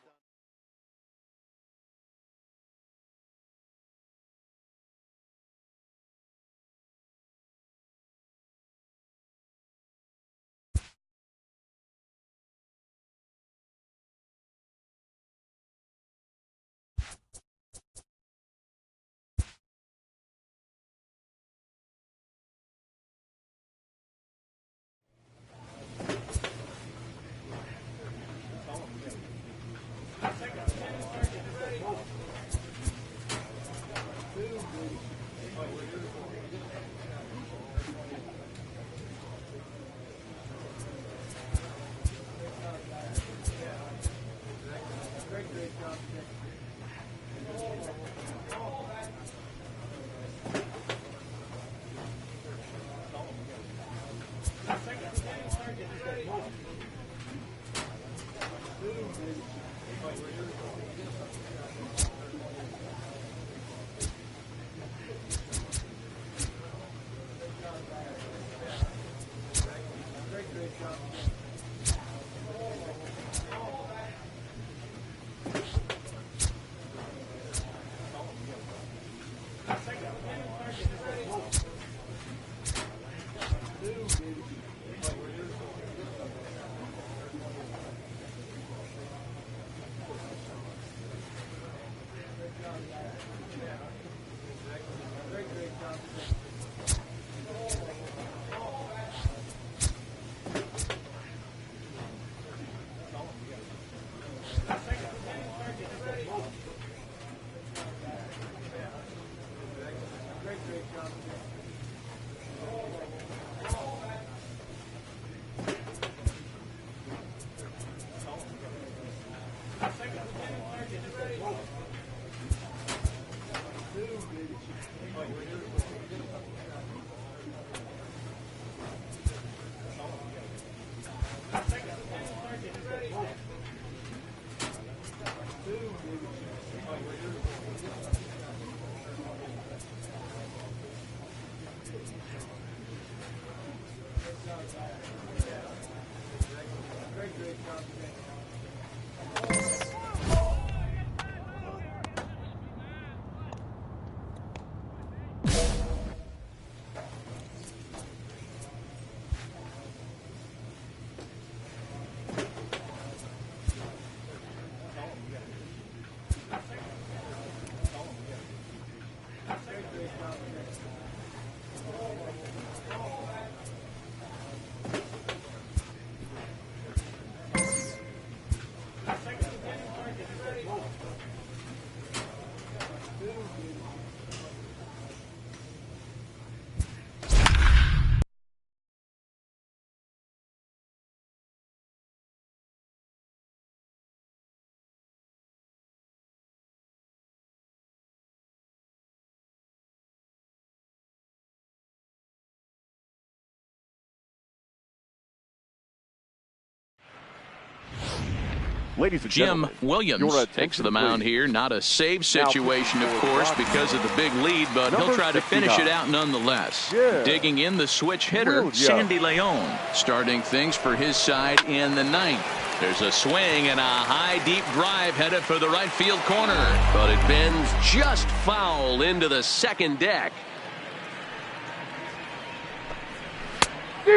Ladies and Jim gentlemen, Williams takes the mound here. Not a save situation, of course, because of the big lead, but he'll try to finish it out nonetheless. Digging in the switch hitter, Sandy Leon, starting things for his side in the ninth. There's a swing and a high, deep drive headed for the right field corner, but it bends just foul into the second deck.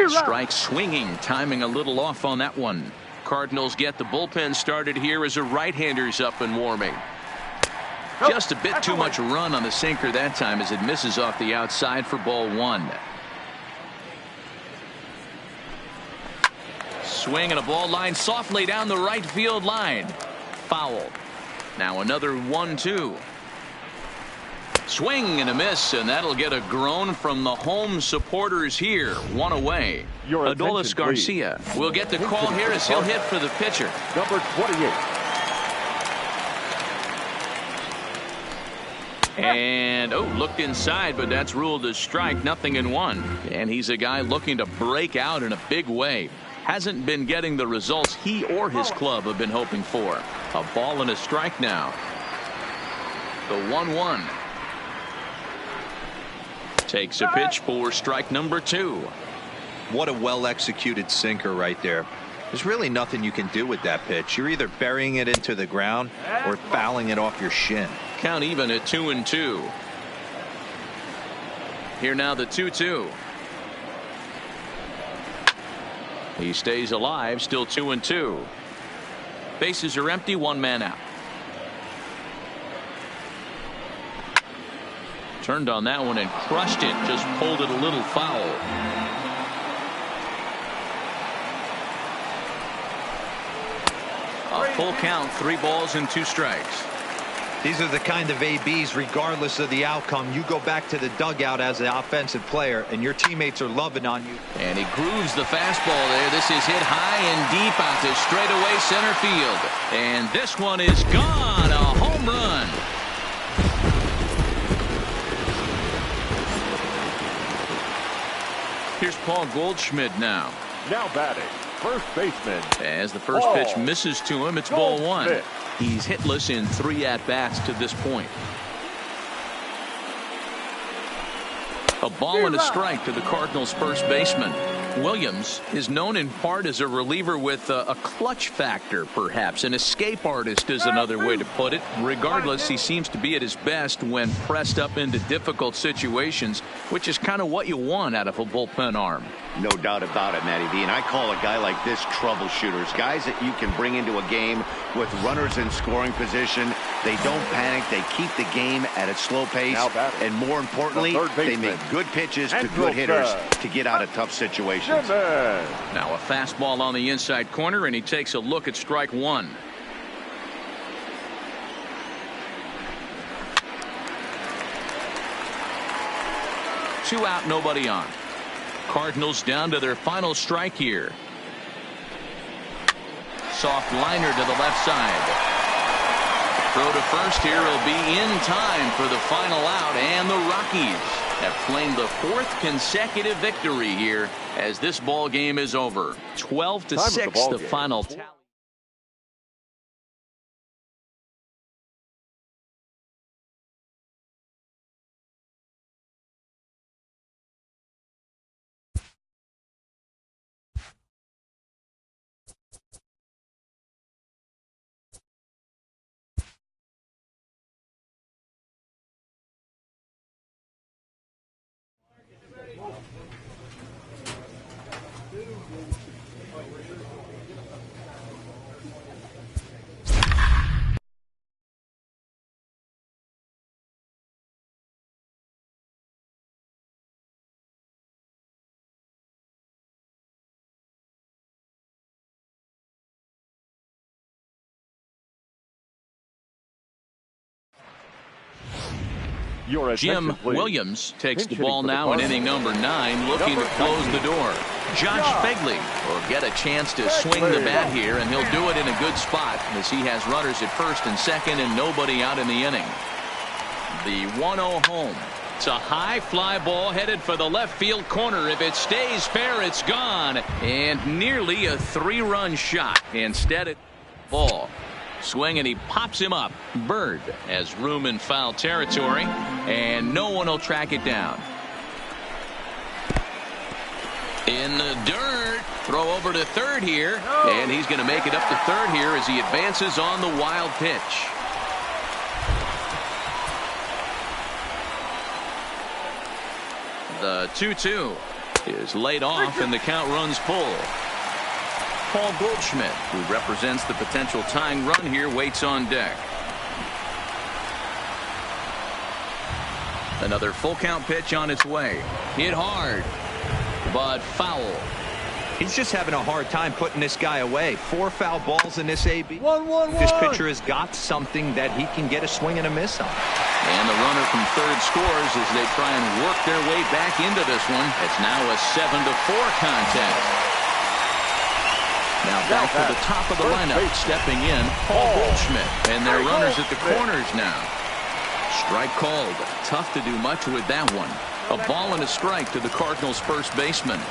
Strike swinging, timing a little off on that one. Cardinals get the bullpen started here as a right-hander's up and warming. Just a bit too much run on the sinker that time as it misses off the outside for ball one. Swing and a ball line softly down the right field line. Foul. Now another 1-2. Swing and a miss, and that'll get a groan from the home supporters here. One away. Adolis Garcia will get the call here as he'll hit for the pitcher. Number 28. And looked inside, but that's ruled a strike. 0-1. And he's a guy looking to break out in a big way. Hasn't been getting the results he or his club have been hoping for. A ball and a strike now. The 1-1. Takes a pitch for strike number 2. What a well-executed sinker right there. There's really nothing you can do with that pitch. You're either burying it into the ground or fouling it off your shin. Count even at 2-2. Here now the 2-2. He stays alive, still 2-2. Bases are empty, one man out. Turned on that one and crushed it, just pulled it a little foul. A full count, 3 balls and 2 strikes. These are the kind of ABs, regardless of the outcome. You go back to the dugout as an offensive player, and your teammates are loving on you. And he grooves the fastball there. This is hit high and deep out to straightaway center field. And this one is gone. A home run. Here's Paul Goldschmidt now. Now batting, first baseman. As the first pitch misses to him, it's ball 1. He's hitless in 3 at-bats to this point. A ball and a strike to the Cardinals' first baseman. Williams is known in part as a reliever with a clutch factor, perhaps. An escape artist is another way to put it. Regardless, he seems to be at his best when pressed up into difficult situations, which is kind of what you want out of a bullpen arm. No doubt about it, Matty V. And I call a guy like this troubleshooters. Guys that you can bring into a game with runners in scoring position. They don't panic. They keep the game at a slow pace. And more importantly, they make good pitches to good hitters to get out of tough situations. Now a fastball on the inside corner, and he takes a look at strike 1. Two out, nobody on. Cardinals down to their final strike here. Soft liner to the left side. Throw to first here will be in time for the final out, and the Rockies have claimed the 4th consecutive victory here as this ball game is over. 12-6 the final tally. Your attention, Jim please. Williams takes Pinch the ball hitting for the now in Cardinals. inning number 9, looking to close the door. Josh Begley will get a chance to swing the bat here, and he'll do it in a good spot as he has runners at first and second and nobody out in the inning. The 1-0 home. It's a high fly ball headed for the left field corner. If it stays fair, it's gone. And nearly a 3-run shot. Instead, it ball. Swing, and he pops him up. Bird has room in foul territory, and no one will track it down. In the dirt. Throw over to third here. And he's going to make it up to third here as he advances on the wild pitch. The 2-2 is laid off, and the count runs full. Paul Goldschmidt, who represents the potential tying run here, waits on deck. Another full count pitch on its way. Hit hard, but foul. He's just having a hard time putting this guy away. 4 foul balls in this AB. 1-1-1. This pitcher has got something that he can get a swing and a miss on. And the runner from third scores as they try and work their way back into this one. It's now a 7-4 contest. Now back to the top of the lineup. Stepping in, Paul Goldschmidt. And their runners at the corners now. Strike called. Tough to do much with that one. A ball and a strike to the Cardinals' first baseman.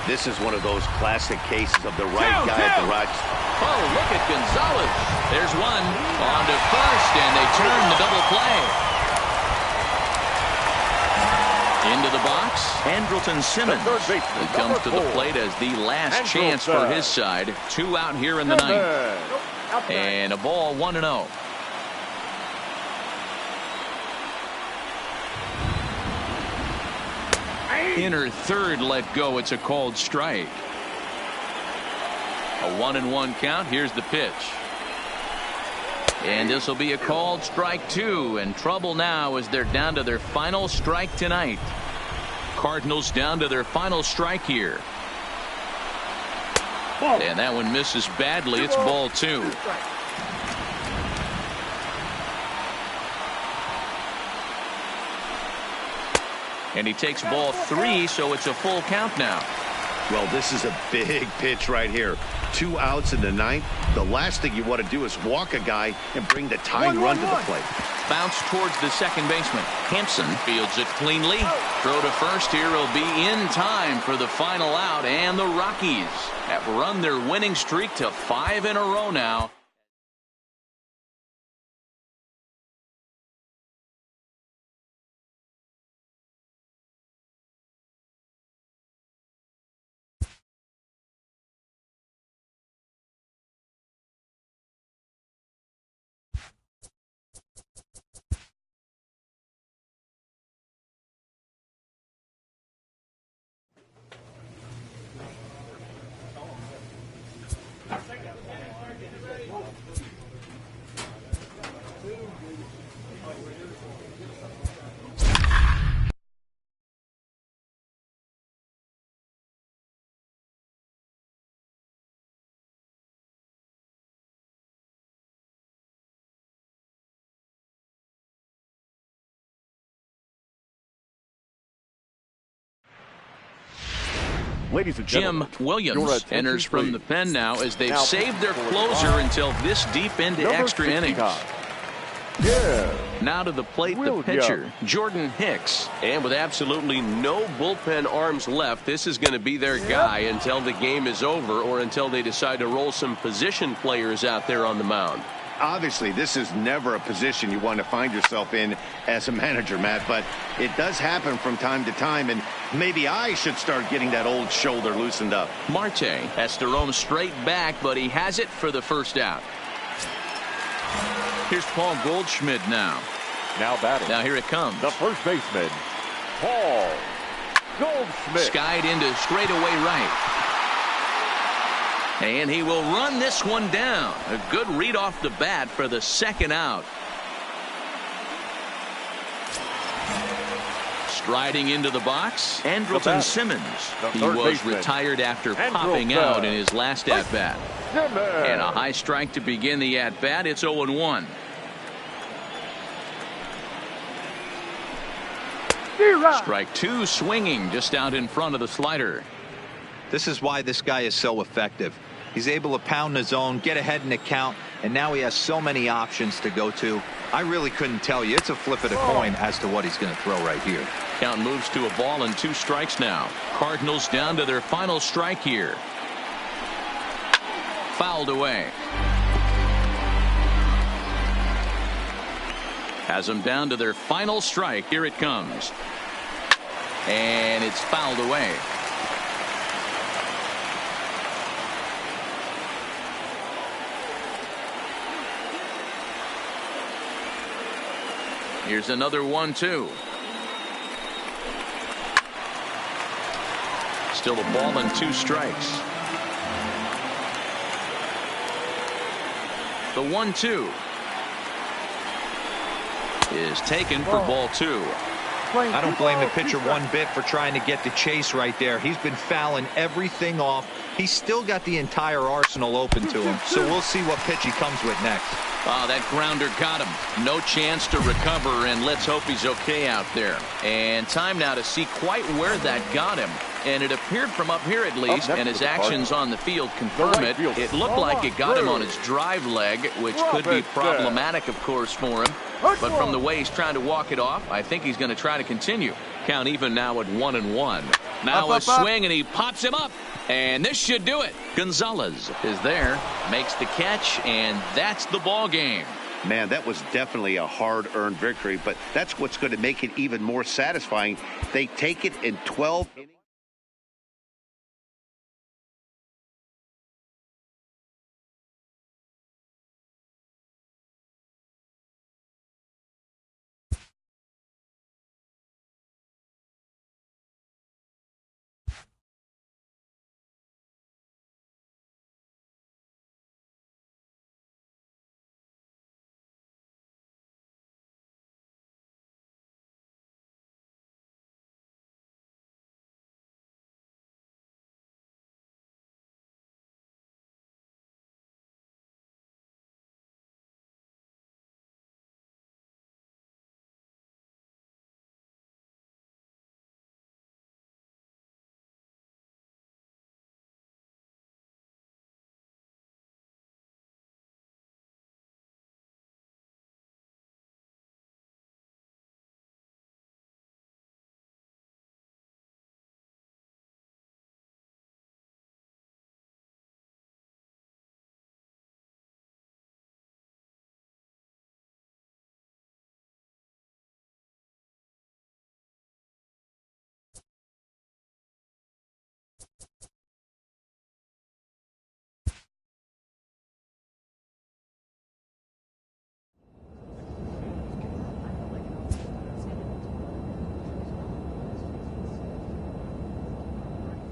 This is one of those classic cases of the right guy at the right. Oh, look at Gonzalez. There's one. On to first, and they turn the double play. Into the box, Andrelton Simmons. He comes to the plate as the last chance for his side. 2 out here in the ninth. And a ball, 1-0. Inner third let go. It's a called strike. A 1-1 count. Here's the pitch. And this will be a called strike 2. And trouble now as they're down to their final strike tonight. Cardinals down to their final strike here. And that one misses badly. It's ball 2. And he takes ball 3, so it's a full count now. Well, this is a big pitch right here. 2 outs in the ninth. The last thing you want to do is walk a guy and bring the tying run to the plate. Bounce towards the second baseman. Hampson fields it cleanly. Throw to first here will be in time for the final out. And the Rockies have run their winning streak to 5 in a row now. Ladies and Jim gentlemen, Williams enters from the pen now as they've saved their closer until this deep into extra innings. Now to the plate, the pitcher, Jordan Hicks. And with absolutely no bullpen arms left, this is going to be their guy until the game is over or until they decide to roll some position players out there on the mound. Obviously, this is never a position you want to find yourself in as a manager, Matt, but it does happen from time to time, and maybe I should start getting that old shoulder loosened up. Marte has to roam straight back, but he has it for the first out. Here's Paul Goldschmidt now. Now batting. Now here it comes. The first baseman, Paul Goldschmidt. Skied into straightaway right. And he will run this one down. A good read off the bat for the second out. Striding into the box, Andrelton Simmons. He was retired after popping out in his last at-bat. And a high strike to begin the at-bat. It's 0-1. Strike two, swinging just out in front of the slider. This is why this guy is so effective. He's able to pound the zone, get ahead in the count, and now he has so many options to go to. I really couldn't tell you. It's a flip of the coin as to what he's going to throw right here. Count moves to a ball and 2 strikes now. Cardinals down to their final strike here. Fouled away. Has them down to their final strike. Here it comes. And it's fouled away. Here's another 1-2. Still a ball and 2 strikes. The 1-2 is taken for ball 2. I don't blame the pitcher one bit for trying to get the chase right there. He's been fouling everything off. He's still got the entire arsenal open to him. So we'll see what pitch he comes with next. Oh, that grounder got him. No chance to recover, and let's hope he's okay out there. And time now to see quite where that got him. And it appeared from up here at least, and his actions on the field confirm it. It looked like it got him on his drive leg, which could be problematic, of course, for him. But from the way he's trying to walk it off, I think he's going to try to continue. Count even now at 1-1. Now a swing, and he pops him up. And this should do it. Gonzalez is there, makes the catch, and that's the ball game. Man, that was definitely a hard-earned victory, but that's what's going to make it even more satisfying. They take it in 12 innings.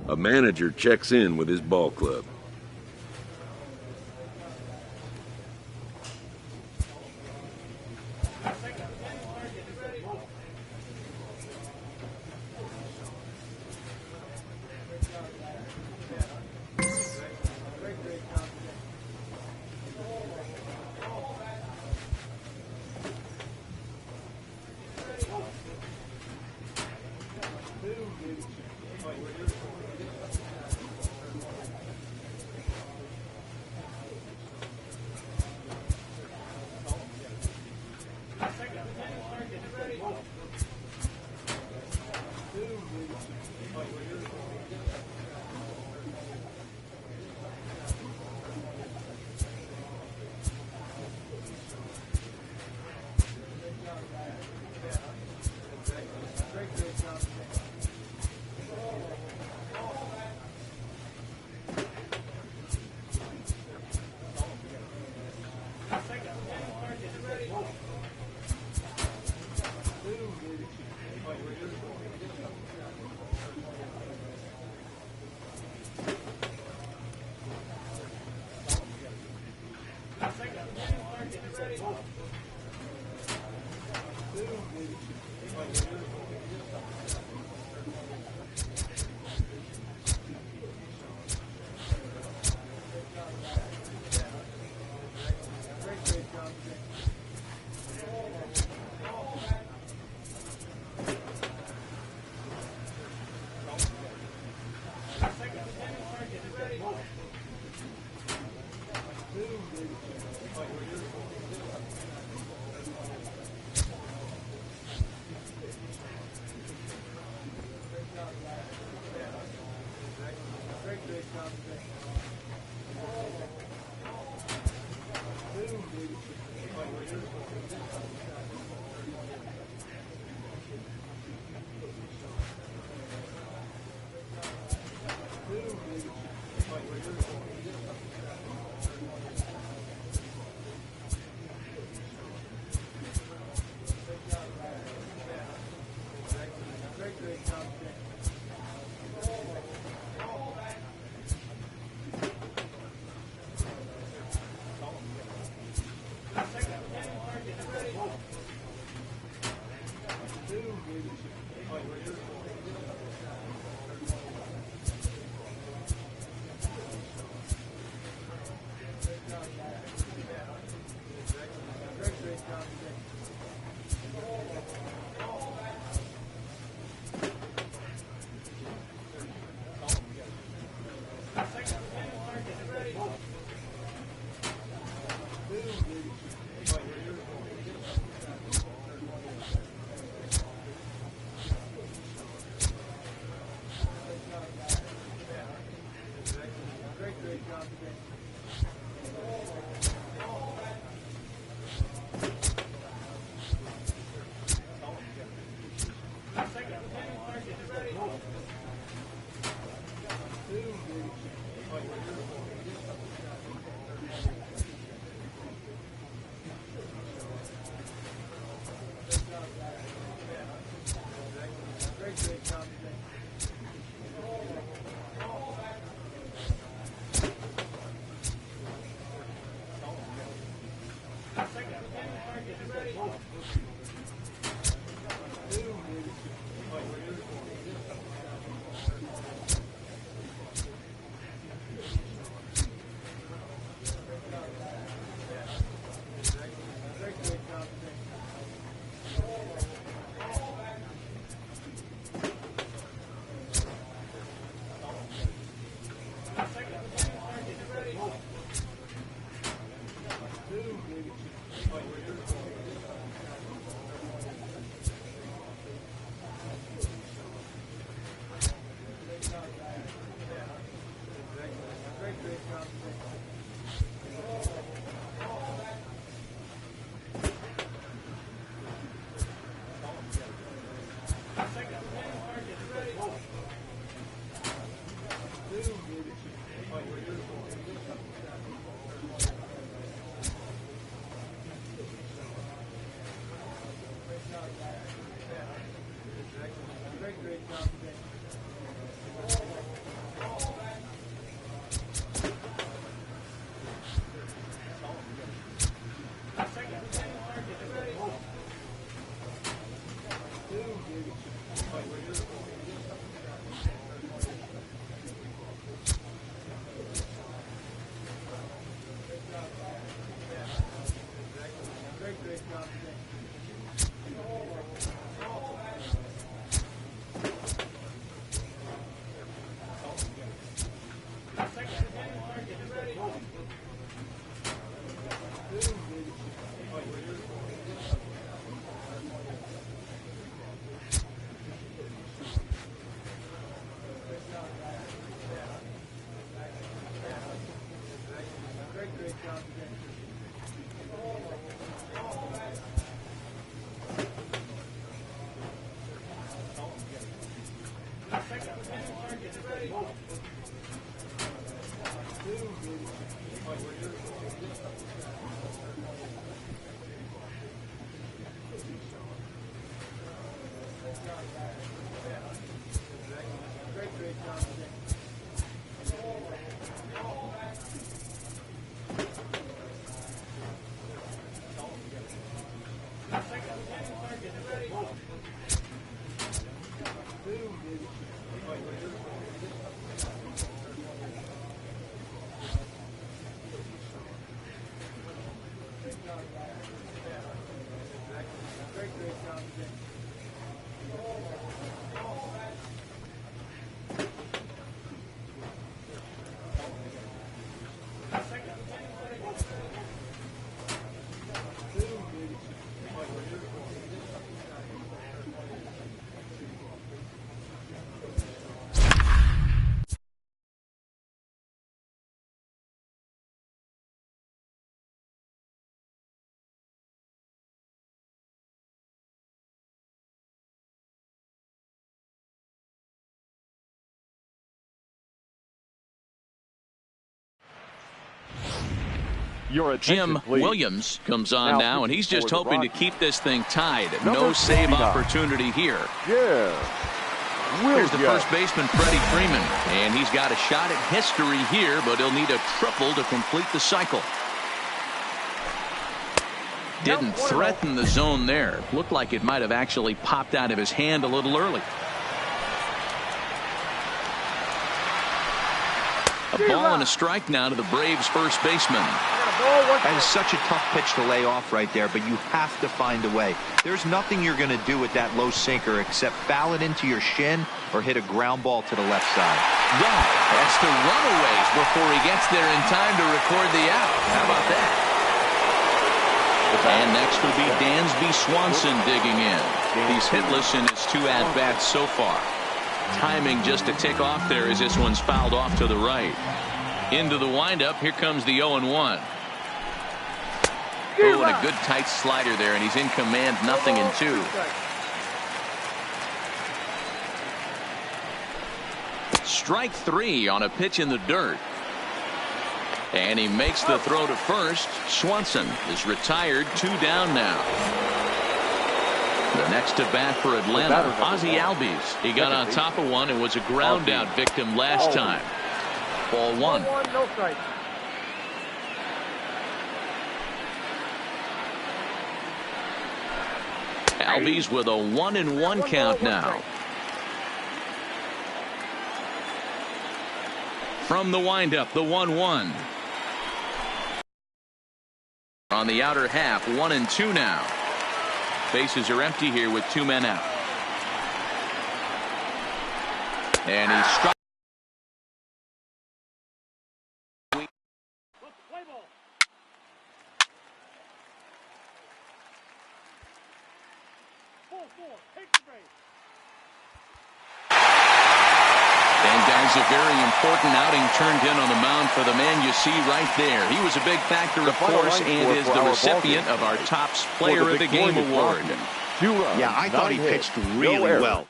A manager checks in with his ball club. Jim Williams comes on now, and he's just hoping to keep this thing tied. No save opportunity here. Here's the first baseman, Freddie Freeman, and he's got a shot at history here, but he'll need a triple to complete the cycle. Didn't threaten the zone there. Looked like it might have actually popped out of his hand a little early. A ball and a strike now to the Braves first baseman. That is such a tough pitch to lay off right there, but you have to find a way. There's nothing you're going to do with that low sinker except foul it into your shin or hit a ground ball to the left side. Wow, that's the runaways before he gets there in time to record the out. How about that? And next will be Dansby Swanson digging in. He's hitless in his 2 at-bats so far. Timing just a tick off there as this one's fouled off to the right. Into the windup. Here comes the 0-1. Oh, and a good tight slider there, and he's in command. 0-2. Strike 3 on a pitch in the dirt. And he makes the throw to first. Swanson is retired. 2 down now. The next to bat for Atlanta, Ozzie Albies. He got on top of one and was a ground out victim last time. Ball 1. No strike. Albies with a 1-1 count now. From the windup, the 1-1. On the outer half, 1-2 now. Bases are empty here with 2 men out. And he struck. A very important outing turned in on the mound for the man you see right there. He was a big factor, of course, and is the recipient of our Tops Player of the Game award. Yeah, I thought he pitched really well.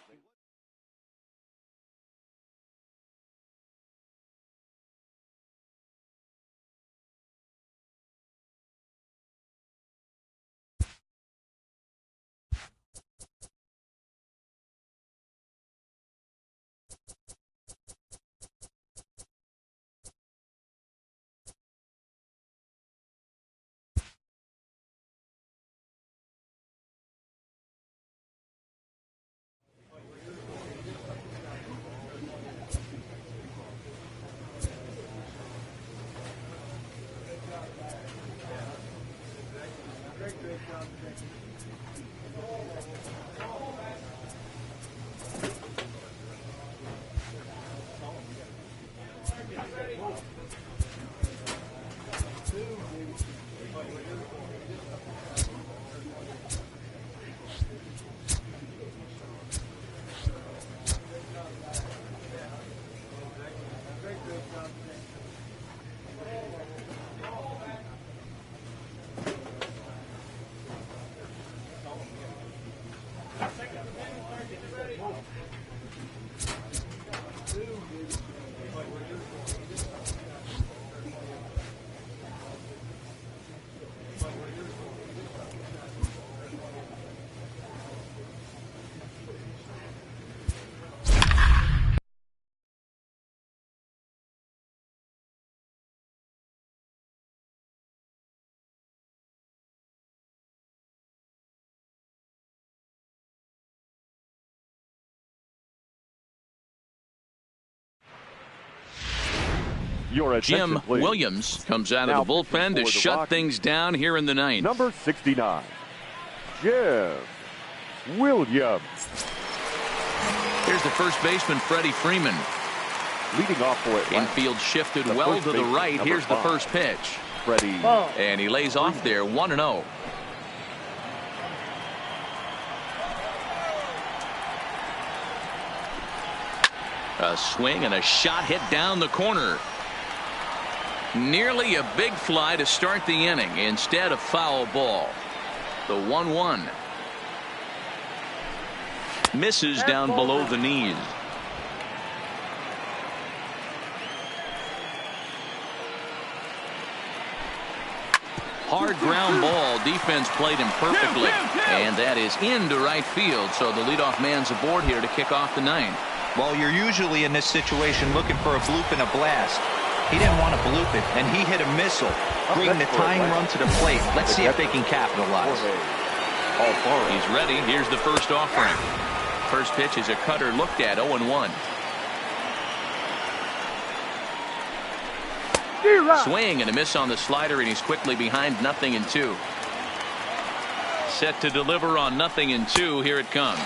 Jim Williams comes out of the bullpen to shut things down here in the 9th. Number 69, Jim Williams. Here's the first baseman, Freddie Freeman. Leading off for it. Infield shifted well to the right. Here's the first pitch. Freddie. And he lays off there, 1-0. A swing and a shot hit down the corner. Nearly a big fly to start the inning. Instead, a foul ball. The 1-1. Misses down below the knees. hard ground ball. Defense played him perfectly. And that is into right field. So the leadoff man's aboard here to kick off the ninth. Well, you're usually in this situation looking for a bloop and a blast. He didn't want to bloop it, and he hit a missile, bringing the tying run to the plate. Let's see if they can capitalize. He's ready. Here's the first offering. First pitch is a cutter looked at, 0-1. Swing and a miss on the slider, and he's quickly behind 0-2. Set to deliver on 0-2. Here it comes.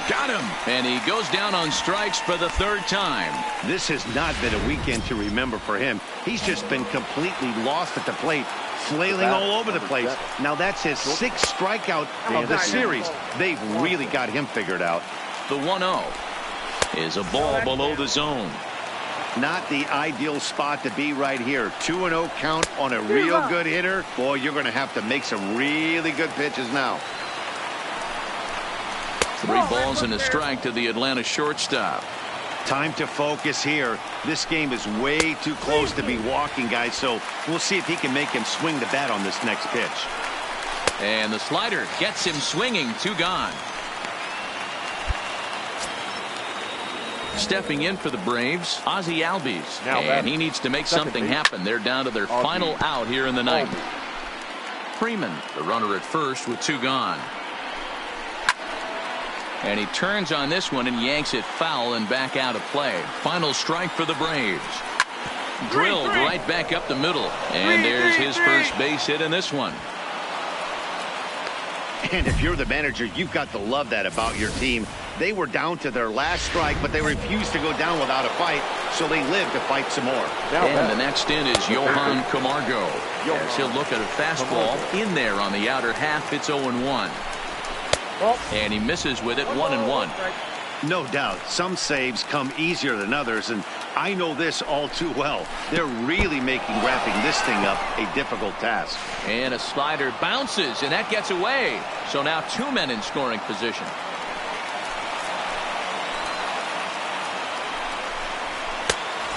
Got him. And he goes down on strikes for the third time. This has not been a weekend to remember for him. He's just been completely lost at the plate, flailing all over the place. Now that's his 6th strikeout of the series. They've really got him figured out. The 1-0 is a ball below the zone. Not the ideal spot to be right here. 2-0 count on a real good hitter. Boy, you're going to have to make some really good pitches now. 3 balls and a strike to the Atlanta shortstop. Time to focus here. This game is way too close to be walking, guys, so we'll see if he can make him swing the bat on this next pitch. And the slider gets him swinging. 2 gone. Stepping in for the Braves, Ozzie Albies. And he needs to make something happen. They're down to their final out here in the ninth. Freeman, the runner at first with 2 gone. And he turns on this one and yanks it foul and back out of play. Final strike for the Braves. Drilled right back up the middle. And there's his first base hit in this one. And if you're the manager, you've got to love that about your team. They were down to their last strike, but they refused to go down without a fight, so they live to fight some more. And the next in is Johan Camargo. As he'll look at a fastball in there on the outer half. It's 0-1. And he misses with it, 1-1. No doubt. Some saves come easier than others, and I know this all too well. They're really making wrapping this thing up a difficult task. And a slider bounces, and that gets away. So now 2 men in scoring position.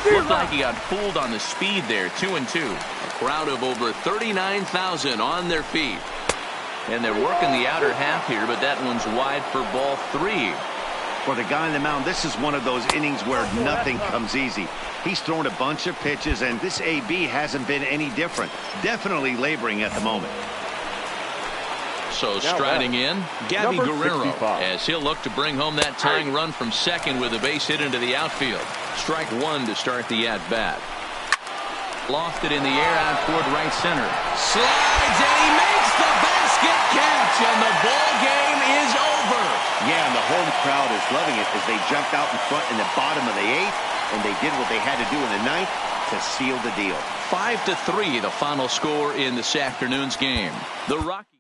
Looked like he got fooled on the speed there. 2-2. A crowd of over 39,000 on their feet. And they're working the outer half here, but that one's wide for ball 3. For the guy on the mound, this is one of those innings where nothing comes easy. He's thrown a bunch of pitches, and this AB hasn't been any different. Definitely laboring at the moment. So striding in, Gabby Guerrero, as he'll look to bring home that tying run from second with a base hit into the outfield. Strike 1 to start the at-bat. Lofted in the air out toward right center. Slides, and he makes the basket catch, and the ball game is over. Yeah, and the home crowd is loving it as they jumped out in front in the bottom of the 8th, and they did what they had to do in the 9th to seal the deal. 5-3, the final score in this afternoon's game. The Rockies.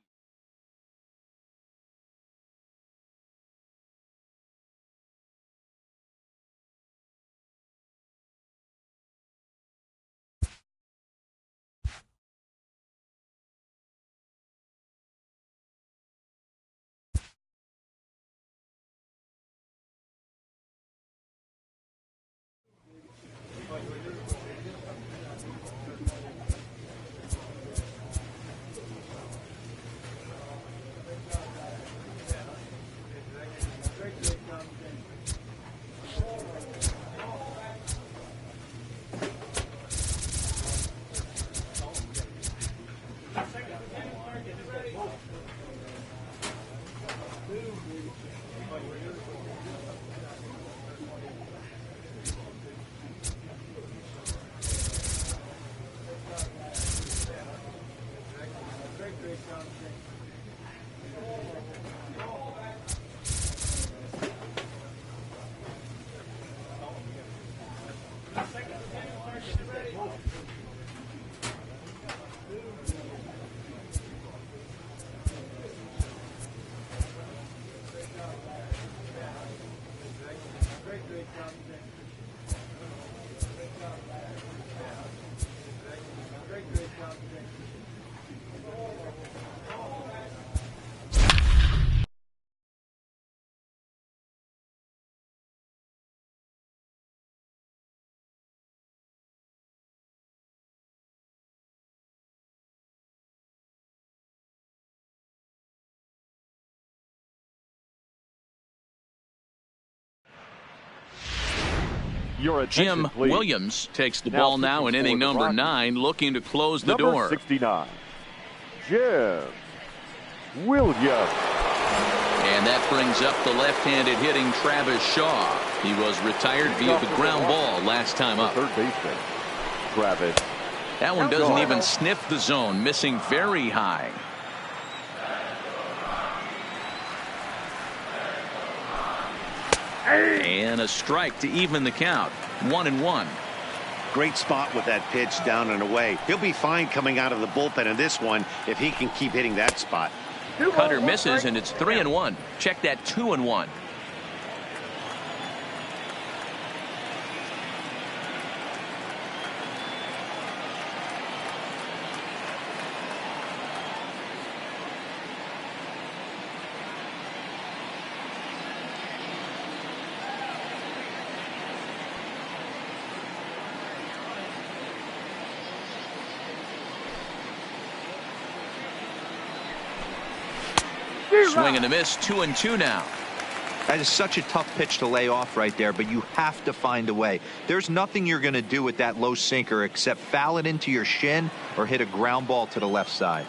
Your attention, Jim please. Williams takes the ball now in inning number 9, looking to close the Number door. 69, Jim Williams. And that brings up the left-handed hitting Travis Shaw. He was retired via the ground ball last time up. Third baseman, Travis. That one doesn't even sniff the zone, missing very high. And a strike to even the count. 1-1. Great spot with that pitch down and away. He'll be fine coming out of the bullpen in this one if he can keep hitting that spot. Cutter misses, and it's 3-1. Check that 2-1. Swing and a miss, 2-2 now. That is such a tough pitch to lay off right there, but you have to find a way. There's nothing you're going to do with that low sinker except foul it into your shin or hit a ground ball to the left side.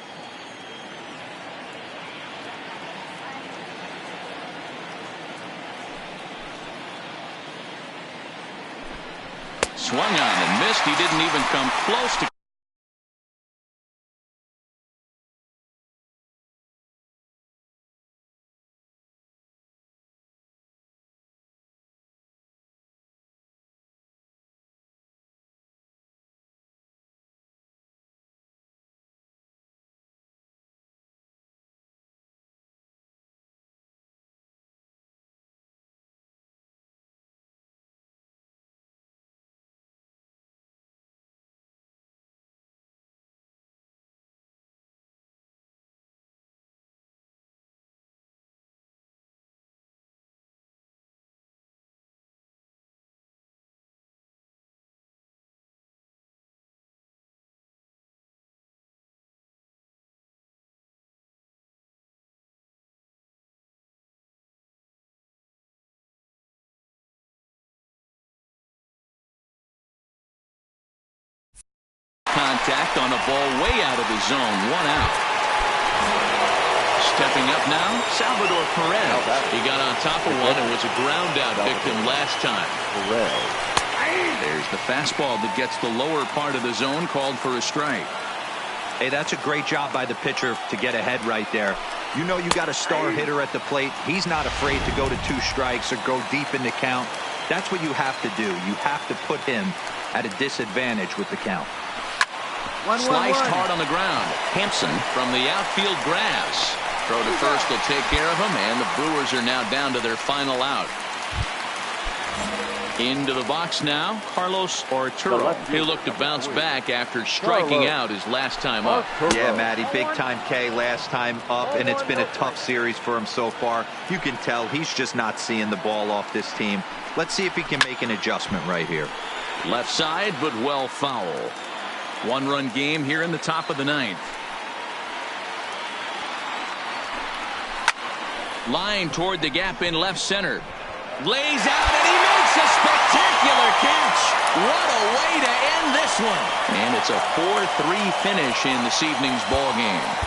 Swung on and missed. He didn't even come close to. Contact on a ball way out of the zone. 1 out. Stepping up now, Salvador Perez. He got on top of one and was a ground out victim last time. There's the fastball that gets the lower part of the zone, called for a strike. Hey, that's a great job by the pitcher to get ahead right there. You know you got a star hitter at the plate. He's not afraid to go to 2 strikes or go deep in the count. That's what you have to do. You have to put him at a disadvantage with the count. Sliced hard on the ground. Hampson from the outfield grass. Throw to first will take care of him, and the Brewers are now down to their final out. Into the box now, Carlos Arturo. He'll look to bounce back after striking out his last time up. Yeah, Matty, big time K last time up, and it's been a tough series for him so far. You can tell he's just not seeing the ball off this team. Let's see if he can make an adjustment right here. Left side, but well foul. 1-run game here in the top of the 9th. Line toward the gap in left center. Lays out, and he makes a spectacular catch. What a way to end this one. And it's a 4-3 finish in this evening's ball game.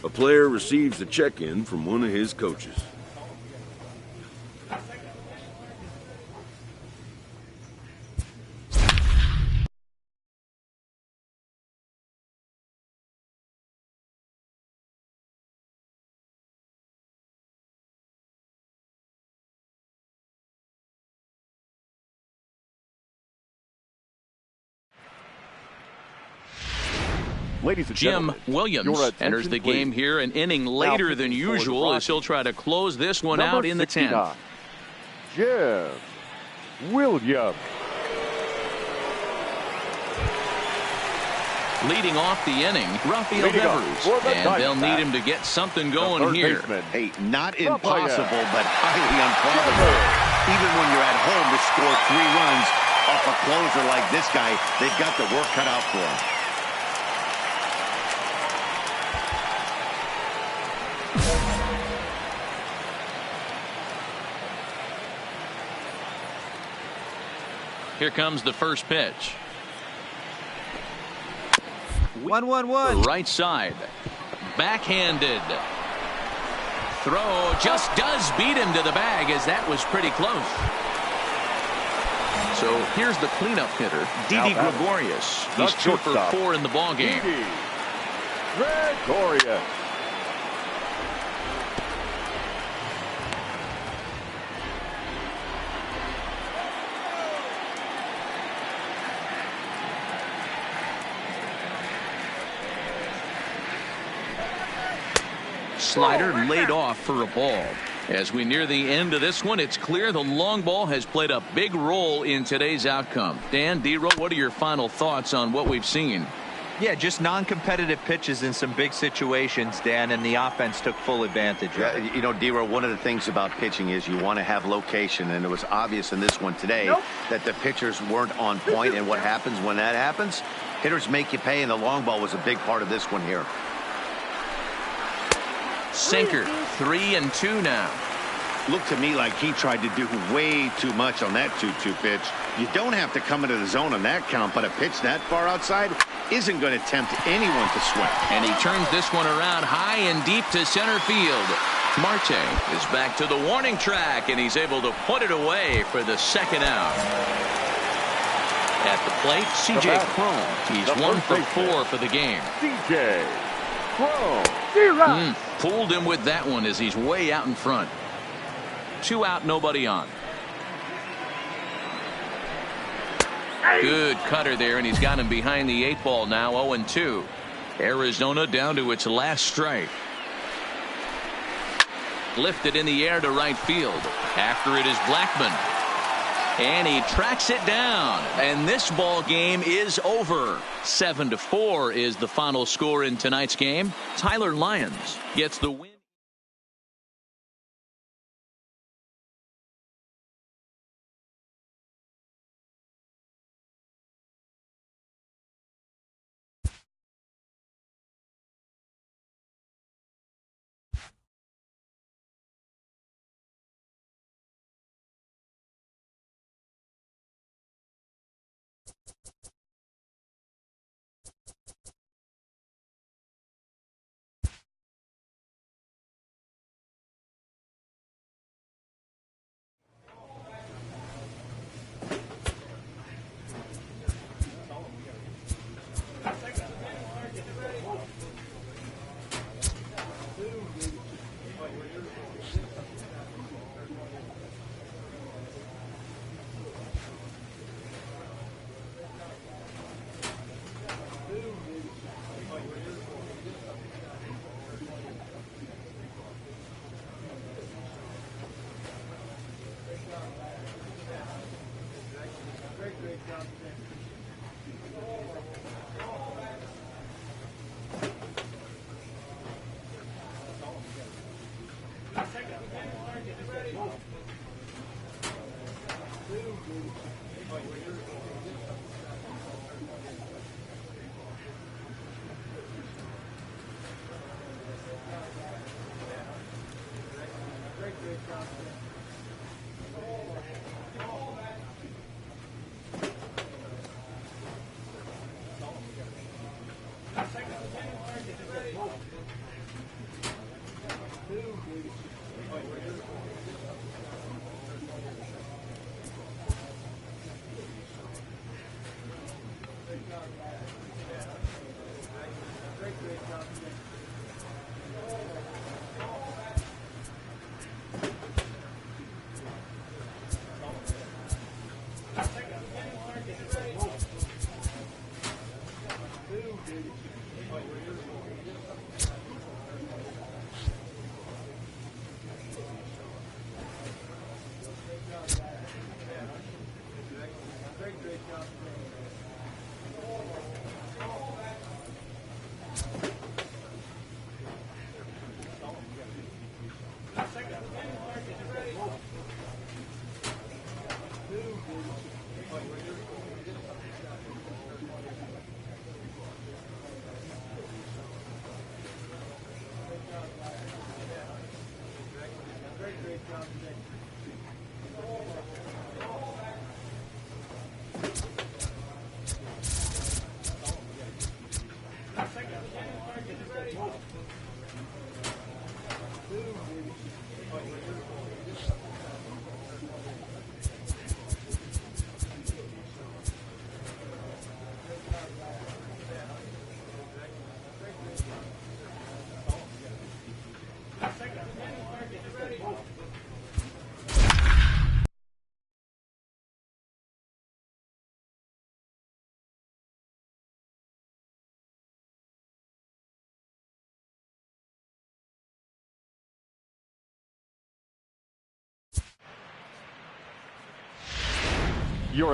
A player receives a check-in from one of his coaches. Ladies and Jim gentlemen, Williams enters the game here an inning later than usual as he'll try to close this one out in the 10th. Jim Williams. Leading off the inning, Rafael Devers, and they'll need him to get something going here. Hey, not impossible, but highly improbable. Even when you're at home to score 3 runs off a closer like this guy, they've got the work cut out for him. Here comes the first pitch. 1-1-1. Right side. Backhanded. Throw just does beat him to the bag, as that was pretty close. So here's the cleanup hitter, Didi Gregorius. He's 2 for 4 in the ballgame. Gregorius. Slider laid off for a ball. As we near the end of this one, it's clear the long ball has played a big role in today's outcome. Dan, D-Row, what are your final thoughts on what we've seen? Yeah, just non-competitive pitches in some big situations, Dan, and the offense took full advantage of it. You know, D-Row, one of the things about pitching is you want to have location, and it was obvious in this one today that the pitchers weren't on point, and what happens when that happens? Hitters make you pay, and the long ball was a big part of this one here. Sinker, 3-2 now. Looked to me like he tried to do way too much on that 2-2 pitch. You don't have to come into the zone on that count, but a pitch that far outside isn't going to tempt anyone to swing. And he turns this one around high and deep to center field. Marte is back to the warning track, and he's able to put it away for the second out. At the plate, C.J. Cron. He's 1 for 4 for the game. C.J. Cron. Fooled him with that one as he's way out in front. 2 out, nobody on. Good cutter there, and he's got him behind the 8 ball now. 0-2. Arizona down to its last strike. Lifted in the air to right field. After it is Blackman. And he tracks it down, and this ball game is over. 7-4 is the final score in tonight's game. Tyler Lyons gets the win.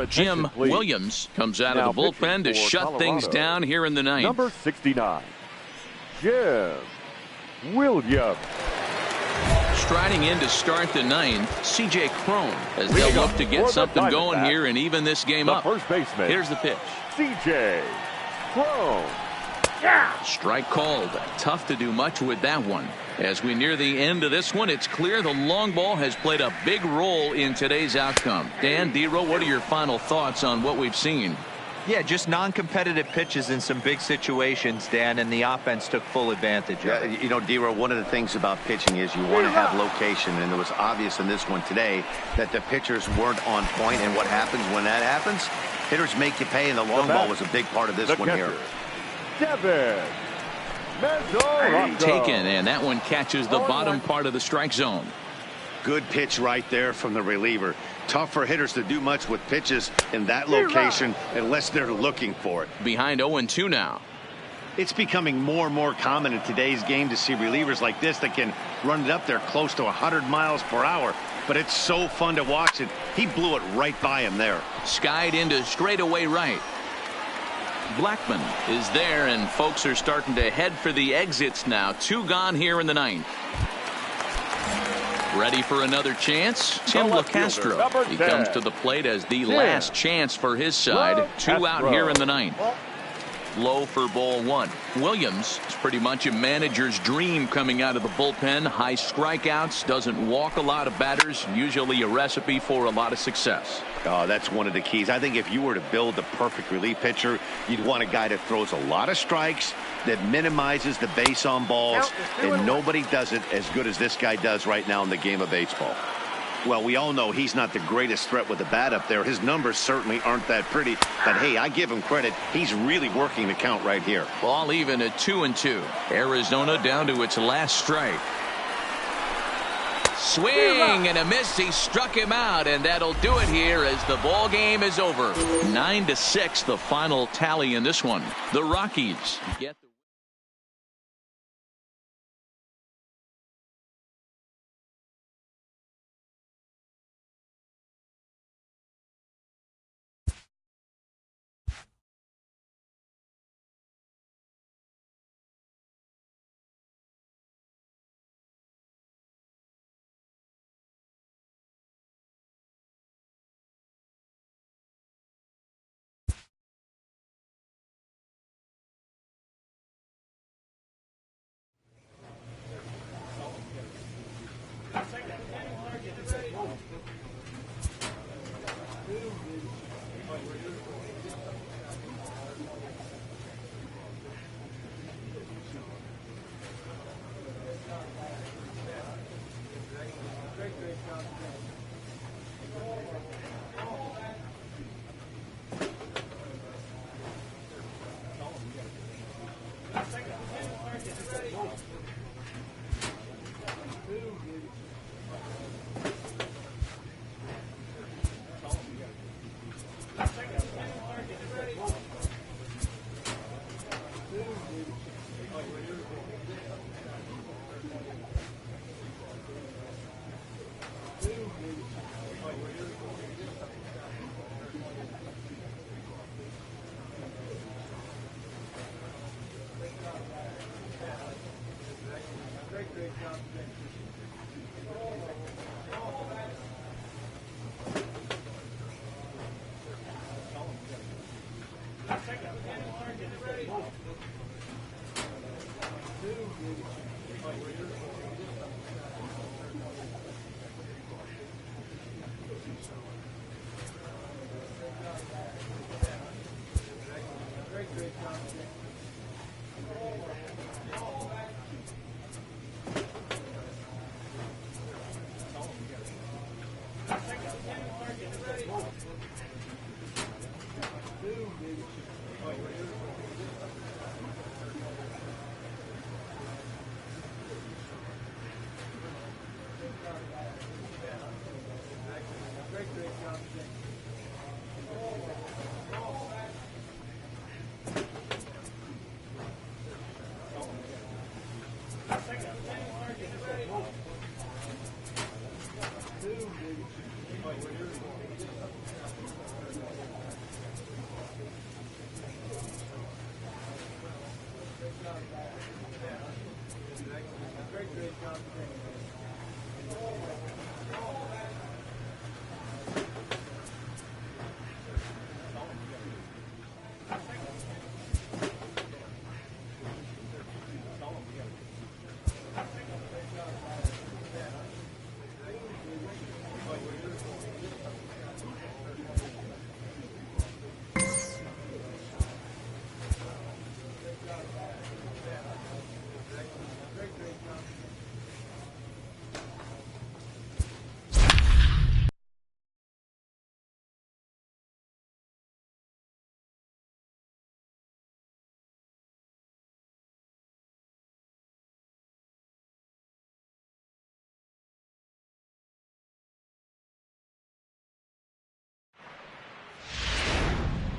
Jim Williams comes out of the bullpen to shut things down here in the ninth. Number 69, Jim Williams. Striding in to start the ninth, C.J. Cron, as they'll look to get something going here and even this game up. First baseman. Here's the pitch. C.J. Cron. Strike called. Tough to do much with that one. As we near the end of this one, it's clear the long ball has played a big role in today's outcome. Dan, D-Row, what are your final thoughts on what we've seen? Yeah, just non-competitive pitches in some big situations, Dan, and the offense took full advantage of it. You know, D-Row, one of the things about pitching is you want to have location, and it was obvious in this one today that the pitchers weren't on point, and what happens when that happens? Hitters make you pay, and the long ball was a big part of this one here. Devin taken, and that one catches the bottom part of the strike zone. Good pitch right there from the reliever. Tough for hitters to do much with pitches in that location unless they're looking for it. Behind 0-2 now. It's becoming more and more common in today's game to see relievers like this that can run it up there close to 100 miles per hour. But it's so fun to watch it. He blew it right by him there. Skied into straightaway right. Blackman is there, and folks are starting to head for the exits now. 2 gone here in the ninth. Ready for another chance? Tim LeCastro. He comes to the plate as the last chance for his side. 2 out here in the ninth. Low for ball 1. Williams is pretty much a manager's dream coming out of the bullpen. High strikeouts, doesn't walk a lot of batters, usually a recipe for a lot of success. Oh, that's one of the keys. I think if you were to build the perfect relief pitcher, you'd want a guy that throws a lot of strikes, that minimizes the base on balls, and nobody does it as good as this guy does right now in the game of baseball. Well, we all know he's not the greatest threat with the bat up there. His numbers certainly aren't that pretty. But, hey, I give him credit. He's really working the count right here. Ball even at 2-2. Arizona down to its last strike. Swing and a miss. He struck him out, and that'll do it here as the ball game is over. 9-6, the final tally in this one. The Rockies get the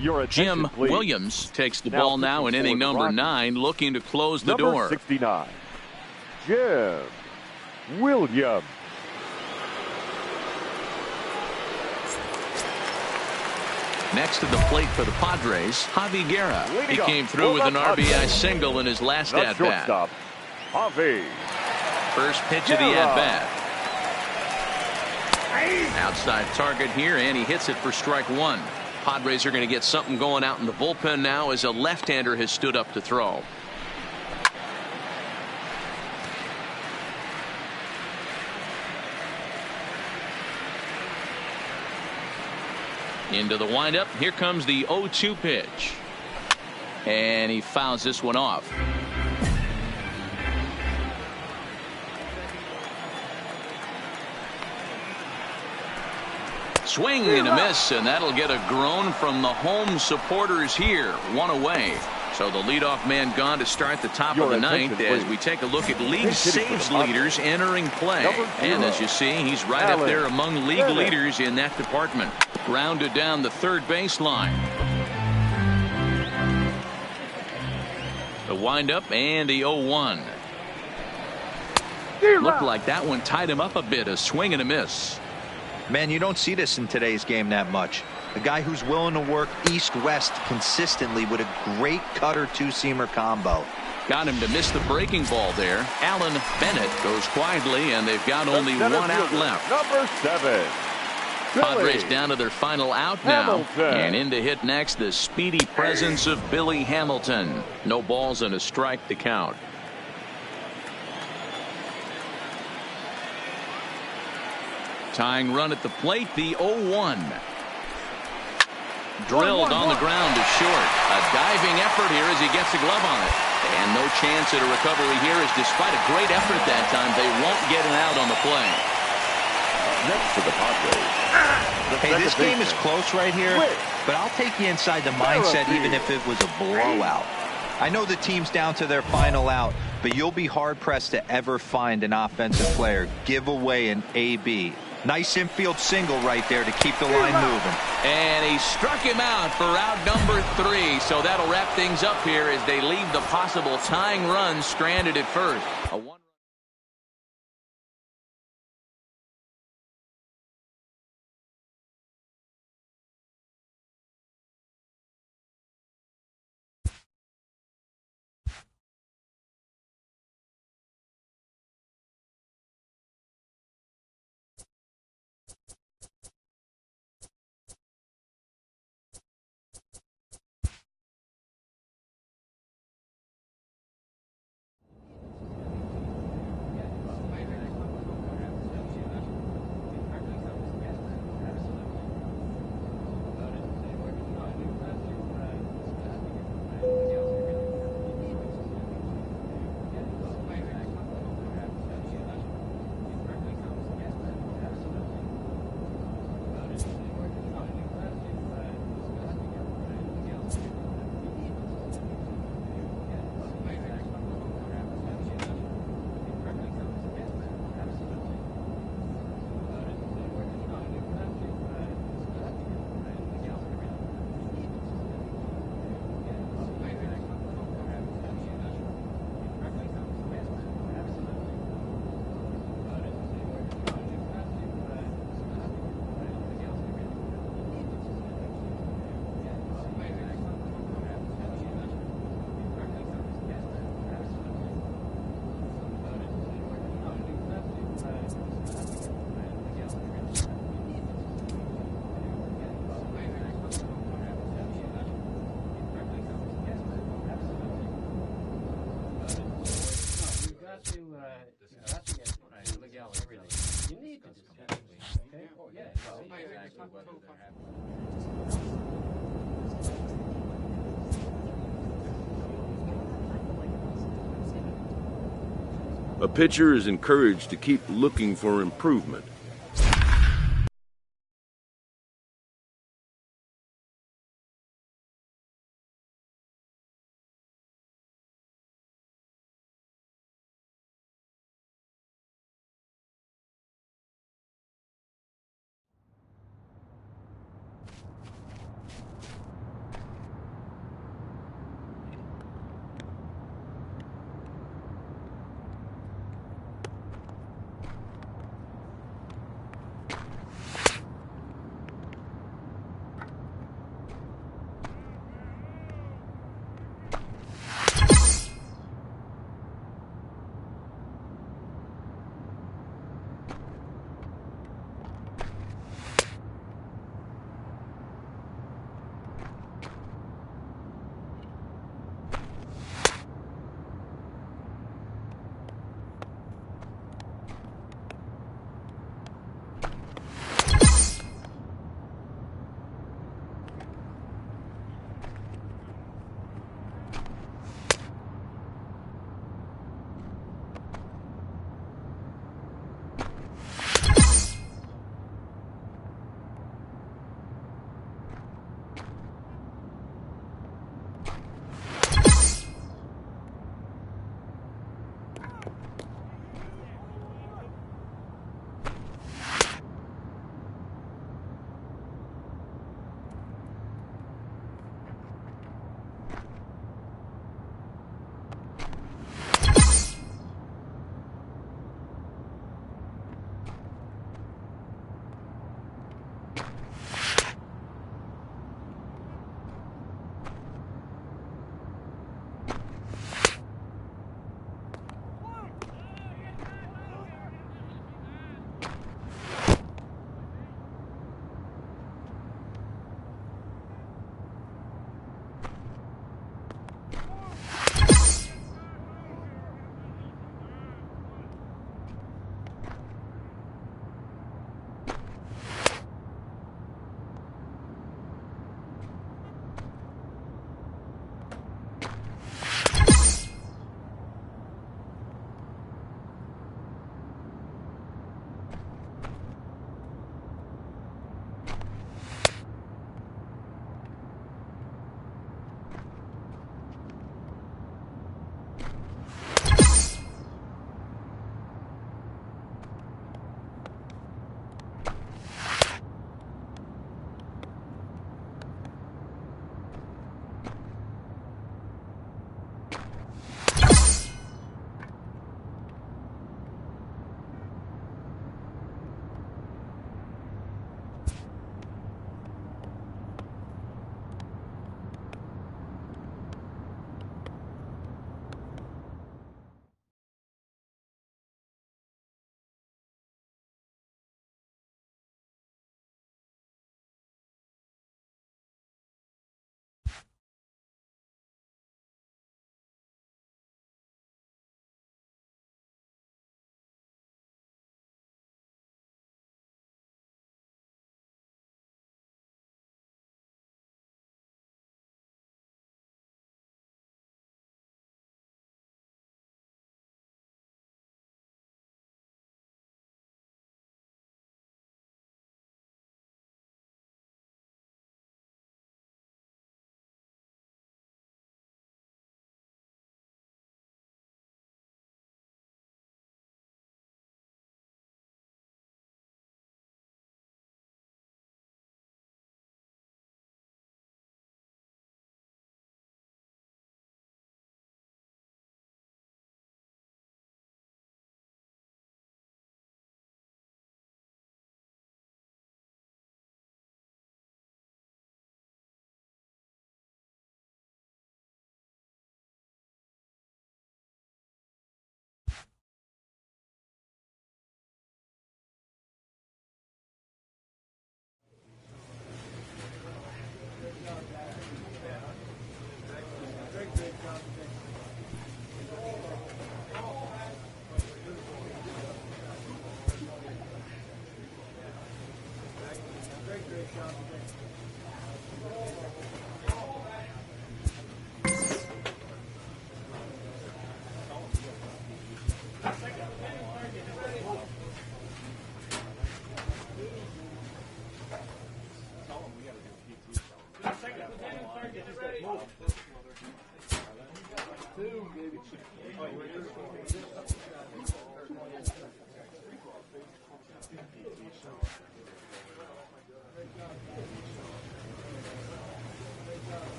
Your attention, Jim please. Williams takes the ball now in inning number 9, looking to close the Number door. 69, Jim Williams. Next to the plate for the Padres, Javi Guerra. He came through with an RBI single in his last The at-bat. shortstop, Javi. First pitch of the at-bat. Outside target here, and he hits it for strike one. Padres are going to get something going out in the bullpen now as a left-hander has stood up to throw. Into the windup. Here comes the 0-2 pitch. And he fouls this one off. Swing and a miss, and that'll get a groan from the home supporters here. One away. So the leadoff man gone to start the top of the ninth as we take a look at league saves leaders entering play. And as you see, he's right up there among league leaders in that department. Grounded down the third baseline. The windup and the 0-1. Looked like that one tied him up a bit. A swing and a miss. Man, you don't see this in today's game that much. A guy who's willing to work east-west consistently with a great cutter two-seamer combo. Got him to miss the breaking ball there. Alan Bennett goes quietly, and they've got only one out left. Number 7. Padres down to their final out now. And in to hit next, the speedy presence of Billy Hamilton. No balls and a strike to count. Tying run at the plate, the 0-1. Drilled on the ground to short. A diving effort here as he gets the glove on it. And no chance at a recovery here, as despite a great effort that time, they won't get an out on the play. Next to the Padres. Hey, this game is close right here, but I'll take you inside the mindset even if it was a blowout. I know the team's down to their final out, but you'll be hard-pressed to ever find an offensive player give away an AB. Nice infield single right there to keep the line moving. And he struck him out for out number 3. So that'll wrap things up here as they leave the possible tying run stranded at first. A pitcher is encouraged to keep looking for improvement.